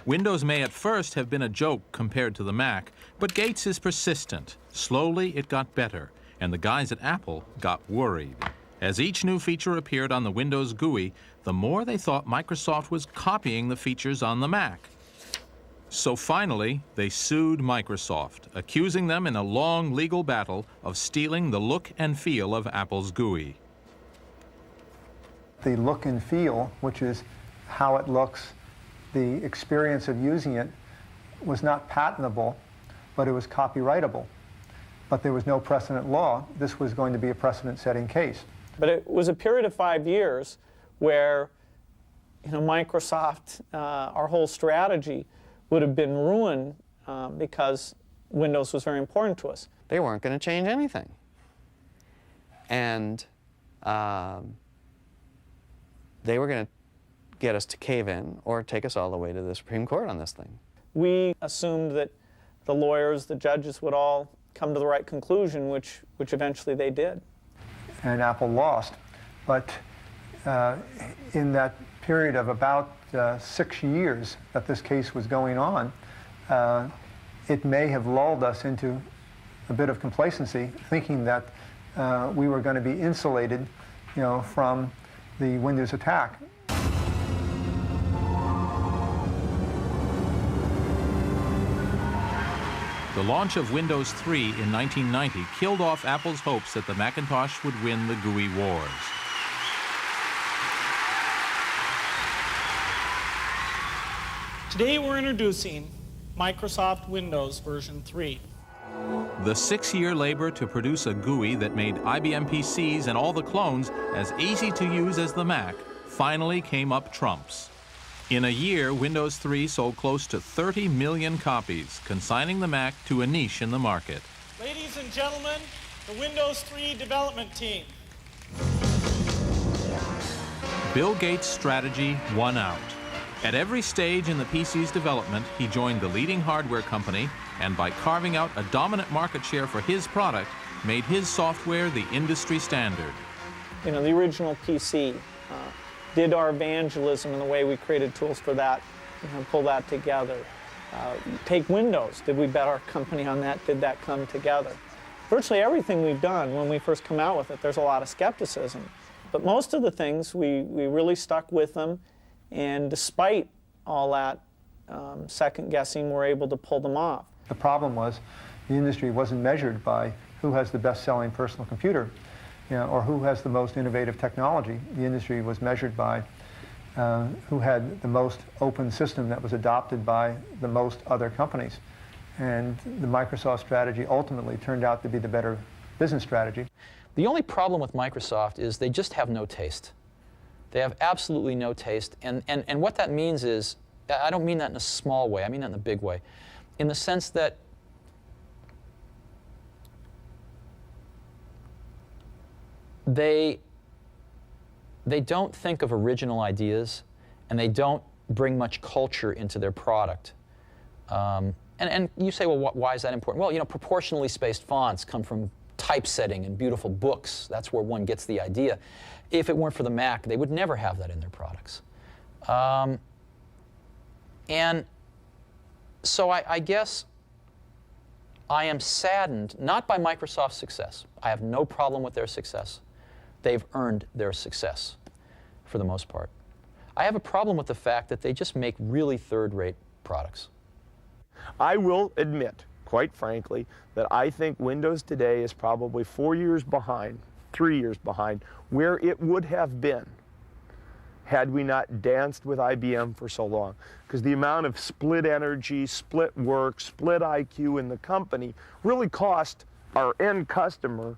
Windows may at first have been a joke compared to the Mac, but Gates is persistent. Slowly, it got better, and the guys at Apple got worried. As each new feature appeared on the Windows GUI, the more they thought Microsoft was copying the features on the Mac. So finally, they sued Microsoft, accusing them in a long legal battle of stealing the look and feel of Apple's GUI. The look and feel, which is how it looks, the experience of using it, was not patentable, but it was copyrightable. But there was no precedent law. This was going to be a precedent-setting case. But it was a period of 5 years where, Microsoft, our whole strategy would have been ruined because Windows was very important to us. They weren't going to change anything. And they were going to get us to cave in or take us all the way to the Supreme Court on this thing. We assumed that the lawyers, the judges would all come to the right conclusion, which eventually they did. And Apple lost. But in that period of about 6 years that this case was going on, it may have lulled us into a bit of complacency, thinking that we were going to be insulated, from the Windows attack. The launch of Windows 3 in 1990 killed off Apple's hopes that the Macintosh would win the GUI wars. Today we're introducing Microsoft Windows version 3. The 6-year labor to produce a GUI that made IBM PCs and all the clones as easy to use as the Mac finally came up trumps. In a year, Windows 3 sold close to 30 million copies, consigning the Mac to a niche in the market. Ladies and gentlemen, the Windows 3 development team. Bill Gates' strategy won out. At every stage in the PC's development, he joined the leading hardware company, and by carving out a dominant market share for his product, made his software the industry standard. The original PC did our evangelism in the way we created tools for that, pull that together. Take Windows. Did we bet our company on that? Did that come together? Virtually everything we've done when we first come out with it, there's a lot of skepticism. But most of the things, we really stuck with them. And despite all that second guessing, we're able to pull them off. The problem was the industry wasn't measured by who has the best-selling personal computer, or who has the most innovative technology. The industry was measured by who had the most open system that was adopted by the most other companies. And the Microsoft strategy ultimately turned out to be the better business strategy. The only problem with Microsoft is they just have no taste. They have absolutely no taste. And what that means is, I don't mean that in a small way, I mean that in a big way. In the sense that they don't think of original ideas, and they don't bring much culture into their product. And you say, well, why is that important? Well, you know, proportionally spaced fonts come from typesetting and beautiful books. That's where one gets the idea. If it weren't for the Mac, they would never have that in their products. And so I guess I am saddened, not by Microsoft's success. I have no problem with their success. They've earned their success, for the most part. I have a problem with the fact that they just make really third-rate products. I will admit, quite frankly, that I think Windows today is probably 4 years behind, 3 years behind, where it would have been had we not danced with IBM for so long. Because the amount of split energy, split work, split IQ in the company really cost our end customer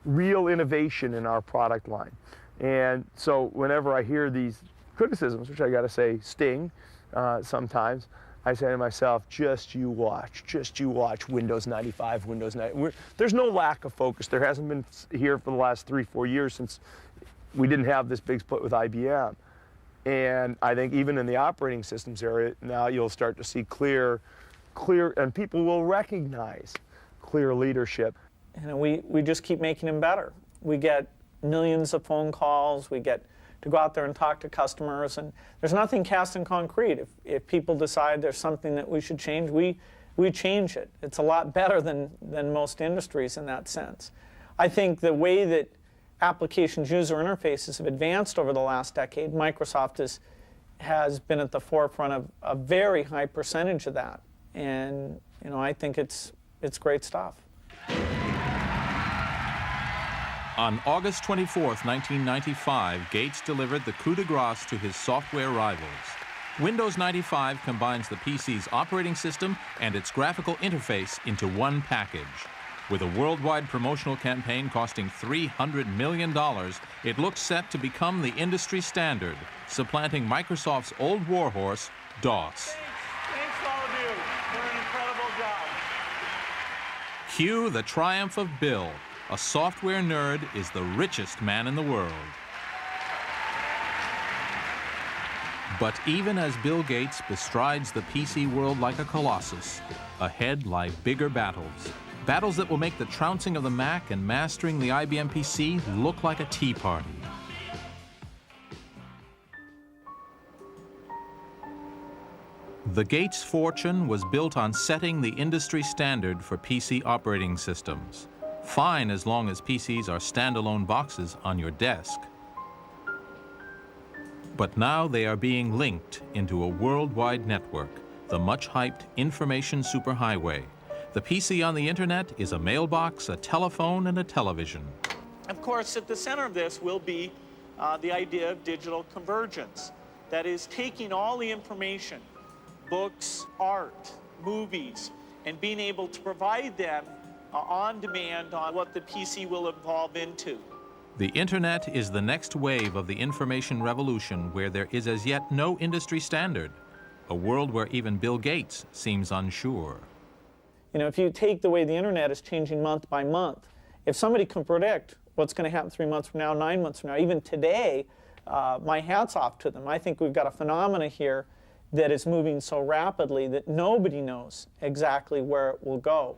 real innovation in our product line. And so whenever I hear these criticisms, which I got to say sting sometimes, I say to myself, just you watch Windows 95, Windows 90. There's no lack of focus. There hasn't been here for the last 3-4 years since we didn't have this big split with IBM. And I think even in the operating systems area, now you'll start to see clear, and people will recognize clear leadership. And we just keep making them better. We get millions of phone calls. We get to go out there and talk to customers. And there's nothing cast in concrete. If people decide there's something that we should change, we change it. It's a lot better than most industries in that sense. I think the way that applications user interfaces have advanced over the last decade, Microsoft has been at the forefront of a very high percentage of that. And you know, I think it's great stuff. On August 24th, 1995, Gates delivered the coup de grace to his software rivals. Windows 95 combines the PC's operating system and its graphical interface into one package. With a worldwide promotional campaign costing $300 million, it looks set to become the industry standard, supplanting Microsoft's old warhorse, DOS. Thanks to all of you for an incredible job. Cue the triumph of Bill. A software nerd is the richest man in the world. But even as Bill Gates bestrides the PC world like a colossus, ahead lie bigger battles. Battles that will make the trouncing of the Mac and mastering the IBM PC look like a tea party. The Gates fortune was built on setting the industry standard for PC operating systems. Fine as long as PCs are standalone boxes on your desk. But now they are being linked into a worldwide network, the much-hyped information superhighway. The PC on the internet is a mailbox, a telephone, and a television. Of course, at the center of this will be the idea of digital convergence. That is, taking all the information, books, art, movies, and being able to provide them on demand on what the PC will evolve into. The internet is the next wave of the information revolution where there is as yet no industry standard, a world where even Bill Gates seems unsure. You know, if you take the way the internet is changing month by month, if somebody can predict what's going to happen 3 months from now, 9 months from now, even today, my hat's off to them. I think we've got a phenomena here that is moving so rapidly that nobody knows exactly where it will go.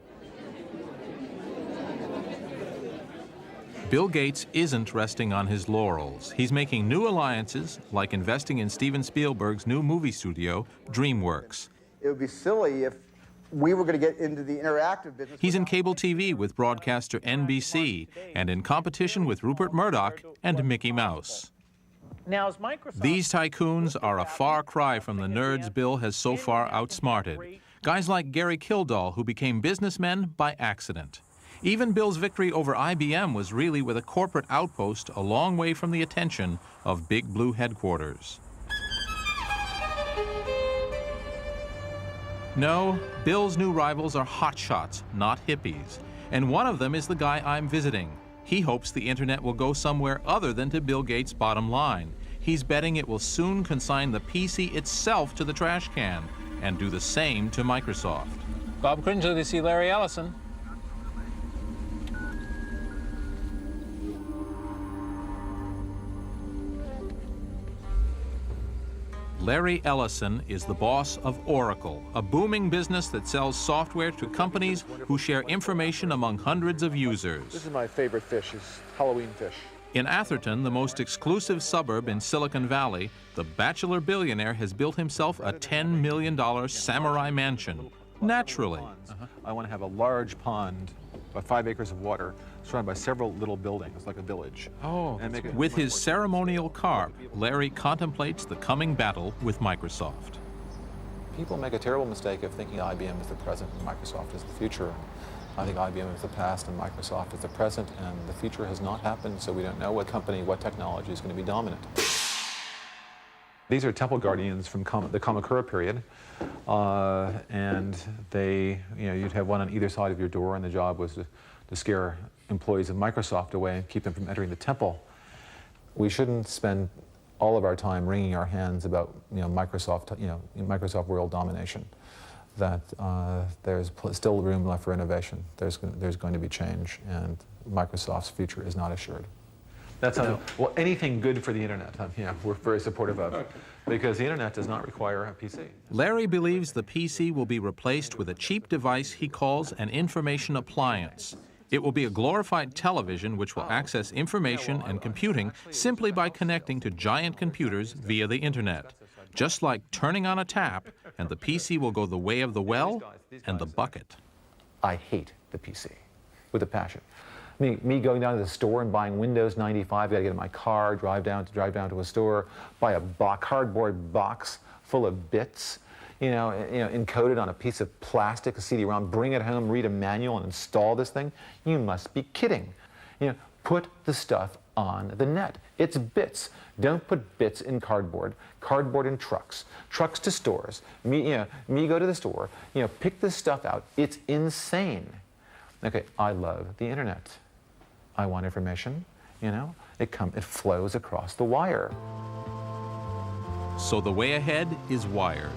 Bill Gates isn't resting on his laurels. He's making new alliances, like investing in Steven Spielberg's new movie studio, DreamWorks. It would be silly if we were going to get into the interactive business. He's in cable TV with broadcaster NBC and in competition with Rupert Murdoch and Mickey Mouse. Now, as Microsoft... These tycoons are a far cry from the nerds Bill has so far outsmarted. Guys like Gary Kildall, who became businessmen by accident. Even Bill's victory over IBM was really with a corporate outpost a long way from the attention of Big Blue headquarters. No, Bill's new rivals are hotshots, not hippies. And one of them is the guy I'm visiting. He hopes the internet will go somewhere other than to Bill Gates' bottom line. He's betting it will soon consign the PC itself to the trash can and do the same to Microsoft. Bob Cringely to see Larry Ellison. Larry Ellison is the boss of Oracle, a booming business that sells software to companies who share information among hundreds of users. This is my favorite fish, is Halloween fish. In Atherton, the most exclusive suburb in Silicon Valley, the bachelor billionaire has built himself a $10 million samurai mansion. Naturally. I want to have a large pond, about 5 acres of water, surrounded by several little buildings, like a village. Oh, with his ceremonial carp, Larry contemplates the coming battle with Microsoft. People make a terrible mistake of thinking IBM is the present and Microsoft is the future. I think IBM is the past and Microsoft is the present, and the future has not happened, so we don't know what company, what technology is going to be dominant. These are temple guardians from the Kamakura period, and they, you'd have one on either side of your door, and the job was to scare employees of Microsoft away and keep them from entering the temple. We shouldn't spend all of our time wringing our hands about Microsoft world domination. That there's still room left for innovation. There's going to be change, and Microsoft's future is not assured. That's well, anything good for the internet, we're very supportive of, because the internet does not require a PC. Larry believes the PC will be replaced with a cheap device he calls an information appliance. It will be a glorified television which will access information and computing simply by connecting to giant computers via the internet. Just like turning on a tap, and the PC will go the way of the well and the bucket. I hate the PC with a passion. Me going down to the store and buying Windows 95, got to get in my car, drive down to a store, buy a cardboard box full of bits, encoded on a piece of plastic, a CD-ROM, bring it home, read a manual, and install this thing. You must be kidding. Put the stuff on the net. It's bits. Don't put bits in cardboard. Cardboard in trucks. Trucks to stores. Me go to the store. Pick this stuff out. It's insane. Okay, I love the internet. I want information. It flows across the wire. So the way ahead is wired.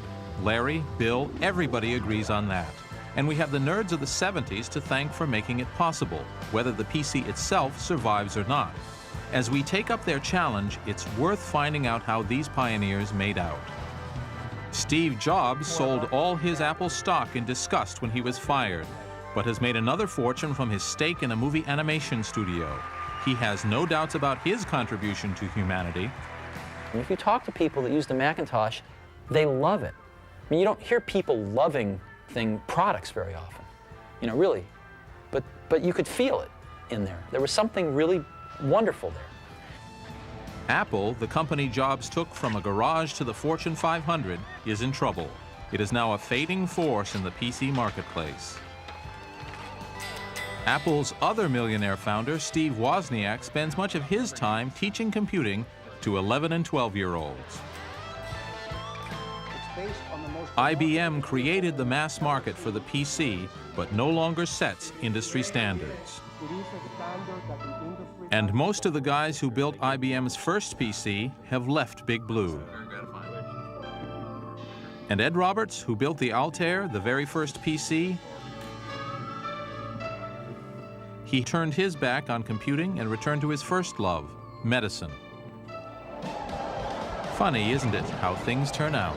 Larry, Bill, everybody agrees on that. And we have the nerds of the 70s to thank for making it possible, whether the PC itself survives or not. As we take up their challenge, it's worth finding out how these pioneers made out. Steve Jobs sold all his Apple stock in disgust when he was fired, but has made another fortune from his stake in a movie animation studio. He has no doubts about his contribution to humanity. And if you talk to people that use the Macintosh, they love it. I mean, you don't hear people loving products very often, really. But you could feel it in there. There was something really wonderful there. Apple, the company Jobs took from a garage to the Fortune 500, is in trouble. It is now a fading force in the PC marketplace. Apple's other millionaire founder, Steve Wozniak, spends much of his time teaching computing to 11 and 12-year-olds. IBM created the mass market for the PC, but no longer sets industry standards. And most of the guys who built IBM's first PC have left Big Blue. And Ed Roberts, who built the Altair, the very first PC, he turned his back on computing and returned to his first love, medicine. Funny, isn't it, how things turn out?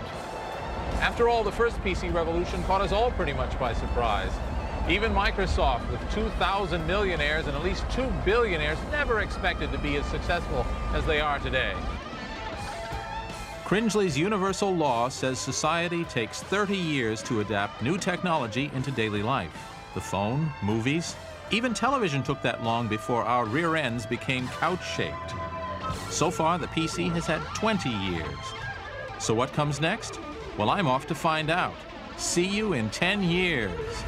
After all, the first PC revolution caught us all pretty much by surprise. Even Microsoft, with 2,000 millionaires and at least 2 billionaires, never expected to be as successful as they are today. Cringely's universal law says society takes 30 years to adapt new technology into daily life. The phone, movies, even television took that long before our rear ends became couch-shaped. So far, the PC has had 20 years. So what comes next? Well, I'm off to find out. See you in 10 years.